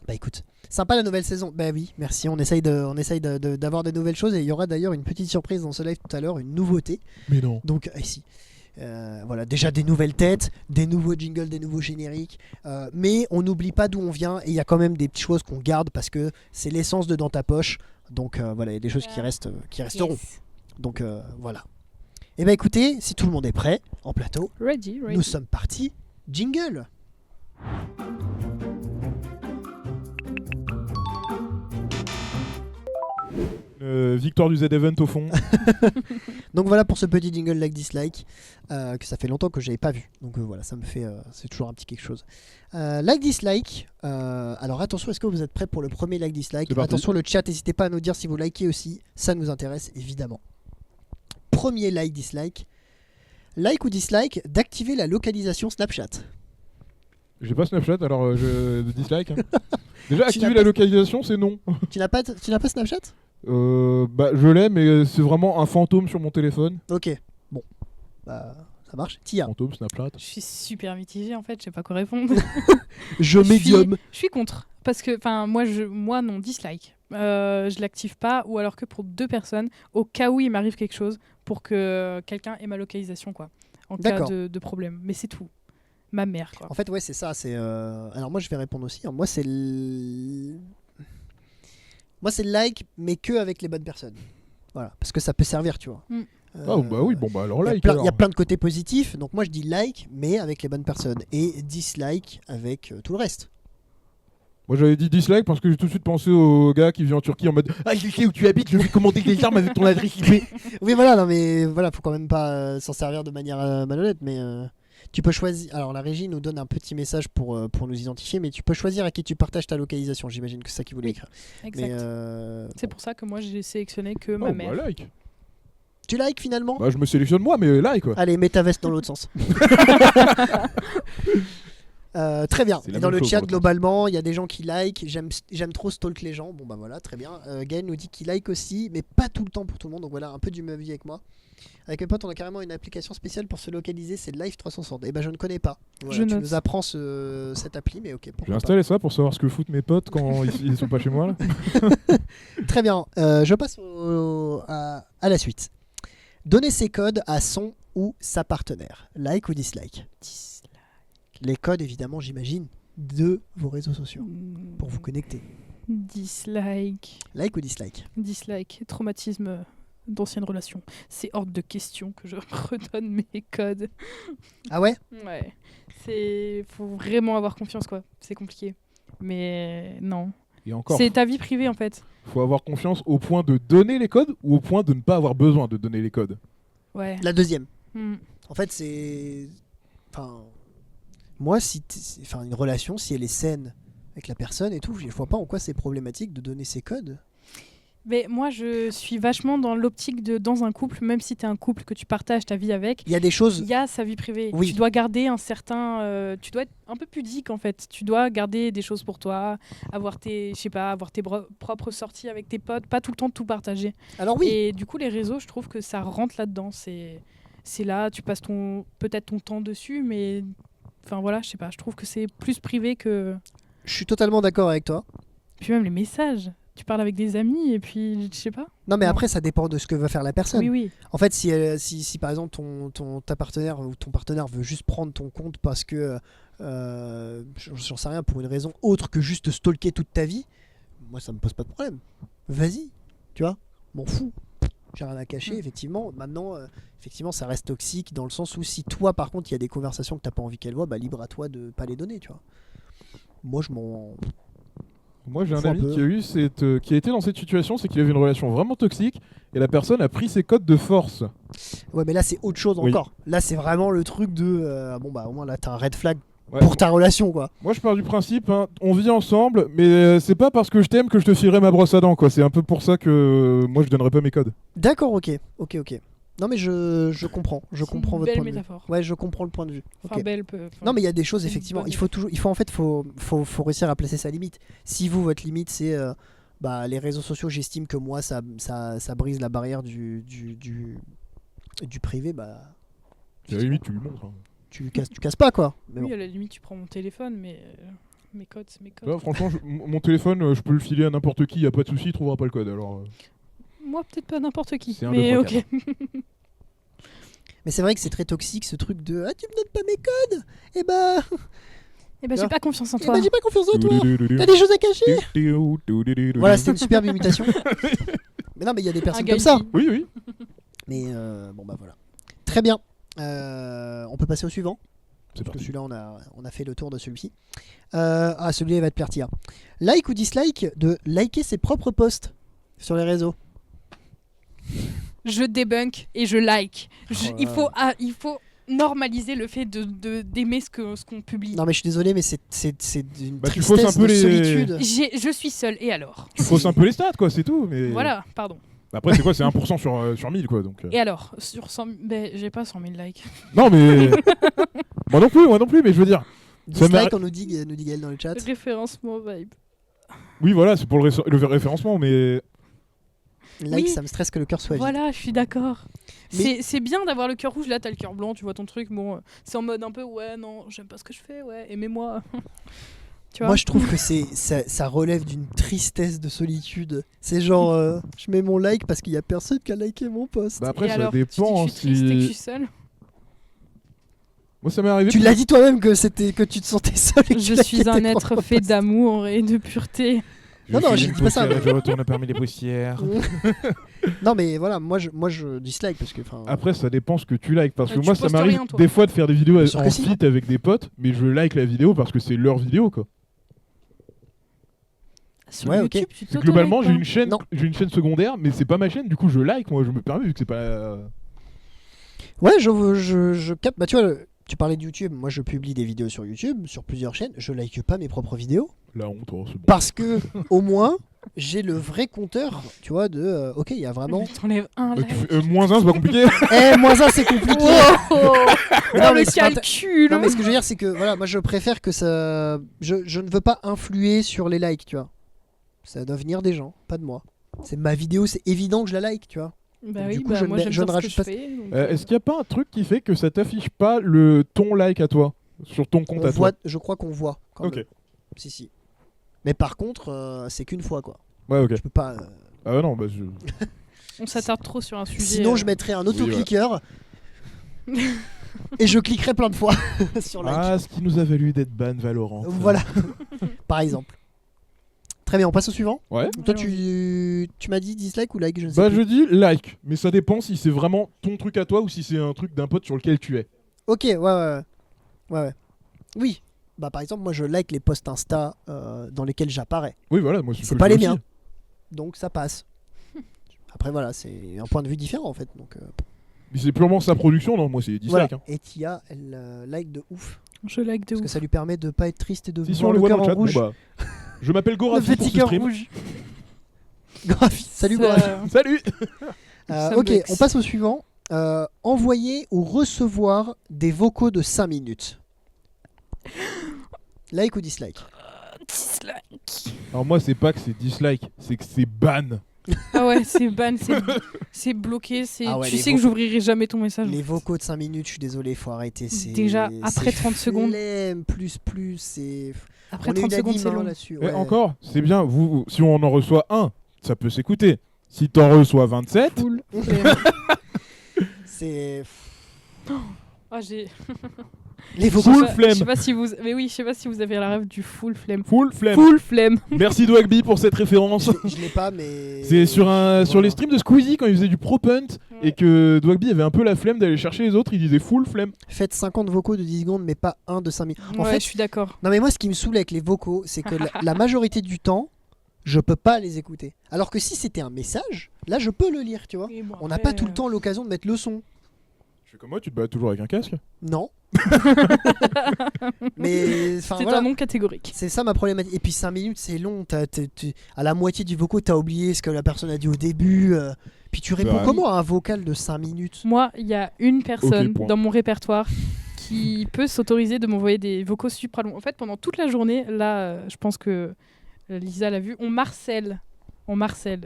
Bah écoute, sympa la nouvelle saison. Bah oui, merci, on essaye d'avoir de nouvelles choses et il y aura d'ailleurs une petite surprise dans ce live tout à l'heure, une nouveauté. Mais non. Donc ici, voilà, déjà des nouvelles têtes, des nouveaux jingles, des nouveaux génériques, mais on n'oublie pas d'où on vient et il y a quand même des petites choses qu'on garde parce que c'est l'essence de dans ta poche. Donc voilà, il y a des choses qui restent, qui resteront. Yes. Donc voilà. Et bah écoutez, si tout le monde est prêt en plateau, Ready. nous sommes partis. Jingle. Victoire du Z-Event au fond. Donc voilà pour ce petit jingle like dislike que ça fait longtemps que j'avais pas vu. Donc voilà, ça me fait c'est toujours un petit quelque chose. Like dislike. Alors attention, est-ce que vous êtes prêts pour le premier like dislike? C'est parti. Attention le chat, n'hésitez pas à nous dire si vous likez aussi, ça nous intéresse évidemment. Premier like dislike. Like ou dislike d'activer la localisation Snapchat. J'ai pas Snapchat, alors je dislike. hein. Déjà, Tu activer n'as la pas- localisation, c'est non. Tu n'as pas Snapchat? Bah, je l'ai, mais c'est vraiment un fantôme sur mon téléphone. Ok. Bon. Bah ça marche. Tia. Fantôme, Snapchat. Je suis super mitigée en fait, je sais pas quoi répondre. Je médium. Je suis contre. Parce que, enfin, moi non, dislike. Je l'active pas, ou alors que pour 2 personnes, au cas où il m'arrive quelque chose, pour que quelqu'un ait ma localisation, quoi. En cas D'accord. de problème. Mais c'est tout. Ma mère, quoi. En fait, ouais, c'est ça. C'est alors moi, je vais répondre aussi. hein. Moi, c'est le like, mais que avec les bonnes personnes. Voilà, parce que ça peut servir, tu vois. Mm. Ah, bah oui, bon, bah alors Il y a like. plein- alors. il y a plein de côtés positifs. Donc moi, je dis like, mais avec les bonnes personnes, et dislike avec tout le reste. Moi j'avais dit dislike parce que j'ai tout de suite pensé au gars qui vient en Turquie en mode ah je sais où tu habites, je vais commander des armes avec ton adresse IP. Oui, voilà, non, mais voilà, faut quand même pas s'en servir de manière malhonnête, mais tu peux choisir. Alors la régie nous donne un petit message pour nous identifier, mais tu peux choisir à qui tu partages ta localisation. J'imagine que c'est ça qu'il voulait Oui. écrire. Exact. Mais C'est pour ça que moi j'ai sélectionné que Oh, ma mère. bah like. tu likes finalement? Bah je me sélectionne moi, mais like quoi. Allez, mets ta veste dans l'autre sens. Très bien. C'est Et la dans même le chose, chat, dans l'autre globalement, il y a des gens qui like. J'aime trop stalk les gens. Bon, bah voilà, très bien. Gaël nous dit qu'il like aussi, mais pas tout le temps pour tout le monde. Donc voilà, un peu du même avis avec moi. Avec mes potes, on a carrément une application spéciale pour se localiser. C'est Live 360. Et ben, je ne connais pas. Voilà, Je tu note. nous apprends cette appli, mais ok. J'ai Pourquoi pas. installé ça pour savoir ce que foutent mes potes quand ils sont pas chez moi là. Très bien. Je passe à la suite. Donner ses codes à son ou sa partenaire. Like ou dislike? Les codes, évidemment, j'imagine, de vos réseaux sociaux pour vous connecter. Dislike. Like ou dislike? Dislike. Traumatisme d'ancienne relation. C'est hors de question que je redonne mes codes. Ah ouais? Ouais. Faut vraiment avoir confiance, quoi. C'est compliqué. Mais non. Et encore, C'est ta vie privée, en fait. faut avoir confiance au point de donner les codes ou au point de ne pas avoir besoin de donner les codes. Ouais. La deuxième. Hmm. En fait, c'est... Enfin... Moi, enfin, une relation, si elle est saine avec la personne et tout, je vois pas en quoi c'est problématique de donner ses codes. Mais moi, je suis vachement dans l'optique de, dans un couple, même si tu es un couple que tu partages ta vie avec, Il y a des choses. il y a sa vie privée. Oui. Tu dois garder un certain... tu dois être un peu pudique, en fait. Tu dois garder des choses pour toi, avoir tes, je sais pas, avoir tes propres sorties avec tes potes, pas tout le temps tout partager. Alors oui, Et du coup, les réseaux, je trouve que ça rentre là-dedans. C'est là, tu passes peut-être ton temps dessus, mais... Enfin voilà, je sais pas, je trouve que c'est plus privé que... je suis totalement d'accord avec toi. Puis même les messages. Tu parles avec des amis et puis, je sais pas. Non, mais Non. après, ça dépend de ce que veut faire la personne. Oui, oui. En fait, si par exemple ta partenaire ou ton partenaire veut juste prendre ton compte parce que j'en sais rien, pour une raison autre que juste stalker toute ta vie, moi ça me pose pas de problème. Vas-y, tu vois, m'en fous. J'ai rien à cacher, effectivement. Maintenant, effectivement, ça reste toxique dans le sens où si toi, par contre, il y a des conversations que t'as pas envie qu'elle voit, bah libre à toi de pas les donner, tu vois. Moi, je m'en. Moi, j'ai un Faut un ami peu. qui a été dans cette situation, c'est qu'il avait une relation vraiment toxique et la personne a pris ses codes de force. Ouais, mais là, c'est autre chose Oui. encore. Là, c'est vraiment le truc de. Bon, bah, au moins, là, t'as un red flag Ouais. pour ta relation, quoi. Moi, je pars du principe, hein, on vit ensemble, mais c'est pas parce que je t'aime que je te filerai ma brosse à dents, quoi. C'est un peu pour ça que moi, je donnerai pas mes codes. D'accord, ok. Non, mais je comprends. Je C'est comprends une votre belle point de vue. métaphore. Ouais, je comprends le point de vue. Enfin, Ok. belle Non, mais il y a des choses, c'est une effectivement. bonne Faut réussir à placer sa limite. Si vous, votre limite, c'est les réseaux sociaux, j'estime que moi, ça brise la barrière du privé, bah. À la limite, tu lui montres. Hein. Tu casses pas, quoi. Mais Oui, bon. à la limite, tu prends mon téléphone, mais mes codes, c'est mes codes. Là, franchement, mon téléphone, je peux le filer à n'importe qui, y a pas de souci, il trouvera pas le code. Alors, Moi, peut-être pas n'importe qui, C'est un, mais deux, ok. trois, Mais c'est vrai que c'est très toxique, ce truc de tu me donnes pas mes codes. Eh bah, Eh ben, Tu j'ai pas confiance en toi. j'ai pas confiance en toi. Voilà, T'as des choses à cacher. Voilà, c'était une superbe imitation. Mais non, mais il y a des personnes gars comme ça. ici. Oui, oui. Mais bon, bah voilà. Très bien. On peut passer au suivant. C'est Parce que parti. celui-là, on a fait le tour de celui-ci. Celui-là, il va te plaire, tiens. Like ou dislike de liker ses propres posts sur les réseaux. Je débunk et je like. Oh là Il faut normaliser le fait d'aimer ce qu'on publie. Non, mais je suis désolé, mais c'est d'une Bah, tu fausses tristesse un peu de les- solitude. Je suis seule, et alors Tu fausses un peu les stats, quoi, c'est tout. Mais... Voilà, pardon. Après, c'est quoi? C'est 1% sur 1000, quoi. Donc, Et alors, sur 100 000... Ben, j'ai pas 100 000 likes. Non, mais. moi non plus, mais je veux dire. Ça Dislike, m'a- on nous dit Gaël dans le chat. Référencement vibe. Oui, voilà, c'est pour le référencement, mais. Like, Oui. ça me stresse que le cœur soit vide. Voilà, je suis d'accord. Mais- C'est bien d'avoir le cœur rouge, là t'as le cœur blanc, tu vois ton truc, bon, c'est en mode un peu, ouais, non, j'aime pas ce que je fais, ouais, aimez-moi. Tu vois Moi, je trouve que ça relève d'une tristesse de solitude. C'est genre, je mets mon like parce qu'il y a personne qui a liké mon post. Bah après, Et ça alors, dépend. tu dis que je suis triste et que je Si... suis seule. Moi, ça m'est arrivé. Tu l'as dit toi-même que tu te sentais seul. Et que tu Je likais suis un tes être propres fait posts. d'amour et de pureté. Non, non, j'ai dit pas ça, mais- Je retourne parmi les poussières. Non, mais voilà, moi je dislike parce que. enfin, Après, ça dépend ce que tu likes. Parce que Tu moi, ça postes m'arrive rien, toi. des fois de faire des vidéos Bien sûr en que si. fit avec des potes, mais je like la vidéo parce que c'est leur vidéo, quoi. Sur Ouais, ok. YouTube, tu C'est que globalement, t'auto-likes Non. j'ai une chaîne secondaire, mais c'est pas ma chaîne, du coup, je like, moi, je me permets, vu que c'est pas. Ouais, je capte. Bah, tu vois, tu parlais de YouTube. Moi, je publie des vidéos sur YouTube, sur plusieurs chaînes. Je like pas mes propres vidéos La honte, oh, c'est bon. parce que, au moins, j'ai le vrai compteur, tu vois, de. Ok, il y a pas. vraiment. Mais t'enlèves un Tu like. fais, -1, c'est pas compliqué. Moins un, c'est compliqué. Oh, Mais non, mais le c'est pas- calcul. Non, mais ce que je veux dire, c'est que voilà, moi je préfère que ça. Je ne veux pas influer sur les likes, tu vois. Ça doit venir des gens, pas de moi. C'est ma vidéo, c'est évident que je la like, tu vois. Bah Du oui, coup, bah je ne moi mets- j'aime je ne bien ce que rajoute je pas- fais. donc, Est-ce qu'il n'y a pas un truc qui fait que ça t'affiche pas ton like à toi sur ton compte On à voit, toi? je crois qu'on voit. Quand Ok. même. Si. Mais par contre, c'est qu'une fois, quoi. Ouais, ok. Je peux pas. Ah ouais, non, bah je. On s'attarde trop sur un sujet. Sinon, je mettrais un voilà. autocliqueur. Et je cliquerai plein de fois sur like. Ah, ce qui nous a valu d'être ban Valorant. Voilà, par exemple. Très bien, on passe au suivant. Ouais. Toi, tu m'as dit dislike ou like, je ne sais Bah, plus. je dis like, mais ça dépend si c'est vraiment ton truc à toi ou si c'est un truc d'un pote sur lequel tu es. Ok, ouais. Oui. Bah, par exemple, moi, je like les posts Insta dans lesquels j'apparais. Oui, voilà, moi C'est ce que pas je les fais miens. aussi. Donc, ça passe. Après, voilà, c'est un point de vue différent, en fait. Donc, Mais c'est purement sa production, non, moi c'est voilà. dislike. Hein. Et Tia, elle like de ouf. Je like de Parce que ouf. ça lui permet de pas être triste et de Si voir on le le voit cœur dans le en chat, bon, rouge. bah, je m'appelle Le Gorafi pour petit ce cœur stream. rouge. Gorafi. Salut Ça- Gorafi. Salut. Ça me Ok, vexe. on passe au suivant. Envoyer ou recevoir des vocaux de 5 minutes. Like ou dislike? Dislike. Alors moi, c'est pas que c'est dislike, c'est que c'est ban. Ah ouais, c'est ban, c'est bloqué. Ah ouais, tu les sais que j'ouvrirai jamais ton message. Les vocaux de 5 minutes, je suis désolé, faut arrêter. Déjà, après c'est 30 secondes. flemme, plus, c'est. Après On est 30 secondes, unanime, c'est hein, long. là-dessus. Et ouais. encore, c'est bien, si on en reçoit un, ça peut s'écouter. Si t'en reçois 27, Full flemme. C'est. Ah, j'ai. Les Je vocaux. sais Full pas- flemme. Je sais pas si vous. Mais oui, je sais pas si vous avez la rêve du full flemme. full flemme. Full flemme. Merci Dwagby pour cette référence. Je l'ai pas, mais. C'est sur les Voilà. streams de Squeezie quand il faisait du pro punt et que Dwagby avait un peu la flemme d'aller chercher les autres, il disait full flemme. Faites 50 vocaux de 10 secondes, mais pas un de 5 minutes. En Ouais, fait, je suis d'accord. non, mais moi, ce qui me saoule avec les vocaux, c'est que la majorité du temps, je peux pas les écouter. Alors que si c'était un message, là, je peux le lire, tu vois. Oui, bon, On n'a après, pas tout le temps l'occasion de mettre le son. Je fais comme moi, tu te bats toujours avec un casque. Non. Mais enfin C'est voilà. un nom catégorique. C'est ça ma problématique. Et puis 5 minutes, c'est long. À la moitié du vocal, t'as oublié ce que la personne a dit au début. Puis tu réponds vrai. comment à un vocal de 5 minutes? Moi, il y a une personne Ok, point. dans mon répertoire qui peut s'autoriser de m'envoyer des vocaux supra longs. En fait, pendant toute la journée, là, je pense que Lisa l'a vu, on marcelle.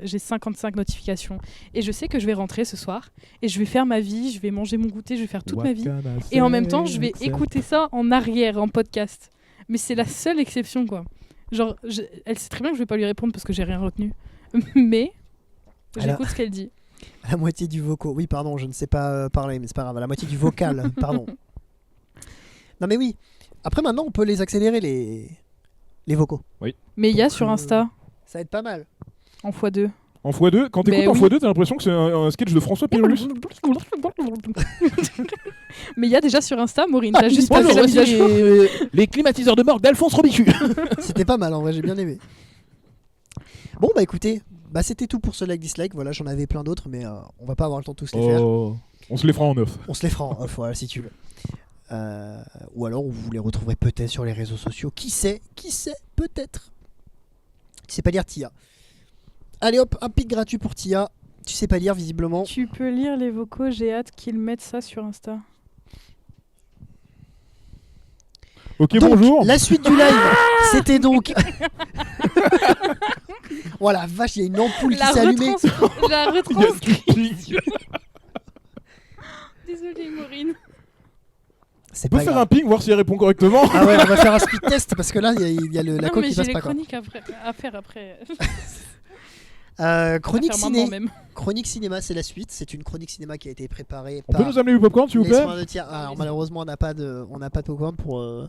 J'ai 55 notifications. Et je sais que je vais rentrer ce soir et je vais faire ma vie, je vais manger mon goûter, je vais faire toute ma vie. Et en même temps, je vais écouter ça en arrière, en podcast. Mais c'est la seule exception, quoi. Genre, elle sait très bien que je vais pas lui répondre parce que j'ai rien retenu. Mais j'écoute ce qu'elle dit. À la moitié du vocal. Oui, pardon, je ne sais pas parler, mais c'est pas grave. À la moitié du vocal, pardon. Non, mais oui. Après, maintenant, on peut les accélérer, les vocaux. Mais il y a sur Insta, Ça va être pas mal. en x2. En x2, quand t'écoutes Ben en oui. x2, t'as l'impression que c'est un sketch de François Pérus. Mais il y a déjà sur Insta, Maureen, t'as juste pas Bonjour, fait la mise à voici jour. les climatiseurs de morgue d'Alphonse Robichu. C'était pas mal, en vrai, j'ai bien aimé. Bon, bah écoutez, c'était tout pour ce like-dislike. Voilà, j'en avais plein d'autres, mais on va pas avoir le temps de tous les faire. Oh, on se les fera en off. On se les fera en off, voilà, si tu veux. Ou alors vous les retrouverez peut-être sur les réseaux sociaux. Qui sait, peut-être. Tu sais pas lire, Tia. Allez hop, un pic gratuit pour Tia. Tu sais pas lire visiblement. Tu peux lire les vocaux, j'ai hâte qu'ils mettent ça sur Insta. Ok, Donc, bonjour. la suite du live, c'était donc. Voilà, vache, il y a une ampoule qui s'est allumée. La Il y a retranscription. Désolée, Maureen. C'est On peut pas faire grave. un ping, voir si elle répond correctement. Ah ouais, on va faire un speed test parce que là, il y a la Non, coque mais qui j'ai passe les pas. Quoi. chroniques à faire après. Chronique À faire ciné. maintenant même. Chronique cinéma, c'est la suite. C'est une chronique cinéma qui a été préparée On par peut nous amener du popcorn, s'il vous les plaît soins de Tia. Alors malheureusement, on n'a pas de popcorn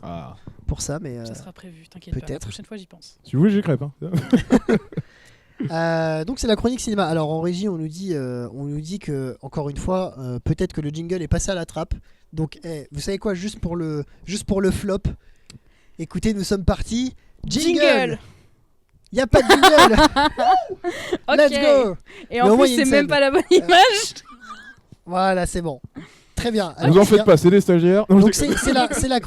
Ah. pour ça, mais Ça sera prévu, t'inquiète pas. La peut-être. prochaine fois, j'y pense. Si vous voulez, j'ai crêpe. Hein. donc c'est la chronique cinéma. Alors en régie, on nous dit que encore une fois, peut-être que le jingle est passé à la trappe. Donc, vous savez quoi, juste pour le flop. Écoutez, nous sommes partis. Jingle. Y a pas de jingle. Ok. Let's go. Et Mais en au moins, plus, il y a c'est une même scène. pas la bonne image. Voilà, c'est bon. Très bien. Vous en faites pas, c'est des stagiaires. Non, je Donc déconne. c'est la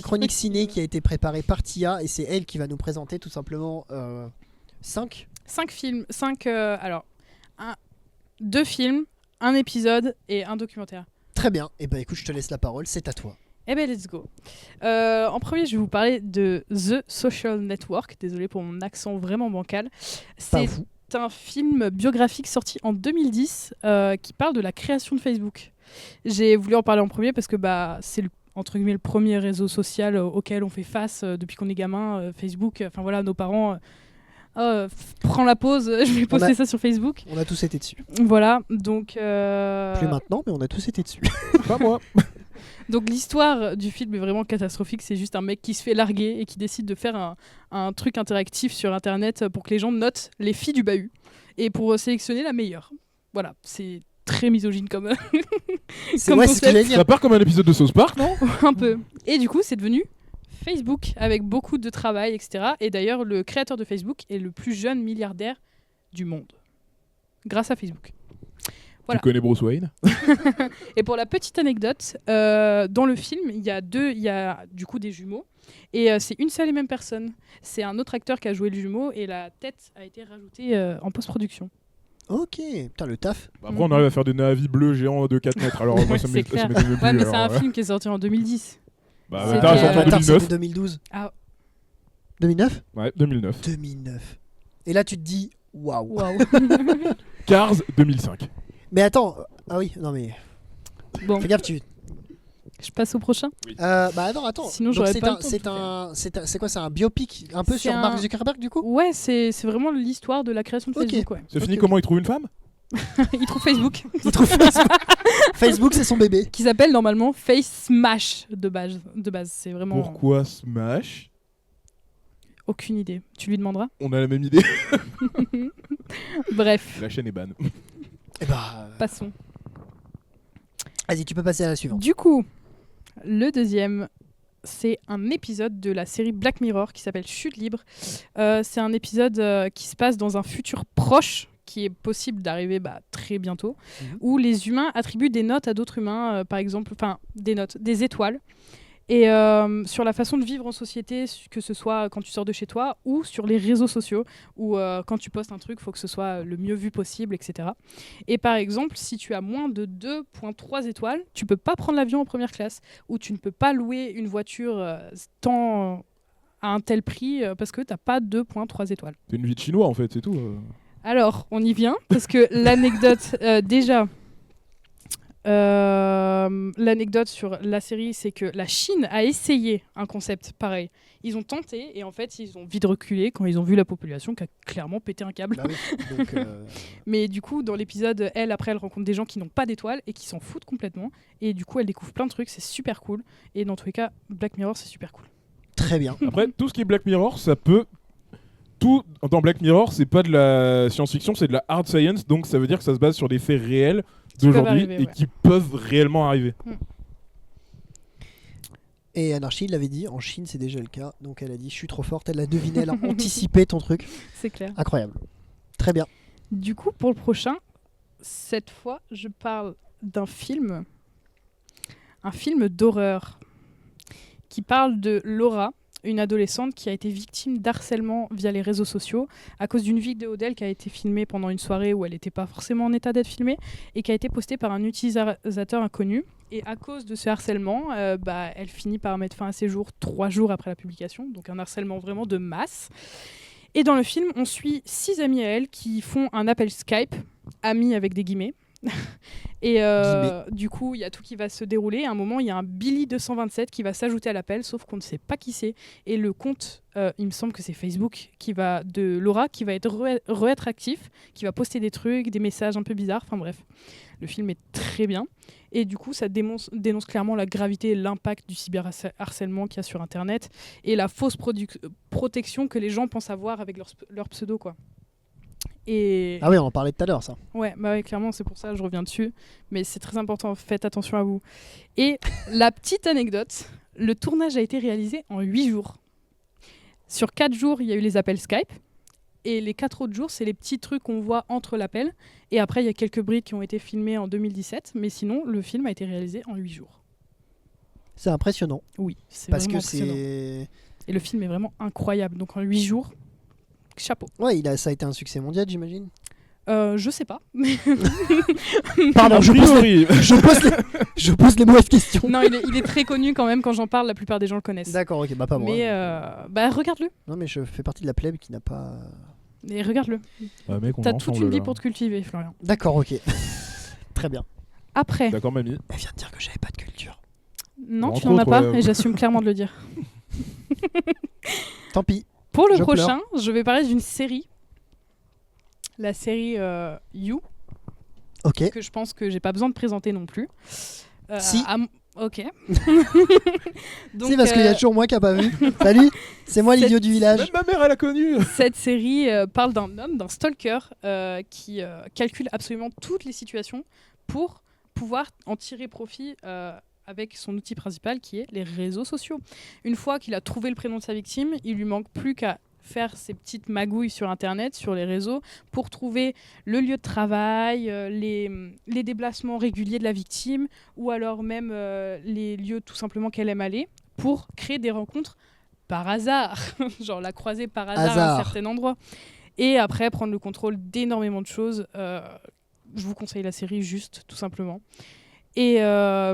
chronique ciné qui a été préparée par Tia et c'est elle qui va nous présenter tout simplement 5 5 films, 2 films, un épisode et un documentaire. Très bien. Et ben écoute, je te laisse la parole, c'est à toi. Eh ben, let's go. En premier, je vais vous parler de The Social Network. Désolé pour mon accent vraiment bancal. Pas C'est vous. un film biographique sorti en 2010 qui parle de la création de Facebook. J'ai voulu en parler en premier parce que c'est entre guillemets le premier réseau social auquel on fait face depuis qu'on est gamin. Facebook, enfin voilà, nos parents... prends la pause, je vais poster ça sur Facebook. On a tous été dessus. Voilà, donc... Plus maintenant, mais on a tous été dessus. Pas moi. Donc l'histoire du film est vraiment catastrophique. C'est juste un mec qui se fait larguer et qui décide de faire un truc interactif sur Internet pour que les gens notent les filles du bahut et pour sélectionner la meilleure. Voilà, c'est très misogyne comme C'est Comme ouais, c'est ce que concept. j'allais dire. Ça part comme un épisode de South Park, non? un peu. Et du coup, c'est devenu Facebook avec beaucoup de travail, etc. Et d'ailleurs, le créateur de Facebook est le plus jeune milliardaire du monde grâce à Facebook. Voilà. Tu connais Bruce Wayne? Et pour la petite anecdote, dans le film, il y a du coup des jumeaux. Et c'est une seule et même personne. C'est un autre acteur qui a joué le jumeau et la tête a été rajoutée en post-production. Ok, putain, le taf. Après, on arrive à faire des navis bleus géants de 4 mètres. Alors, moi, ça C'est clair. m'étonne plus. Ouais, mais c'est alors, un film qui est sorti en 2010. Bah, C'était, Avatar est sorti en Avatar, 2009. c'était 2012. Ah. 2009 Ouais, 2009. 2009. Et là, tu te dis, waouh. Waouh. Cars 2005. Mais attends, ah oui, non mais. Bon, Fais gaffe, tu. je passe au prochain. Bah attends. Sinon, Donc, j'aurais c'est pas un- le temps de c'est tout un, c'est quoi, c'est un biopic un peu C'est sur un- Mark Zuckerberg du coup. Ouais, c'est vraiment l'histoire de la création de Ok. Facebook. Ouais. C'est fini Ok, comment il trouve une femme? Il trouve Facebook, Il trouve Facebook. Facebook, c'est son bébé. qui s'appelle normalement Face Smash de base. C'est vraiment Pourquoi Smash? aucune idée. Tu lui demanderas. On a la même idée. Bref, La chaîne est ban. Et bah, passons. vas-y, tu peux passer à la suivante. Du coup, le deuxième, c'est un épisode de la série Black Mirror qui s'appelle Chute libre. C'est un épisode qui se passe dans un futur proche qui est possible d'arriver très bientôt, où les humains attribuent des notes à d'autres humains, par exemple, enfin des notes, des étoiles, et sur la façon de vivre en société, que ce soit quand tu sors de chez toi ou sur les réseaux sociaux, où quand tu postes un truc, il faut que ce soit le mieux vu possible, etc. Et par exemple, si tu as moins de 2,3 étoiles, tu peux pas prendre l'avion en première classe, ou tu ne peux pas louer une voiture à un tel prix parce que tu n'as pas 2,3 étoiles. C'est une vie de chinois en fait, c'est tout. Alors, on y vient, parce que l'anecdote, l'anecdote sur la série, c'est que la Chine a essayé un concept pareil. Ils ont tenté, et en fait, ils ont vite reculé quand ils ont vu la population qui a clairement pété un câble. Bah oui, donc, Mais du coup, dans l'épisode, elle rencontre des gens qui n'ont pas d'étoiles et qui s'en foutent complètement. Et du coup, elle découvre plein de trucs, c'est super cool. Et dans tous les cas, Black Mirror, c'est super cool. très bien. Après, tout ce qui est Black Mirror, ça peut. Tout dans Black Mirror, c'est pas de la science-fiction, c'est de la hard science, donc ça veut dire que ça se base sur des faits réels peuvent d'aujourd'hui arriver, et ouais. qui peuvent réellement arriver. Et Anarchy l'avait dit, en Chine c'est déjà le cas. Donc elle a dit, je suis trop forte, elle a deviné, elle a anticipé ton truc. C'est clair. Incroyable. Très bien. Du coup, pour le prochain, cette fois, je parle d'un film d'horreur qui parle de Laura, une adolescente qui a été victime d'harcèlement via les réseaux sociaux à cause d'une vidéo d'elle qui a été filmée pendant une soirée où elle n'était pas forcément en état d'être filmée et qui a été postée par un utilisateur inconnu. Et à cause de ce harcèlement, elle finit par mettre fin à ses jours 3 jours après la publication, donc un harcèlement vraiment de masse. Et dans le film, on suit 6 amis à elle qui font un appel Skype, amis avec des guillemets. Et du coup, il y a tout qui va se dérouler. À un moment, il y a un Billy227 qui va s'ajouter à l'appel, sauf qu'on ne sait pas qui c'est. Et le compte, il me semble que c'est Facebook de Laura, qui va être re-être actif, qui va poster des trucs, des messages un peu bizarres. Enfin bref, le film est très bien. Et du coup, ça dénonce clairement la gravité et l'impact du cyberharcèlement qu'il y a sur Internet et la fausse protection que les gens pensent avoir avec leur pseudo, quoi. Et Ah oui, on en parlait tout à l'heure, ça. ouais, clairement, c'est pour ça que je reviens dessus. Mais c'est très important, faites attention à vous. Et la petite anecdote, le tournage a été réalisé en 8 jours. Sur 4 jours, il y a eu les appels Skype. Et les 4 autres jours, c'est les petits trucs qu'on voit entre l'appel. Et après, il y a quelques briques qui ont été filmées en 2017. Mais sinon, le film a été réalisé en 8 jours. C'est impressionnant. Oui, c'est Parce vraiment que impressionnant. c'est. Et le film est vraiment incroyable. Donc en 8 jours, chapeau. Ouais, ça a été un succès mondial, j'imagine. Je sais pas. Pardon, A priori. je pose les mauvaises questions. Non, il est très connu quand même. Quand j'en parle, la plupart des gens le connaissent. D'accord, ok, bah pas moi. Mais regarde-le. Non, mais je fais partie de la plèbe qui n'a pas. Et regarde-le. Ah, mec, on T'as est toute ensemble, une vie là. pour te cultiver, Florian. D'accord, ok. Très bien. Après, D'accord, mamie. Elle vient de dire que j'avais pas de culture. non, Entre tu n'en as autres, pas, ouais. et j'assume clairement de le dire. Tant pis. Pour le Je prochain, je vais parler d'une série. La série You, Ok. que je pense que j'ai pas besoin de présenter non plus. Si. Ok. Donc, C'est parce qu'il y a toujours moi qui a pas vu. Salut, c'est moi l'idiot du village. Même ma mère, elle a connu. cette série parle d'un homme, d'un stalker, qui calcule absolument toutes les situations pour pouvoir en tirer profit avec son outil principal qui est les réseaux sociaux. Une fois qu'il a trouvé le prénom de sa victime, il lui manque plus qu'à faire ces petites magouilles sur Internet, sur les réseaux, pour trouver le lieu de travail, les déplacements réguliers de la victime, ou alors même les lieux tout simplement qu'elle aime aller, pour créer des rencontres par hasard, genre la croiser par hasard à un certain endroit. Et après, prendre le contrôle d'énormément de choses. Je vous conseille la série juste, tout simplement. Et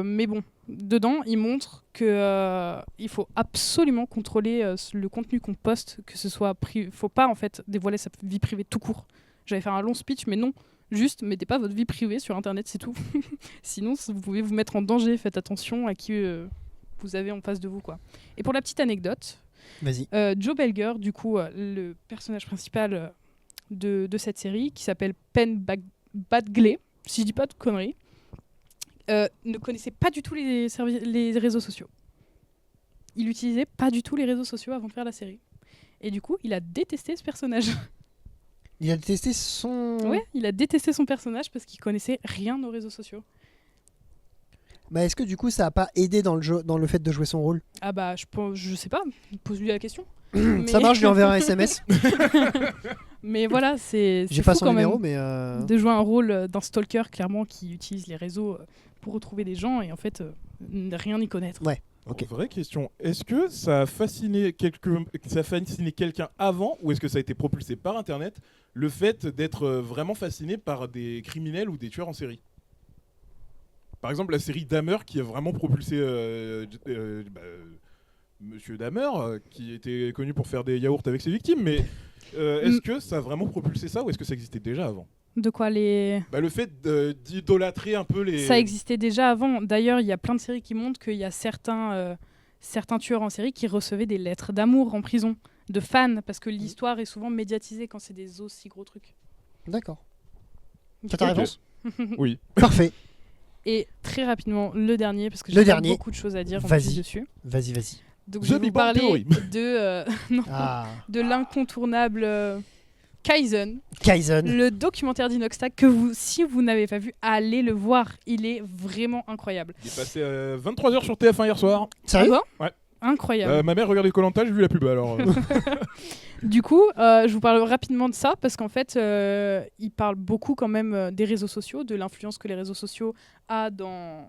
mais bon, dedans, il montre que il faut absolument contrôler le contenu qu'on poste, que ce soit faut pas en fait dévoiler sa vie privée tout court. J'allais faire un long speech, mais non, juste mettez pas votre vie privée sur Internet, c'est tout. Sinon, vous pouvez vous mettre en danger. Faites attention à qui vous avez en face de vous, quoi. Et pour la petite anecdote, Vas-y. Joe Belger, du coup, le personnage principal de cette série, qui s'appelle Penn Badgley, si je dis pas de conneries, ne connaissait pas du tout les réseaux sociaux. Il utilisait pas du tout les réseaux sociaux avant de faire la série. Et du coup, il a détesté ce personnage. Il a testé son... Ouais, il a détesté son personnage parce qu'il connaissait rien aux réseaux sociaux. Bah, est-ce que du coup ça a pas aidé dans le fait de jouer son rôle? Ah bah, je sais pas, pose-lui la question. Ça marche, je lui enverrai un SMS. Mais voilà, c'est J'ai fou pas son quand numéro, même mais... de jouer un rôle d'un stalker, clairement, qui utilise les réseaux pour retrouver des gens et en fait, rien y connaître. Ouais. Ok. Vraie question, est-ce que ça a fasciné quelqu'un avant, ou est-ce que ça a été propulsé par Internet, le fait d'être vraiment fasciné par des criminels ou des tueurs en série? Par exemple, la série Dahmer qui a vraiment propulsé Monsieur Dahmer, qui était connu pour faire des yaourts avec ses victimes, mais est-ce que ça a vraiment propulsé ça, ou est-ce que ça existait déjà avant? De quoi les... Le fait d'idolâtrer un peu les... Ça existait déjà avant. D'ailleurs, il y a plein de séries qui montrent qu'il y a certains tueurs en série qui recevaient des lettres d'amour en prison, de fans, parce que l'histoire est souvent médiatisée quand c'est des aussi gros trucs. D'accord. C'est ta réponse? Oui. Parfait. Et très rapidement, le dernier, parce que Le j'ai dernier. beaucoup de choses à dire en Vas-y. plus dessus. Vas-y. Donc The je vais Big vous Bang parler Theory. non, Ah, de l'incontournable Kaizen, Kaizen. le documentaire d'Inoxtag que si vous n'avez pas vu, allez le voir. Il est vraiment incroyable. Il est passé 23h sur TF1 hier soir. Sérieux? Ah bon Ouais. Incroyable. Ma mère regardait Koh-Lanta, j'ai vu la pub alors. Du coup, je vous parle rapidement de ça parce qu'en fait, il parle beaucoup quand même des réseaux sociaux, de l'influence que les réseaux sociaux a dans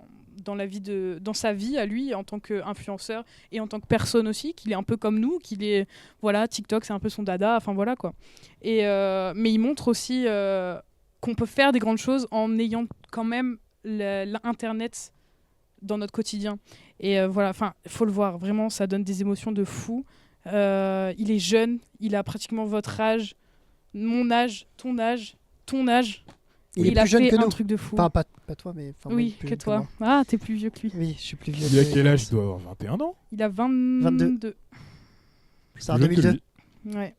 sa vie à lui en tant qu'influenceur et en tant que personne aussi, qu'il est un peu comme nous, qu'il est voilà, TikTok c'est un peu son dada, enfin voilà quoi. Et mais il montre aussi qu'on peut faire des grandes choses en ayant quand même l'internet dans notre quotidien. Et voilà, enfin, il faut le voir, vraiment, ça donne des émotions de fou. Il est jeune, il a pratiquement votre âge, mon âge, ton âge. Il est a plus jeune fait que un nous. truc de fou. Enfin, pas toi, mais... Enfin, Oui, plus que jeune toi. moi. Ah, t'es plus vieux que lui. Oui, je suis plus vieux. Il a que- quel âge? Il doit avoir 21 ans. Il a 22. C'est en Plus jeune que 2002. lui. Ouais.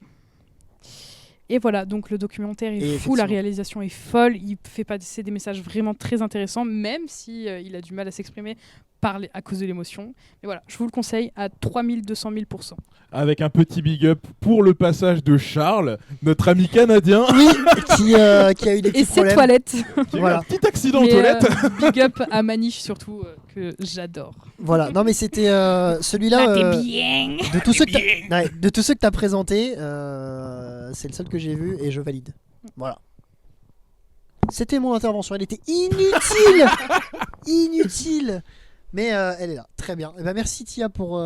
Et voilà, donc le documentaire est Et fou, la effectivement. réalisation est folle, il fait passer des messages vraiment très intéressants, même si il a du mal à s'exprimer à cause de l'émotion. Mais voilà, je vous le conseille à 3200 000%. Avec un petit big up pour le passage de Charles, notre ami canadien, Oui, qui a eu des Et petits ses problèmes. toilettes. qui a eu Voilà. un petit accident aux Mais, toilettes. big up à Maniche surtout, que j'adore. Voilà, non mais c'était celui-là bien. de tous ceux que t'as présenté, c'est le seul que j'ai vu et je valide. Voilà. C'était mon intervention, elle était inutile, mais elle est là, très bien. Et ben merci Tia pour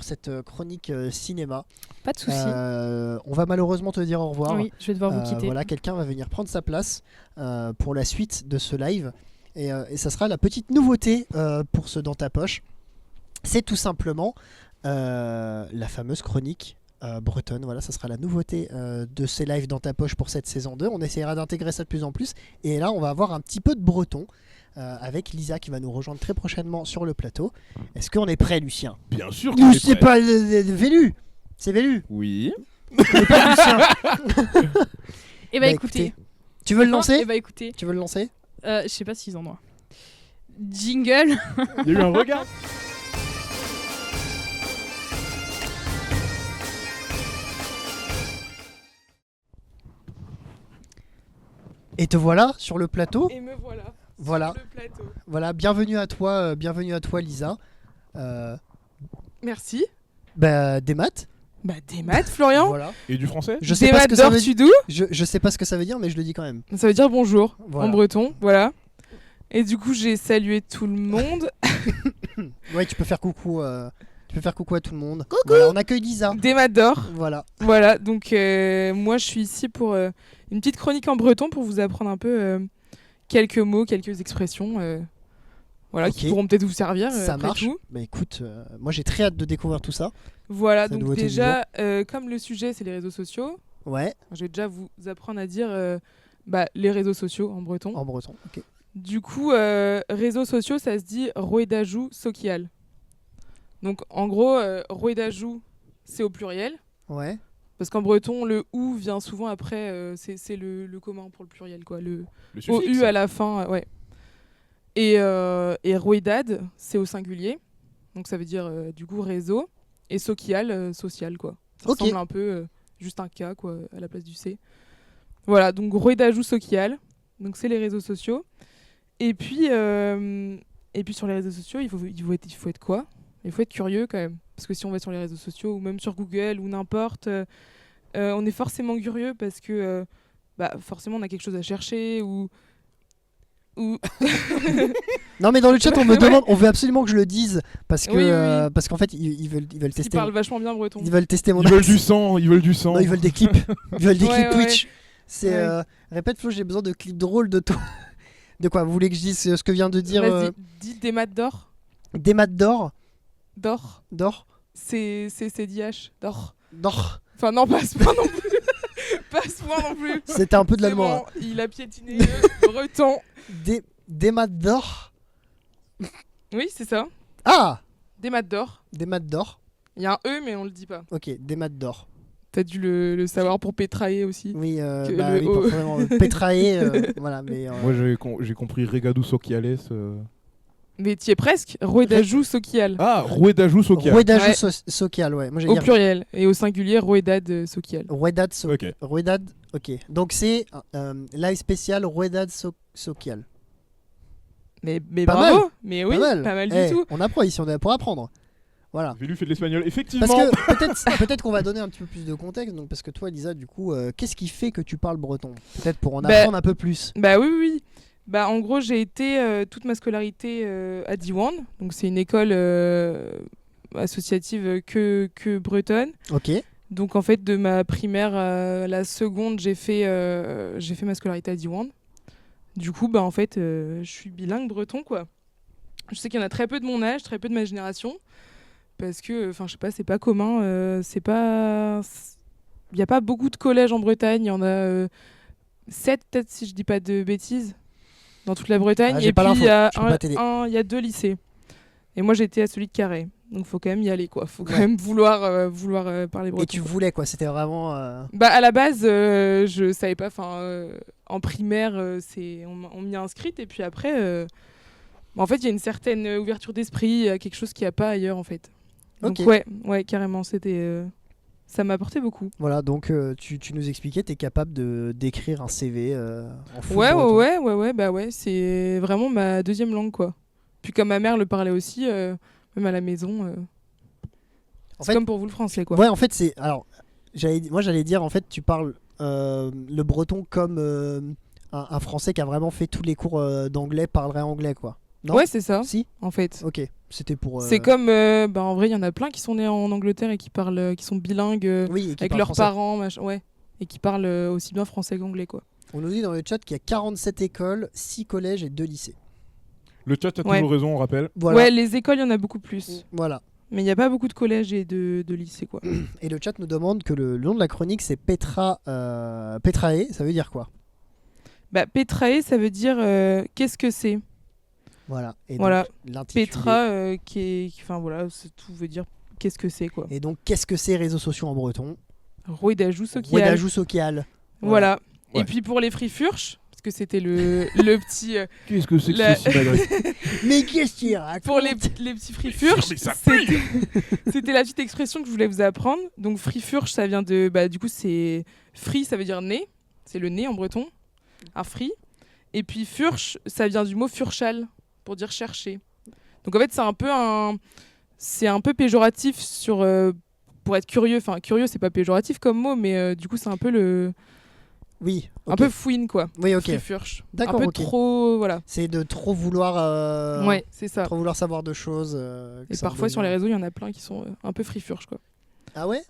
cette chronique cinéma. Pas de soucis. On va malheureusement te dire au revoir. Oui, je vais devoir vous quitter. Voilà, quelqu'un va venir prendre sa place pour la suite de ce live. Et ça sera la petite nouveauté pour ce Dans ta poche. C'est tout simplement la fameuse chronique bretonne. Voilà, ça sera la nouveauté de ces lives Dans ta poche pour cette saison 2. On essaiera d'intégrer ça de plus en plus. Et là, on va avoir un petit peu de breton avec Lisa qui va nous rejoindre très prochainement sur le plateau. Est-ce qu'on est prêt, Lucien? Bien sûr Nous, qu'il est c'est prêt. pas Vélu. C'est Vélu. Oui. On est pas Lucien. Et Bah, écoutez. Tu veux le lancer? Eh bah écoutez, Tu veux le lancer? je sais pas s'ils en ont. Jingle. Il y a eu un regard. Et te voilà sur le plateau. Et me voilà. Voilà. Sur le plateau. Voilà, bienvenue à toi Lisa. Merci. Des maths. Bah, des maths, Florian. Voilà. Et du français Je sais Des pas ce maths que ça veut d'or, dire. tu doux. Je sais pas ce que ça veut dire, mais je le dis quand même. Ça veut dire bonjour Voilà. en breton, voilà. Et du coup, j'ai salué tout le monde. Ouais, tu peux faire coucou. Tu peux faire coucou à tout le monde. Coucou. Voilà, on accueille Lisa. Des maths d'or. Voilà. Voilà, donc moi je suis ici pour une petite chronique en breton pour vous apprendre un peu quelques mots, quelques expressions voilà, qui Ok. pourront peut-être vous servir. Ça après marche. tout. Bah écoute, moi j'ai très hâte de découvrir tout ça. Voilà, Ça donc doit être déjà, comme le sujet c'est les réseaux sociaux, Ouais, je vais déjà vous apprendre à dire les réseaux sociaux en breton. en breton. Ok. Du coup, réseaux sociaux, ça se dit roedajou social. Donc en gros, roedajou, c'est au pluriel. Ouais. Parce qu'en breton, le ou vient souvent après, c'est le commun pour le pluriel, quoi. Le Le suffixe. OU à la fin, ouais. Et roedad, c'est au singulier. Donc ça veut dire du coup réseau. Et social, social, quoi. Ça Ok. ressemble un peu, juste un K, quoi, à la place du C. Voilà, donc roedajou social. Donc c'est les réseaux sociaux. Et puis sur les réseaux sociaux, il faut être quoi ? Il faut être curieux quand même. Parce que si on va sur les réseaux sociaux, ou même sur Google, ou n'importe, on est forcément curieux parce que forcément on a quelque chose à chercher, ou Non mais dans le chat on me Ouais. demande, on veut absolument que je le dise parce que Oui, oui. parce qu'en fait ils veulent qui tester. parle vachement bien breton. Ils veulent tester mon Ils veulent accent. du sang, ils veulent du sang. Non, ils veulent des clips. Ils veulent des Ouais, clips ouais. Twitch. C'est Ouais. répète Flo, j'ai besoin de clips drôles de toi. De quoi? Vous voulez que je dise ce que vient de dire Vas-y, dis des maths d'or. des maths d'or? D'or. D'or? C'est CDH. D'or. D'or. Enfin non, pas à ce point non plus. Pas à ce point non plus. C'était un peu de C'est l'allemand. bon, il a piétiné le breton. Des maths d'or? Oui, c'est ça. Ah! Des maths d'or. Des maths d'or. Il y a un E, mais on le dit pas. Ok, des maths d'or. T'as dû le savoir pour pétrailler aussi. Oui, Que bah le oui, O. vraiment, pétrailler, voilà, mais Moi j'ai compris Regadou Sokiales. Mais tu y es presque. Roedajou social. Ah, Rouedajou Sokia. Ruedajou Ouais. social, ouais. Moi j'ai Au dit pluriel. Et au singulier, Roedad social. Ruedad Ok. Ruedad, ok. Donc c'est live spécial Ruedad social. Mais Pas bravo. mal. Mais oui, pas mal Eh, du tout. On apprend ici, on est là pour apprendre. Voilà. Vélu fait de l'espagnol, effectivement. Parce que peut-être qu'on va donner un petit peu plus de contexte. Donc parce que toi, Lisa, du coup, qu'est-ce qui fait que tu parles breton? Peut-être pour en Bah, apprendre un peu plus. Bah oui, oui. Bah en gros, j'ai été toute ma scolarité à Diwan. Donc c'est une école associative que bretonne. Ok. Donc en fait, de ma primaire à la seconde, j'ai fait ma scolarité à Diwan. Du coup, bah en fait, je suis bilingue breton, quoi. Je sais qu'il y en a très peu de mon âge, très peu de ma génération. Parce que, enfin, je sais pas, c'est pas commun. C'est pas... Il n'y a pas beaucoup de collèges en Bretagne. Il y en a 7, peut-être, si je dis pas de bêtises, dans toute la Bretagne. Ah, j'ai Et pas puis, l'info, je peux pas t'aider. il y a 2 lycées. Et moi, j'étais à celui de Carhaix. Donc, faut quand même y aller, quoi. Faut quand Ouais. même vouloir parler breton. Et tu voulais quoi? C'était vraiment. Bah à la base, je savais pas. Enfin, en primaire, on m'y a inscrite et puis après, en fait, il y a une certaine ouverture d'esprit, il y a quelque chose qu'il n'y a pas ailleurs en fait. Donc Ok. ouais, carrément, ça m'a apporté beaucoup. Voilà, donc tu nous expliquais, tu es capable d'écrire un CV en full Ouais, breton. bah ouais, c'est vraiment ma deuxième langue quoi. Puis comme ma mère le parlait aussi, même à la maison, En c'est fait, comme pour vous le français quoi. ouais, en fait, c'est. Alors, j'allais dire, en fait, tu parles le breton comme un français qui a vraiment fait tous les cours d'anglais, parlerait anglais, quoi. Non? Ouais, c'est ça, Si? en fait. Ok, c'était pour. C'est comme, en vrai, il y en a plein qui sont nés en Angleterre et qui parlent, qui sont bilingues. Oui, et qui Avec parlent leurs français. parents, ouais, et qui parlent aussi bien français qu'anglais, quoi. On nous dit dans le chat qu'il y a 47 écoles, 6 collèges et 2 lycées. Le chat a Ouais. toujours raison, on rappelle. Voilà. Ouais, les écoles, il y en a beaucoup plus. Voilà. Mais il n'y a pas beaucoup de collèges et de lycées, quoi. Et le chat nous demande que le nom de la chronique c'est Petrae, ça veut dire quoi? Bah, pétrae, ça veut dire qu'est-ce que c'est. Voilà. Et Voilà. donc, l'intitulé. Pétra, enfin voilà, tout veut dire qu'est-ce que c'est, quoi. Et donc, qu'est-ce que c'est réseaux sociaux en breton? Roedajou Sokial. Ruedajou social. Voilà. Ouais. Et puis pour les frifurches, parce que c'était le petit. Qu'est-ce que c'est que La- ce cimadré Mais qu'est-ce qu'il raconte? Pour les petits frifurches, Mais ça c'était la petite expression que je voulais vous apprendre. Donc frifurche, ça vient de... Bah, du coup, c'est... Fri, ça veut dire nez. C'est le nez en breton. Un fri. Et puis furche, ça vient du mot furchal, pour dire chercher. Donc en fait, c'est un peu péjoratif sur pour être curieux, enfin curieux c'est pas péjoratif comme mot, mais du coup c'est un peu Oui. un ok. peu fouine quoi. Oui, ok. Frifurche. D'accord, Un peu ok. trop, voilà. C'est de trop vouloir. Ouais, c'est ça. Trop vouloir savoir de choses. Que Et ça parfois sur les devient- réseaux, il y en a plein qui sont un peu frifurges quoi. Ah ouais.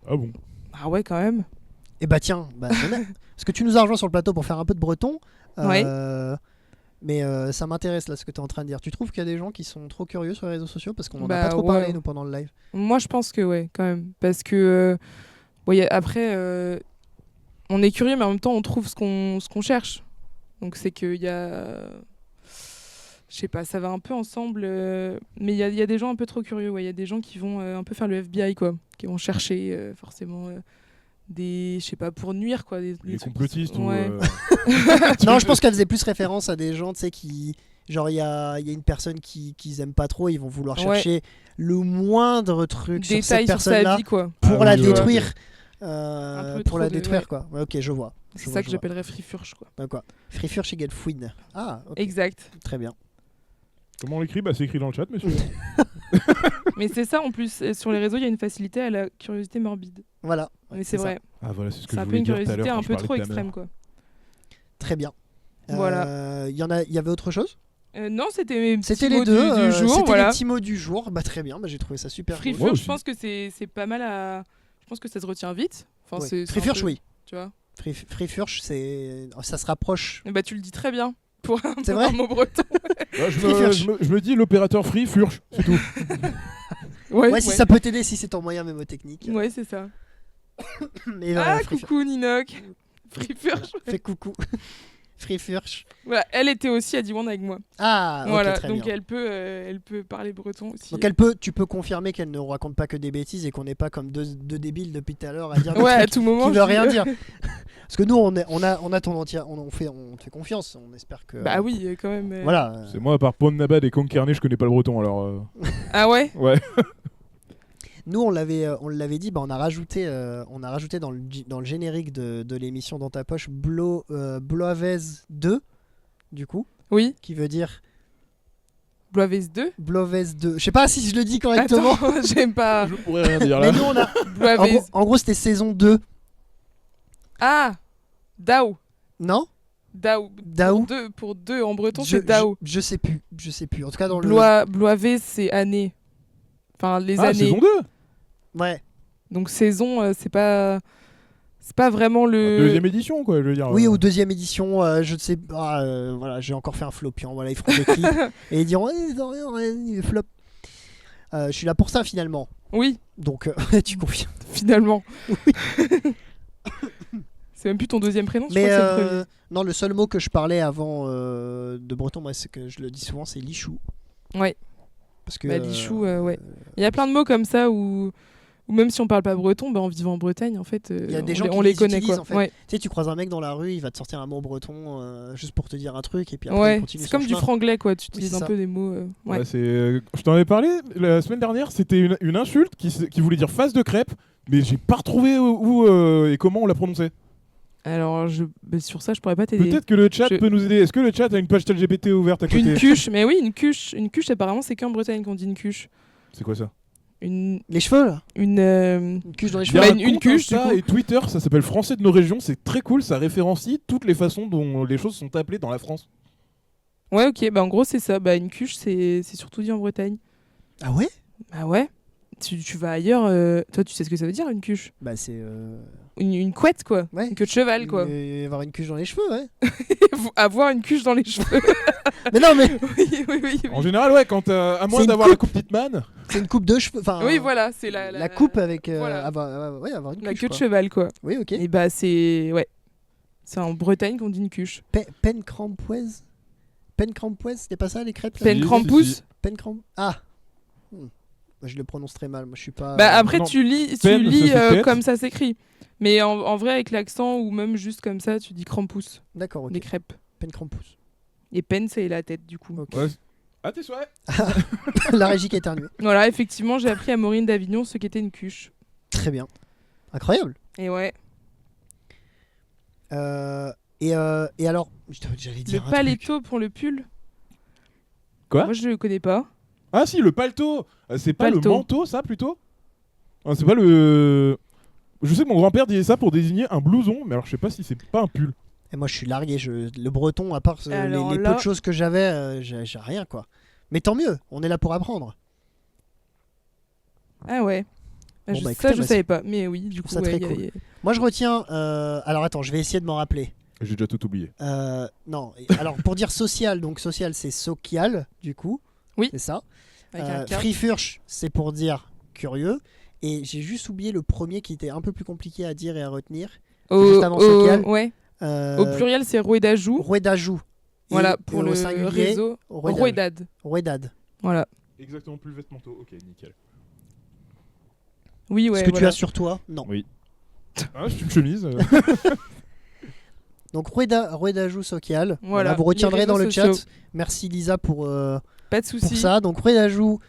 Ah bon. Ah ouais, quand même. Et bah tiens, parce que tu nous as rejoint sur le plateau pour faire un peu de breton. Ouais. Mais ça m'intéresse là ce que tu es en train de dire. Tu trouves qu'il y a des gens qui sont trop curieux sur les réseaux sociaux parce qu'on en a Bah, pas trop ouais. parlé nous pendant le live. Moi, je pense que ouais, quand même. Parce que, après, on est curieux, mais en même temps, on trouve ce qu'on cherche. Donc, c'est qu'il y a. Je sais pas, ça va un peu ensemble. Mais il y a des gens un peu trop curieux. Il y a des gens qui vont un peu faire le FBI, quoi. Qui vont chercher forcément des. Je sais pas, pour nuire, quoi. Des Les trucs- complotistes ou. Ouais. Non, je pense qu'elle faisait plus référence à des gens, tu sais, qui. Genre, il y a une personne qu'ils aiment pas trop, ils vont vouloir Ouais. chercher le moindre truc sur cette Détails sur sa personne-là vie, quoi. pour Ah la oui, ouais, détruire. Un peu Pour la trop de- détruire, ouais. quoi. Ouais, ok, je vois. C'est Je ça vois, que je vois. j'appellerais frifurge, quoi. Ouais, quoi. Frifure chez Gelfouine. Ah, ok, Exact. très bien. Comment on l'écrit? Bah, c'est écrit dans le chat, monsieur. Mais c'est ça, en plus. Sur les réseaux, il y a une facilité à la curiosité morbide. Voilà. Mais Ouais, c'est ça. vrai. Ah, voilà, c'est ce que C'est je un peu voulais une dire tout à curiosité l'heure. un quand je peu parlais trop de ta mère. extrême, quoi. Très bien. Voilà. Il y avait autre chose? Non, c'était mes petits C'était mots les deux. du jour. C'était Voilà. les petits mots du jour. Bah, très bien. Bah, j'ai trouvé ça super cool. Frifurge, aussi. je pense que c'est pas mal à. Je pense que ça se retient vite. Enfin, Ouais. c'est un Frifurge, peu- oui. Tu vois. Frifurge, ça se rapproche. Et bah, tu le dis très bien pour C'est pour vrai un mot breton. Ouais, Frifurge. je me dis l'opérateur free furche, c'est tout. Ouais, si ça peut t'aider, si c'est ton moyen mémotechnique. Ouais, c'est ça. Mais voilà, Ah, Frifurge. coucou Ninoc. Frifurge. Fais coucou. Frifurge. Voilà, elle était aussi à Diwan avec moi. Ah, ok, Voilà, très donc bien. elle peut parler breton aussi. Donc tu peux confirmer qu'elle ne raconte pas que des bêtises et qu'on n'est pas comme deux débiles depuis tout à l'heure à dire des Ouais, à trucs tout moment. qui je veut dis- rien dire. Parce que nous, on a ton entière, on te fait confiance. On espère que. Bah oui, quand même. Voilà. C'est moi, à part Ponnabad et Concarné, je connais pas le breton, alors. Ah ouais. Ouais. Nous, on l'avait dit, bah, on a rajouté dans le générique de l'émission Dans ta poche Bloavez 2, du coup, Oui. qui veut dire Bloavez 2. Bloavez 2. Je sais pas si je le dis correctement. Attends, j'aime pas. Je pourrais rien dire Mais là. nous, en Bloavez. gros, c'était saison 2. Ah, Dao. Non? Dao. Dao. Pour deux en breton, c'est Dao. Je sais plus. En tout cas, dans le. Bloavez, c'est année. Enfin, les Ah, années. saison 2. Ouais. Donc saison, c'est pas vraiment le. Deuxième édition, quoi, je veux dire. Oui, ou deuxième édition, je ne sais pas. Voilà, j'ai encore fait un flopian. Voilà, ils feront des clips et ils diront flop. Je suis là pour ça finalement. Oui, Donc, tu confirmes. finalement. C'est même plus ton deuxième prénom, je Mais crois que c'est le premier. non, le seul mot que je parlais avant de breton, moi, c'est que je le dis souvent, c'est lichou. Ouais. Parce que. Bah, lichou, ouais. Il y a plein de mots comme ça où même si on parle pas breton, bah, en vivant en Bretagne, en fait, Il y a des gens on qui les les connaît, utilisent, quoi. en fait. Ouais. Tu sais, tu croises un mec dans la rue, il va te sortir un mot breton juste pour te dire un truc et puis après il Ouais, continue c'est son comme du chemin. franglais, quoi. Tu utilises c'est un ça. peu des mots. Ouais. Ouais, je t'en avais parlé la semaine dernière, c'était une insulte qui voulait dire face de crêpe, mais j'ai pas retrouvé où et comment on la prononçait. Alors, bah, sur ça, je pourrais pas t'aider. Peut-être que le chat Je- peut nous aider. Est-ce que le chat a une page LGBT ouverte à côté? Une cuche, mais oui, une cuche, apparemment, c'est qu'en Bretagne qu'on dit une cuche. C'est quoi ça? Les cheveux là Une cuche dans les Il y a cheveux. Bah, un une compte cuche, du Insta coup. et Twitter, ça s'appelle Français de nos régions, c'est très cool, ça référencie toutes les façons dont les choses sont appelées dans la France. Ouais, ok, bah en gros, c'est ça. Bah, une cuche, c'est surtout dit en Bretagne. Ah ouais? Bah ouais. Tu vas ailleurs, toi, tu sais ce que ça veut dire, une cuche? Bah c'est. Une couette, quoi. Ouais. Une queue de cheval, quoi. Avoir une cuche dans les cheveux, ouais. Avoir une cuche dans les cheveux. Mais non, mais oui. En général, ouais, quand à C'est moins une d'avoir la coupe. coupe Hitman, c'est une coupe de cheveux. Enfin, Oui, voilà, c'est la coupe avec. voilà. avoir une La cuche, queue de quoi. cheval, quoi. Oui, ok. Et bah, c'est. Ouais. C'est en Bretagne qu'on dit une cuche. Pencrampoise. Pencrampoise, c'était pas ça les crêpes là Peine Si, crampousse. si, si. Pencramp. Ah. Je le prononce très mal. Moi, je suis pas. Bah après non. tu lis Peine, ça fait tête. comme ça s'écrit. Mais en vrai avec l'accent ou même juste comme ça tu dis crampousse, D'accord, ok. des crêpes. Pencrampouse. Et peine c'est la tête du coup. Ok. ouais. Ah, tes souhaits. La régie qui a éternué. Voilà, effectivement j'ai appris à Maureen d'Avignon ce qu'était une cuche. Très bien. Incroyable. Et ouais. Et alors, j'allais dire Le un truc. paletto pour le pull. Quoi? Moi je le connais pas. Ah si, le paletot. C'est pas Paletot. le manteau, ça, plutôt? Ah, c'est pas le. Je sais que mon grand-père disait ça pour désigner un blouson, mais alors je sais pas si c'est pas un pull. Et moi, je suis largué. Le breton, à part Alors les peu là- de choses que j'avais, j'ai rien, quoi. Mais tant mieux, on est là pour apprendre. Ah ouais. Bon, Ça, écoutez, je bah, savais pas. Mais oui, du coup, ça très ouais, cool. Moi, je retiens... alors, attends, je vais essayer de m'en rappeler. J'ai déjà tout oublié. Non, alors, pour dire social, donc social, c'est social, du coup. Oui. C'est ça. avec un K. Frifurch, c'est pour dire curieux. Et j'ai juste oublié le premier qui était un peu plus compliqué à dire et à retenir. juste avant social. Ouais. Euh, Au pluriel, c'est Rouedajou. Rouedajou. Et Voilà, pour au le singulier, réseau. Rouedad. Rouedad. Voilà. Exactement, plus vêtementaux. Ok, nickel. Oui, ouais. Ce que tu voilà. as sur toi, non. Oui. Ah, c'est une chemise. Donc Rouedajou social. Voilà, Vous retiendrez les dans le réseaux chat. sociaux. Merci Lisa pour Pas de soucis. ça. Donc Rouedajou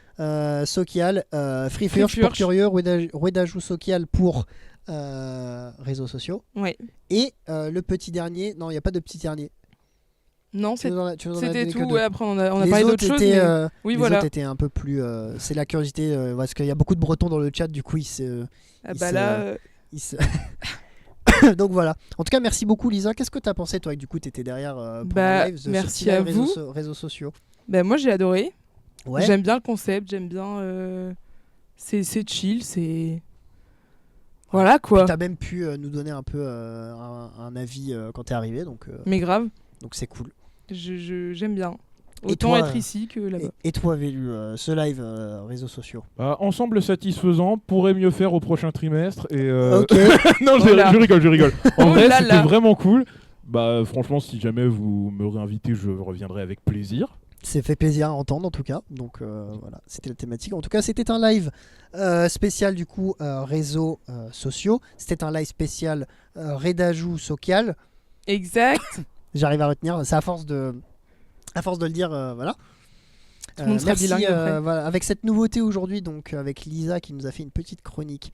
social, Frifurch pour Frifurch. curieux, Rouedajou social pour réseaux sociaux. Ouais. Et le petit dernier, non, il n'y a pas de petit dernier. Non, Tu nous en as donné c'était que tout. deux. Ouais, après, on a Les parlé autres d'autres choses. étaient, mais- Oui, les voilà. autres étaient un peu plus. C'est la curiosité, parce qu'il y a beaucoup de Bretons dans le chat, du coup, Ah il bah se- là, ils se- Donc voilà. En tout cas, merci beaucoup, Lisa. Qu'est-ce que tu as pensé, toi, que du coup, tu étais derrière pour Bah, un live, merci ce petit à live vous. réseaux sociaux. bah, moi, j'ai adoré. Ouais. J'aime bien le concept. J'aime bien. C'est chill. C'est. Voilà quoi. Tu as même pu nous donner un peu un avis quand tu es arrivé, donc Mais grave. c'est cool. J'aime bien. Et Autant toi, être ici que là-bas. Et toi, Vélu, ce live réseaux sociaux. Bah, ensemble satisfaisant, pourrait mieux faire au prochain trimestre. Et Ok. non, Oh là. je rigole. En Oh vrai, là c'était là. vraiment cool. Bah, franchement, si jamais vous me réinvitez, je reviendrai avec plaisir. C'est fait plaisir à entendre en tout cas. Donc voilà, c'était la thématique. En tout cas, c'était un live spécial du coup réseaux sociaux. C'était un live spécial Redajou social. Exact. J'arrive à retenir. C'est à force de le dire, voilà. Tout le monde sera Merci. bilingue après. Voilà, avec cette nouveauté aujourd'hui, donc avec Lisa qui nous a fait une petite chronique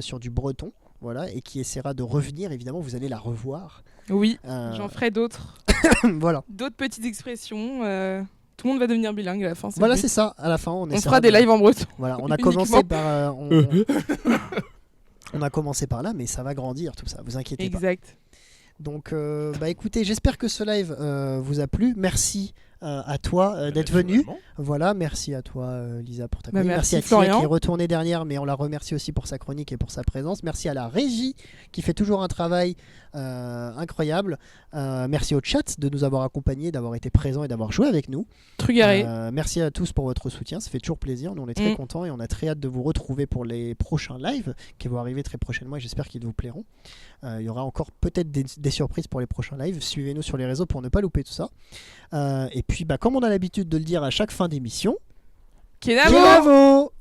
sur du breton. Voilà, et qui essaiera de revenir. Évidemment, vous allez la revoir. Oui. Euh, J'en ferai d'autres. voilà. D'autres petites expressions. Tout le monde va devenir bilingue à la fin. Voilà, le but. c'est ça. À la fin, on On essaiera fera des de- lives en breton. Voilà, on a Uniquement. commencé par on a commencé par là, mais ça va grandir tout ça. Vous inquiétez pas. Exact. Donc, bah écoutez, j'espère que ce live vous a plu. Merci à toi d'être venu. Naturellement. Voilà, merci à toi Lisa pour ta Bah, chronique. merci, à Tia Florian. qui est retournée dernière, mais on la remercie aussi pour sa chronique et pour sa présence. Merci à la régie qui fait toujours un travail incroyable. Merci au chat de nous avoir accompagnés, d'avoir été présents et d'avoir joué avec nous. Trugaré. Merci à tous pour votre soutien, ça fait toujours plaisir. Nous on est très contents et on a très hâte de vous retrouver pour les prochains lives qui vont arriver très prochainement et j'espère qu'ils vous plairont. Il y aura encore peut-être des surprises pour les prochains lives. Suivez-nous sur les réseaux pour ne pas louper tout ça. Et puis, bah, comme on a l'habitude de le dire à chaque fin d'émission, Kenavo bravo.